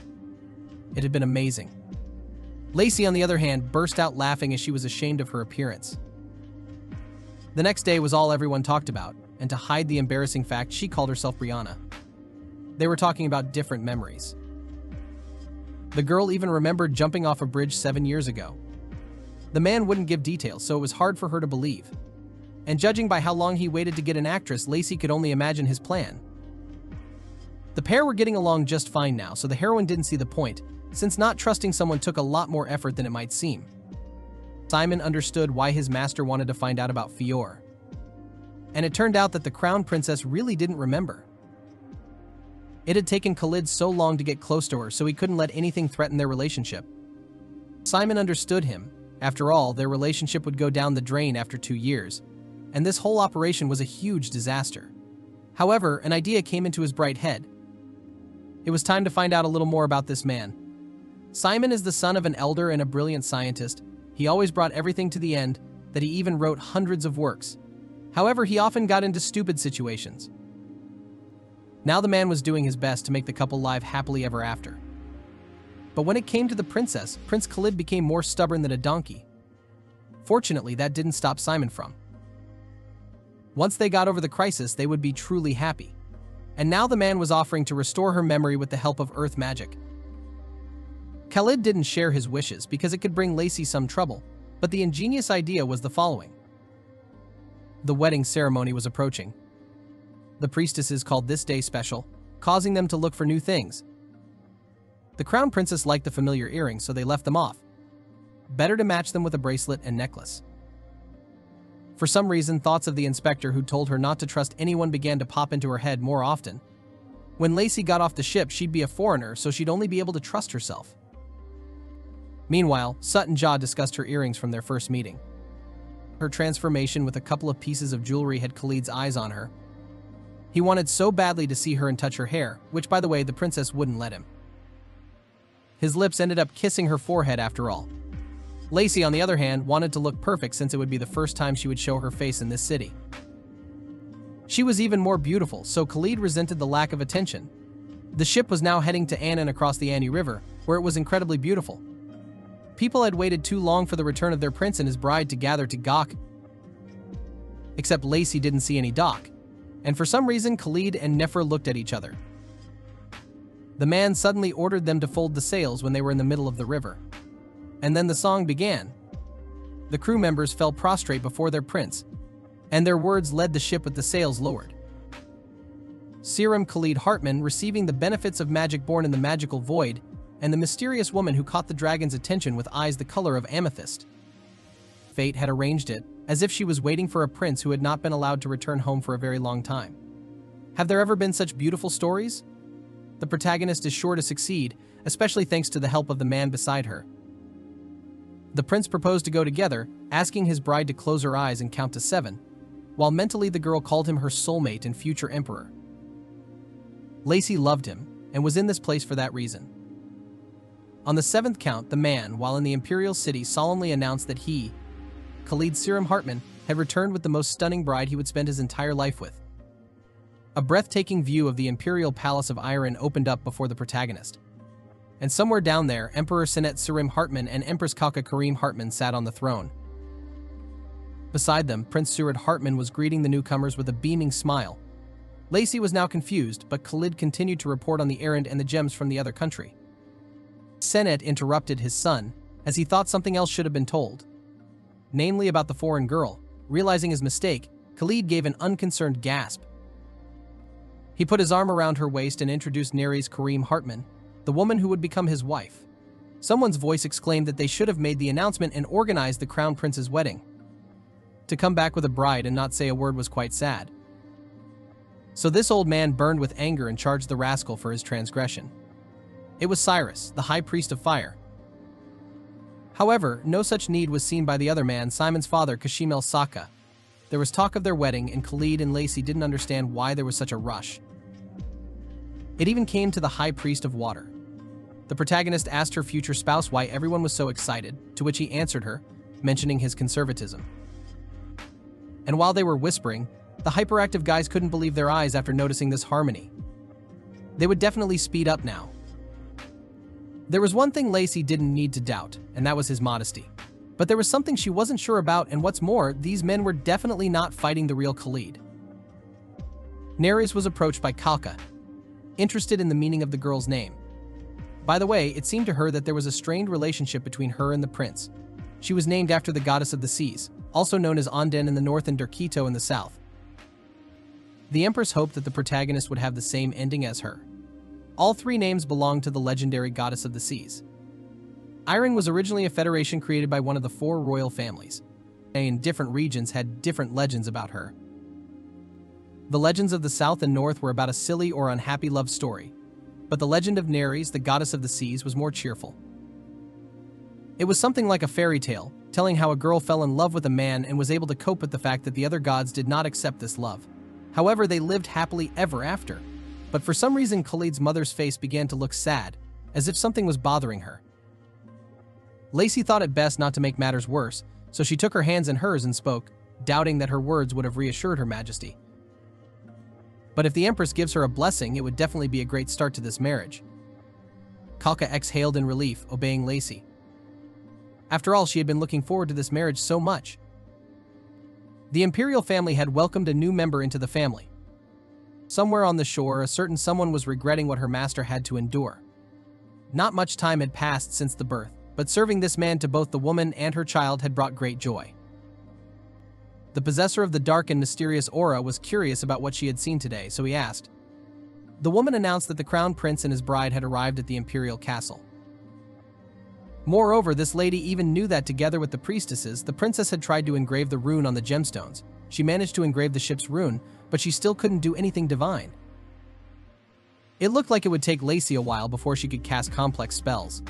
B: It had been amazing. Lacey, on the other hand, burst out laughing as she was ashamed of her appearance. The next day was all everyone talked about, and to hide the embarrassing fact, she called herself Brianna. They were talking about different memories. The girl even remembered jumping off a bridge 7 years ago. The man wouldn't give details, so it was hard for her to believe. And judging by how long he waited to get an actress, Lacey could only imagine his plan. The pair were getting along just fine now, so the heroine didn't see the point, since not trusting someone took a lot more effort than it might seem. Simon understood why his master wanted to find out about Fior. And it turned out that the crown princess really didn't remember. It had taken Khalid so long to get close to her, so he couldn't let anything threaten their relationship. Simon understood him. After all, their relationship would go down the drain after 2 years, and this whole operation was a huge disaster. However, an idea came into his bright head. It was time to find out a little more about this man. Simon is the son of an elder and a brilliant scientist. He always brought everything to the end, that he even wrote hundreds of works. However, he often got into stupid situations. Now the man was doing his best to make the couple live happily ever after. But when it came to the princess, Prince Khalid became more stubborn than a donkey. Fortunately, that didn't stop Simon from. Once they got over the crisis, they would be truly happy. And now the man was offering to restore her memory with the help of earth magic. Khalid didn't share his wishes because it could bring Lacey some trouble, but the ingenious idea was the following. The wedding ceremony was approaching. The priestesses called this day special, causing them to look for new things. The crown princess liked the familiar earrings, so they left them off. Better to match them with a bracelet and necklace. For some reason, thoughts of the inspector who told her not to trust anyone began to pop into her head more often. When Lacey got off the ship, she'd be a foreigner, so she'd only be able to trust herself. Meanwhile, Sut and Ja discussed her earrings from their first meeting. Her transformation with a couple of pieces of jewelry had Khalid's eyes on her. He wanted so badly to see her and touch her hair, which, by the way, the princess wouldn't let him. His lips ended up kissing her forehead after all. Lacey, on the other hand, wanted to look perfect since it would be the first time she would show her face in this city. She was even more beautiful, so Khalid resented the lack of attention. The ship was now heading to Annan across the Ani River, where it was incredibly beautiful. People had waited too long for the return of their prince and his bride to gather to gawk. Except Lacey didn't see any dock, and for some reason Khalid and Nefer looked at each other. The man suddenly ordered them to fold the sails when they were in the middle of the river. And then the song began. The crew members fell prostrate before their prince, and their words led the ship with the sails lowered. Sirim Khalid Hartman receiving the benefits of magic born in the magical void, and the mysterious woman who caught the dragon's attention with eyes the color of amethyst. Fate had arranged it, as if she was waiting for a prince who had not been allowed to return home for a very long time. Have there ever been such beautiful stories? The protagonist is sure to succeed, especially thanks to the help of the man beside her. The prince proposed to go together, asking his bride to close her eyes and count to 7, while mentally the girl called him her soulmate and future emperor. Lacey loved him, and was in this place for that reason. On the 7th count, the man, while in the imperial city, solemnly announced that he, Khalid Sirim Hartman, had returned with the most stunning bride he would spend his entire life with. A breathtaking view of the imperial palace of Iron opened up before the protagonist. And somewhere down there, Emperor Senet Sirim Hartman and Empress Kaka Karim Hartman sat on the throne. Beside them, Prince Surid Hartman was greeting the newcomers with a beaming smile. Lacey was now confused, but Khalid continued to report on the errand and the gems from the other country. Senet interrupted his son, as he thought something else should have been told. Namely about the foreign girl. Realizing his mistake, Khalid gave an unconcerned gasp. He put his arm around her waist and introduced Neres Karim Hartman, the woman who would become his wife. Someone's voice exclaimed that they should have made the announcement and organized the crown prince's wedding. To come back with a bride and not say a word was quite sad. So this old man burned with anger and charged the rascal for his transgression. It was Cyrus, the high priest of fire. However, no such need was seen by the other man, Simon's father, Kashim el-Saka. There was talk of their wedding, and Khalid and Lacey didn't understand why there was such a rush. It even came to the high priest of water. The protagonist asked her future spouse why everyone was so excited, to which he answered her, mentioning his conservatism. And while they were whispering, the hyperactive guys couldn't believe their eyes after noticing this harmony. They would definitely speed up now. There was one thing Lacey didn't need to doubt, and that was his modesty. But there was something she wasn't sure about, and what's more, these men were definitely not fighting the real Khalid. Neres was approached by Kalka, interested in the meaning of the girl's name. By the way, it seemed to her that there was a strained relationship between her and the prince. She was named after the goddess of the seas, also known as Onden in the north and Derkito in the south. The Empress hoped that the protagonist would have the same ending as her. All 3 names belonged to the legendary goddess of the seas. Iron was originally a federation created by one of the 4 royal families, and in different regions had different legends about her. The legends of the south and north were about a silly or unhappy love story, but the legend of Neres, the goddess of the seas, was more cheerful. It was something like a fairy tale, telling how a girl fell in love with a man and was able to cope with the fact that the other gods did not accept this love. However, they lived happily ever after. But for some reason, Khalid's mother's face began to look sad, as if something was bothering her. Lacey thought it best not to make matters worse, so she took her hands in hers and spoke, doubting that her words would have reassured Her Majesty. But if the Empress gives her a blessing, it would definitely be a great start to this marriage. Kalka exhaled in relief, obeying Lacey. After all, she had been looking forward to this marriage so much. The imperial family had welcomed a new member into the family. Somewhere on the shore, a certain someone was regretting what her master had to endure. Not much time had passed since the birth, but serving this man to both the woman and her child had brought great joy. The possessor of the dark and mysterious aura was curious about what she had seen today, so he asked. The woman announced that the crown prince and his bride had arrived at the imperial castle. Moreover, this lady even knew that together with the priestesses, the princess had tried to engrave the rune on the gemstones. She managed to engrave the ship's rune, but she still couldn't do anything divine. It looked like it would take Lacey a while before she could cast complex spells.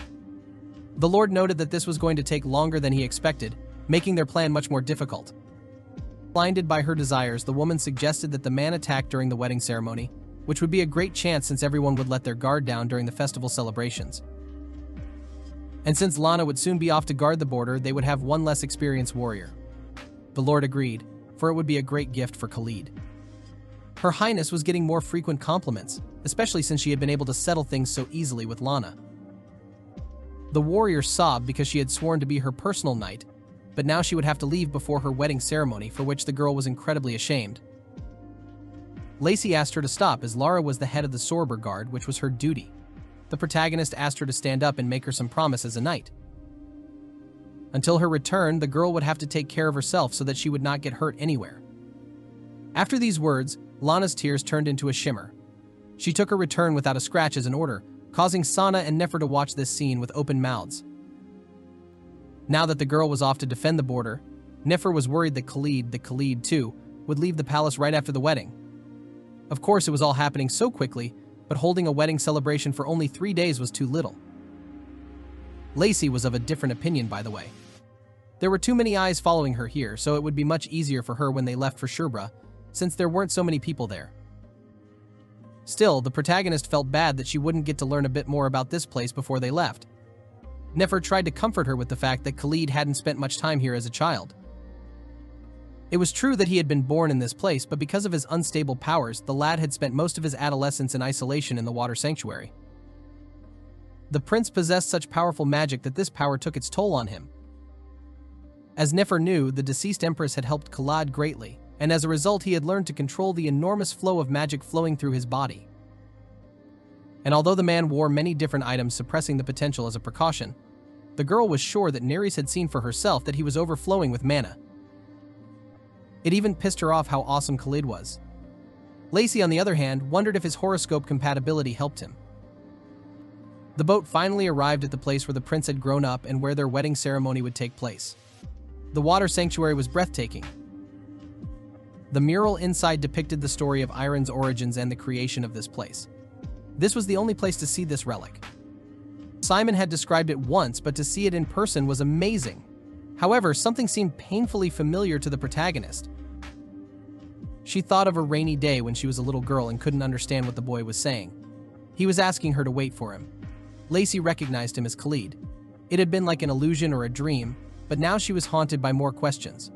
B: The Lord noted that this was going to take longer than he expected, making their plan much more difficult. Blinded by her desires, the woman suggested that the man attack during the wedding ceremony, which would be a great chance since everyone would let their guard down during the festival celebrations. And since Lana would soon be off to guard the border, they would have one less experienced warrior. The Lord agreed, for it would be a great gift for Khalid. Her Highness was getting more frequent compliments, especially since she had been able to settle things so easily with Lana. The warrior sobbed because she had sworn to be her personal knight, but now she would have to leave before her wedding ceremony, for which the girl was incredibly ashamed. Lacey asked her to stop as Lara was the head of the Sorber Guard, which was her duty. The protagonist asked her to stand up and make her some promise as a knight. Until her return, the girl would have to take care of herself so that she would not get hurt anywhere. After these words, Lana's tears turned into a shimmer. She took her return without a scratch as an order, causing Sana and Nefer to watch this scene with open mouths. Now that the girl was off to defend the border, Nefer was worried that Khalid too, would leave the palace right after the wedding. Of course, it was all happening so quickly, but holding a wedding celebration for only 3 days was too little. Lacey was of a different opinion, by the way. There were too many eyes following her here, so it would be much easier for her when they left for Sherbra, since there weren't so many people there. Still, the protagonist felt bad that she wouldn't get to learn a bit more about this place before they left. Nefer tried to comfort her with the fact that Khalid hadn't spent much time here as a child. It was true that he had been born in this place, but because of his unstable powers, the lad had spent most of his adolescence in isolation in the water sanctuary. The prince possessed such powerful magic that this power took its toll on him. As Nefer knew, the deceased empress had helped Khalid greatly, and as a result he had learned to control the enormous flow of magic flowing through his body. And although the man wore many different items suppressing the potential as a precaution, the girl was sure that Neres had seen for herself that he was overflowing with mana. It even pissed her off how awesome Khalid was. Lacey, on the other hand, wondered if his horoscope compatibility helped him. The boat finally arrived at the place where the prince had grown up and where their wedding ceremony would take place. The water sanctuary was breathtaking. The mural inside depicted the story of Iron's origins and the creation of this place. This was the only place to see this relic. Simon had described it once, but to see it in person was amazing. However, something seemed painfully familiar to the protagonist. She thought of a rainy day when she was a little girl and couldn't understand what the boy was saying. He was asking her to wait for him. Lacey recognized him as Khalid. It had been like an illusion or a dream, but now she was haunted by more questions.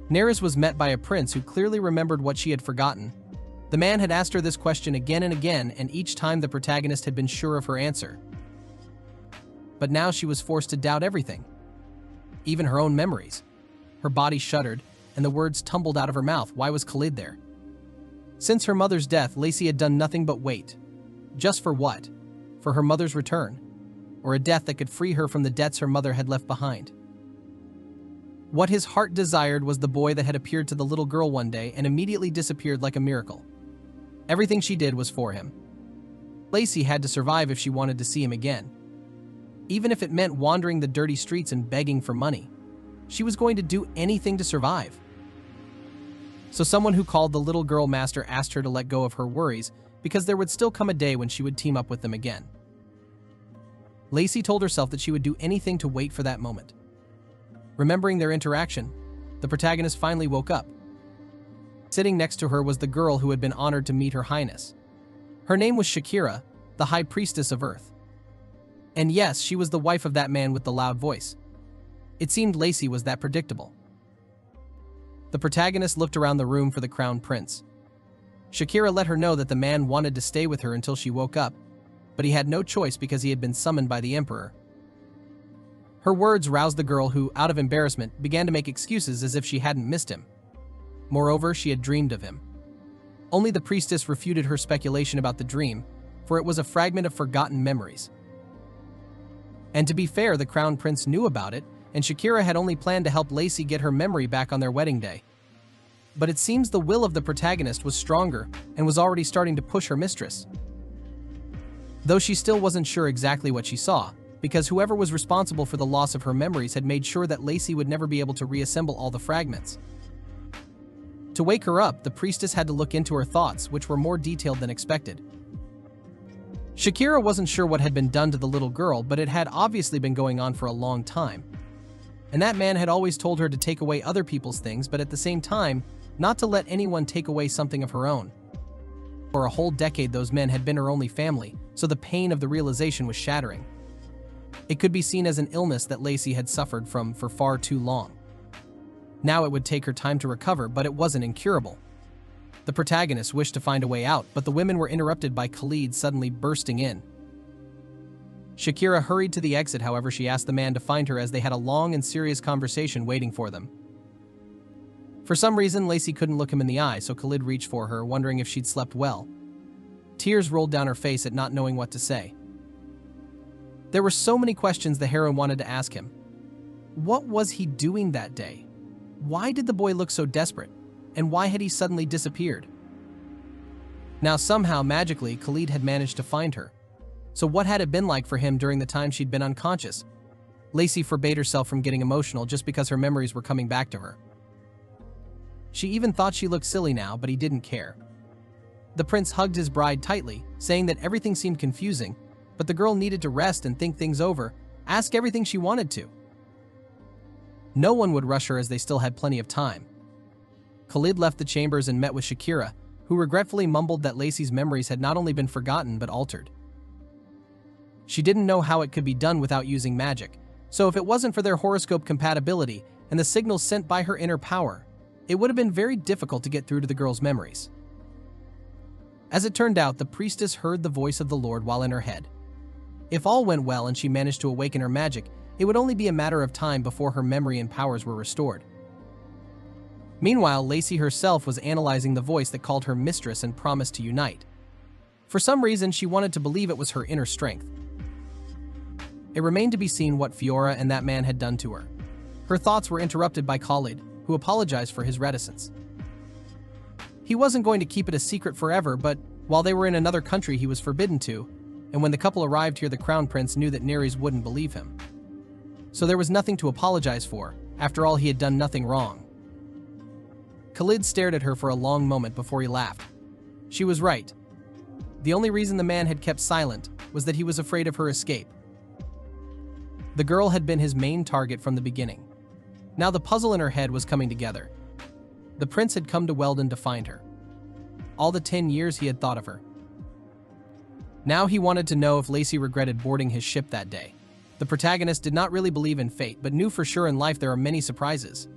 B: Neres was met by a prince who clearly remembered what she had forgotten. The man had asked her this question again and again, and each time the protagonist had been sure of her answer. But now she was forced to doubt everything, even her own memories. Her body shuddered, and the words tumbled out of her mouth. Why was Khalid there? Since her mother's death, Lacey had done nothing but wait. Just for what? For her mother's return, or a death that could free her from the debts her mother had left behind. What his heart desired was the boy that had appeared to the little girl one day and immediately disappeared like a miracle. Everything she did was for him. Lacey had to survive if she wanted to see him again. Even if it meant wandering the dirty streets and begging for money, she was going to do anything to survive. So someone who called the little girl master asked her to let go of her worries because there would still come a day when she would team up with them again. Lacey told herself that she would do anything to wait for that moment. Remembering their interaction, the protagonist finally woke up. Sitting next to her was the girl who had been honored to meet Her Highness. Her name was Shakira, the High Priestess of Earth. And yes, she was the wife of that man with the loud voice. It seemed Lacey was that predictable. The protagonist looked around the room for the crown prince. Shakira let her know that the man wanted to stay with her until she woke up, but he had no choice because he had been summoned by the emperor. Her words roused the girl who, out of embarrassment, began to make excuses as if she hadn't missed him. Moreover, she had dreamed of him. Only the priestess refuted her speculation about the dream, for it was a fragment of forgotten memories. And to be fair, the crown prince knew about it, and Shakira had only planned to help Lacey get her memory back on their wedding day. But it seems the will of the protagonist was stronger and was already starting to push her mistress. Though she still wasn't sure exactly what she saw, because whoever was responsible for the loss of her memories had made sure that Lacey would never be able to reassemble all the fragments. To wake her up, the priestess had to look into her thoughts, which were more detailed than expected. Shakira wasn't sure what had been done to the little girl, but it had obviously been going on for a long time. And that man had always told her to take away other people's things, but at the same time, not to let anyone take away something of her own. For a whole decade, those men had been her only family, so the pain of the realization was shattering. It could be seen as an illness that Lacey had suffered from for far too long. Now it would take her time to recover, but it wasn't incurable. The protagonist wished to find a way out, but the women were interrupted by Khalid suddenly bursting in. Shakira hurried to the exit, however she asked the man to find her as they had a long and serious conversation waiting for them. For some reason, Lacey couldn't look him in the eye, so Khalid reached for her, wondering if she'd slept well. Tears rolled down her face at not knowing what to say. There were so many questions the heroine wanted to ask him. What was he doing that day? Why did the boy look so desperate? And why had he suddenly disappeared? Now somehow, magically, Khalid had managed to find her. So what had it been like for him during the time she'd been unconscious? Lacey forbade herself from getting emotional just because her memories were coming back to her. She even thought she looked silly now, but he didn't care. The prince hugged his bride tightly, saying that everything seemed confusing, but the girl needed to rest and think things over, ask everything she wanted to. No one would rush her as they still had plenty of time. Khalid left the chambers and met with Shakira, who regretfully mumbled that Lacey's memories had not only been forgotten but altered. She didn't know how it could be done without using magic, so if it wasn't for their horoscope compatibility and the signals sent by her inner power, it would have been very difficult to get through to the girl's memories. As it turned out, the priestess heard the voice of the Lord while in her head. If all went well and she managed to awaken her magic, it would only be a matter of time before her memory and powers were restored. Meanwhile, Lacey herself was analyzing the voice that called her mistress and promised to unite. For some reason, she wanted to believe it was her inner strength. It remained to be seen what Fiora and that man had done to her. Her thoughts were interrupted by Khalid, who apologized for his reticence. He wasn't going to keep it a secret forever, but while they were in another country, he was forbidden to, and when the couple arrived here, the crown prince knew that Nerys wouldn't believe him. So there was nothing to apologize for. After all, he had done nothing wrong. Khalid stared at her for a long moment before he laughed. She was right. The only reason the man had kept silent was that he was afraid of her escape. The girl had been his main target from the beginning. Now the puzzle in her head was coming together. The prince had come to Weldon to find her. All the 10 years he had thought of her. Now he wanted to know if Lacey regretted boarding his ship that day. The protagonist did not really believe in fate, but knew for sure in life there are many surprises.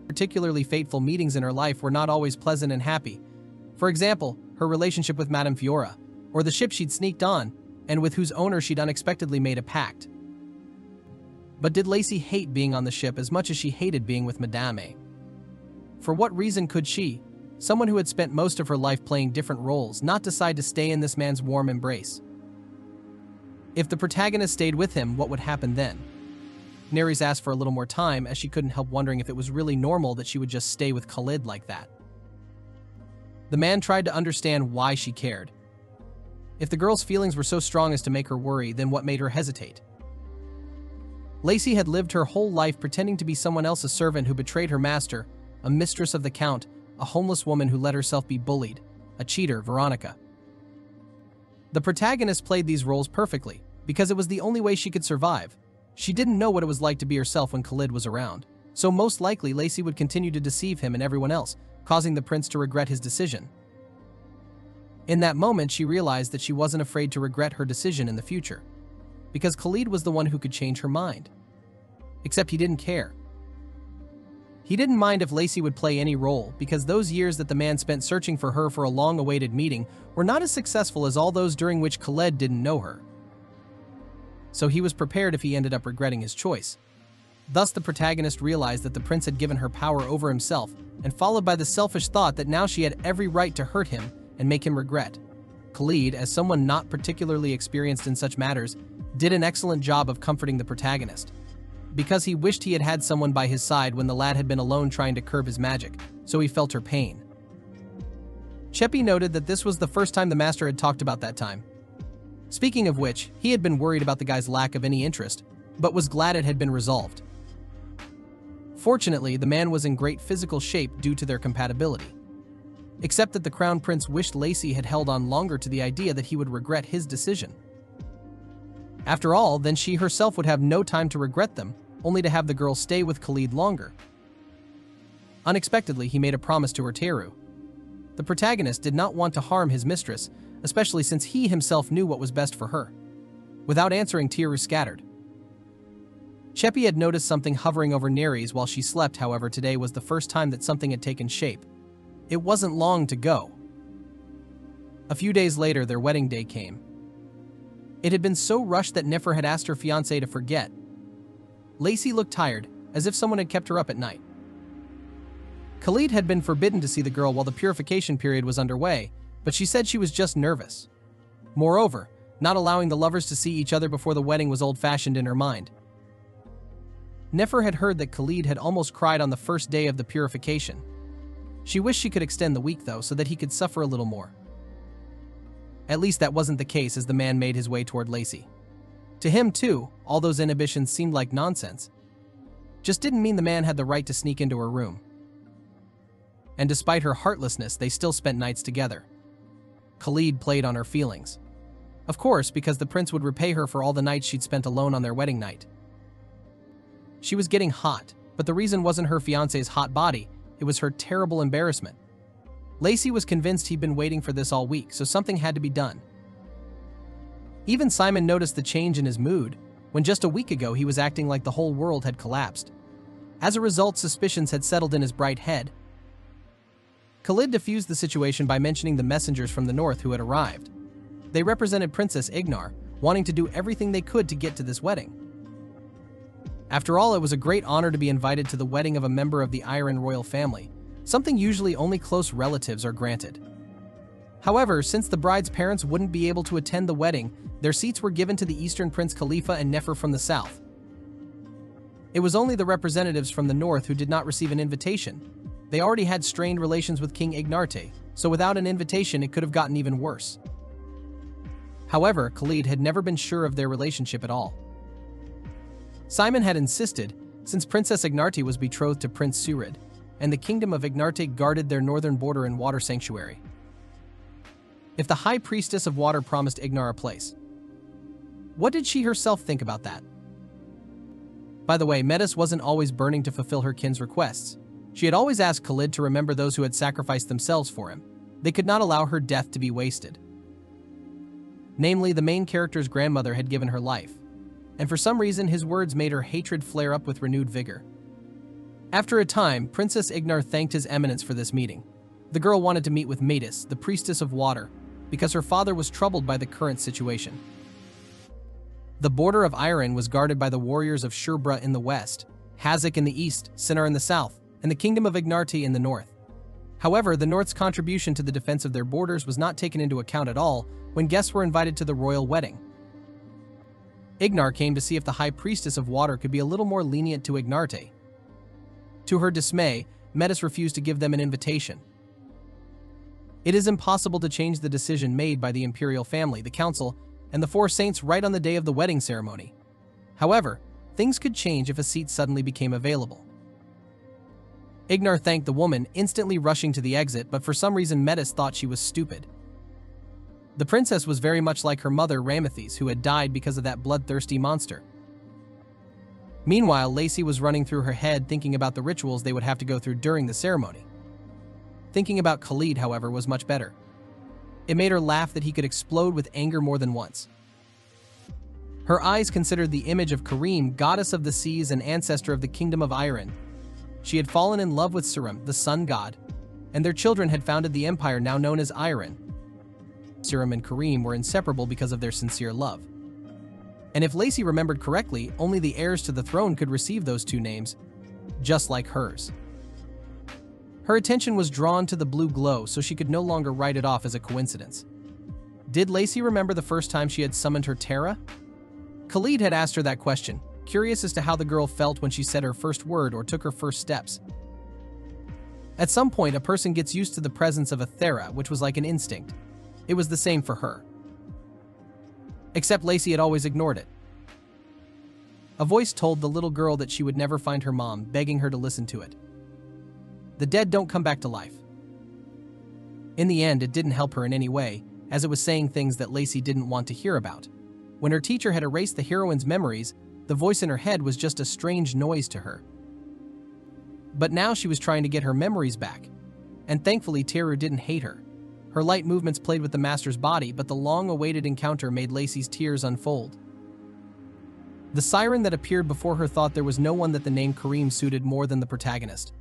B: Particularly fateful meetings in her life were not always pleasant and happy. For example, her relationship with Madame Fiora, or the ship she'd sneaked on, and with whose owner she'd unexpectedly made a pact. But did Lacey hate being on the ship as much as she hated being with Madame A? For what reason could she, someone who had spent most of her life playing different roles, not decide to stay in this man's warm embrace? If the protagonist stayed with him, what would happen then? Nerys asked for a little more time, as she couldn't help wondering if it was really normal that she would just stay with Khalid like that. The man tried to understand why she cared. If the girl's feelings were so strong as to make her worry, then what made her hesitate? Lacey had lived her whole life pretending to be someone else's servant who betrayed her master, a mistress of the Count, a homeless woman who let herself be bullied, a cheater, Veronica. The protagonist played these roles perfectly, because it was the only way she could survive. She didn't know what it was like to be herself when Khalid was around, so most likely Lacey would continue to deceive him and everyone else, causing the prince to regret his decision. In that moment, she realized that she wasn't afraid to regret her decision in the future, because Khalid was the one who could change her mind. Except he didn't care. He didn't mind if Lacey would play any role, because those years that the man spent searching for her for a long-awaited meeting were not as successful as all those during which Khaled didn't know her. So he was prepared if he ended up regretting his choice. Thus, the protagonist realized that the prince had given her power over himself, and followed by the selfish thought that now she had every right to hurt him and make him regret. Khalid, as someone not particularly experienced in such matters, did an excellent job of comforting the protagonist, because he wished he had had someone by his side when the lad had been alone trying to curb his magic, so he felt her pain. Cheppy noted that this was the first time the master had talked about that time. Speaking of which, he had been worried about the guy's lack of any interest, but was glad it had been resolved. Fortunately, the man was in great physical shape due to their compatibility. Except that the Crown Prince wished Lacey had held on longer to the idea that he would regret his decision. After all, then she herself would have no time to regret them, only to have the girl stay with Khalid longer. Unexpectedly, he made a promise to her Teru. The protagonist did not want to harm his mistress, especially since he himself knew what was best for her. Without answering, Teru scattered. Cheppy had noticed something hovering over Neres while she slept, however today was the first time that something had taken shape. It wasn't long to go. A few days later, their wedding day came. It had been so rushed that Nefer had asked her fiancé to forget. Lacey looked tired, as if someone had kept her up at night. Khalid had been forbidden to see the girl while the purification period was underway, but she said she was just nervous. Moreover, not allowing the lovers to see each other before the wedding was old-fashioned in her mind. Nefer had heard that Khalid had almost cried on the first day of the purification. She wished she could extend the week, though, so that he could suffer a little more. At least that wasn't the case as the man made his way toward Lacey. To him, too, all those inhibitions seemed like nonsense. Just didn't mean the man had the right to sneak into her room. And despite her heartlessness, they still spent nights together. Khalid played on her feelings. Of course, because the prince would repay her for all the nights she'd spent alone on their wedding night. She was getting hot, but the reason wasn't her fiancé's hot body, it was her terrible embarrassment. Lacey was convinced he'd been waiting for this all week, so something had to be done. Even Simon noticed the change in his mood, when just a week ago he was acting like the whole world had collapsed. As a result, suspicions had settled in his bright head. Khalid diffused the situation by mentioning the messengers from the north who had arrived. They represented Princess Ignar, wanting to do everything they could to get to this wedding. After all, it was a great honor to be invited to the wedding of a member of the Iron royal family, something usually only close relatives are granted. However, since the bride's parents wouldn't be able to attend the wedding, their seats were given to the Eastern Prince Khalifa and Nefer from the south. It was only the representatives from the north who did not receive an invitation. They already had strained relations with King Ignarte, so without an invitation it could have gotten even worse. However, Khalid had never been sure of their relationship at all. Simon had insisted, since Princess Ignarte was betrothed to Prince Surid, and the kingdom of Ignarte guarded their northern border and water sanctuary. If the High Priestess of Water promised Ignar a place, what did she herself think about that? By the way, Metis wasn't always burning to fulfill her kin's requests. She had always asked Khalid to remember those who had sacrificed themselves for him. They could not allow her death to be wasted. Namely, the main character's grandmother had given her life, and for some reason his words made her hatred flare up with renewed vigor. After a time, Princess Ignar thanked His Eminence for this meeting. The girl wanted to meet with Metis, the priestess of water, because her father was troubled by the current situation. The border of Iron was guarded by the warriors of Sherbra in the west, Hazak in the east, Sinar in the south, and the kingdom of Ignarte in the north. However, the North's contribution to the defense of their borders was not taken into account at all when guests were invited to the royal wedding. Ignar came to see if the High Priestess of Water could be a little more lenient to Ignarte. To her dismay, Metis refused to give them an invitation. It is impossible to change the decision made by the imperial family, the council, and the four saints right on the day of the wedding ceremony. However, things could change if a seat suddenly became available. Ignar thanked the woman, instantly rushing to the exit, but for some reason Metis thought she was stupid. The princess was very much like her mother Ramethes, who had died because of that bloodthirsty monster. Meanwhile, Lacey was running through her head thinking about the rituals they would have to go through during the ceremony. Thinking about Khalid, however, was much better. It made her laugh that he could explode with anger more than once. Her eyes considered the image of Karim, goddess of the seas and ancestor of the kingdom of Iron. She had fallen in love with Sirim, the sun god, and their children had founded the empire now known as Iron. Sirim and Kareem were inseparable because of their sincere love. And if Lacey remembered correctly, only the heirs to the throne could receive those two names, just like hers. Her attention was drawn to the blue glow, so she could no longer write it off as a coincidence. Did Lacey remember the first time she had summoned her Terra? Khalid had asked her that question, curious as to how the girl felt when she said her first word or took her first steps. At some point, a person gets used to the presence of a Thera, which was like an instinct. It was the same for her. Except Lacey had always ignored it. A voice told the little girl that she would never find her mom, begging her to listen to it. The dead don't come back to life. In the end, it didn't help her in any way, as it was saying things that Lacey didn't want to hear about. When her teacher had erased the heroine's memories, the voice in her head was just a strange noise to her. But now she was trying to get her memories back, and thankfully Teru didn't hate her. Her light movements played with the master's body, but the long-awaited encounter made Lacey's tears unfold. The siren that appeared before her thought there was no one that the name Kareem suited more than the protagonist.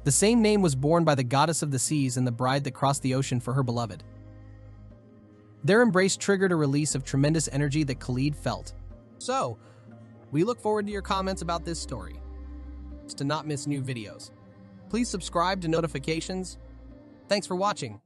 B: The same name was borne by the goddess of the seas and the bride that crossed the ocean for her beloved. Their embrace triggered a release of tremendous energy that Khalid felt.
A: So, we look forward to your comments about this story. To not miss new videos, please subscribe to notifications. Thanks for watching.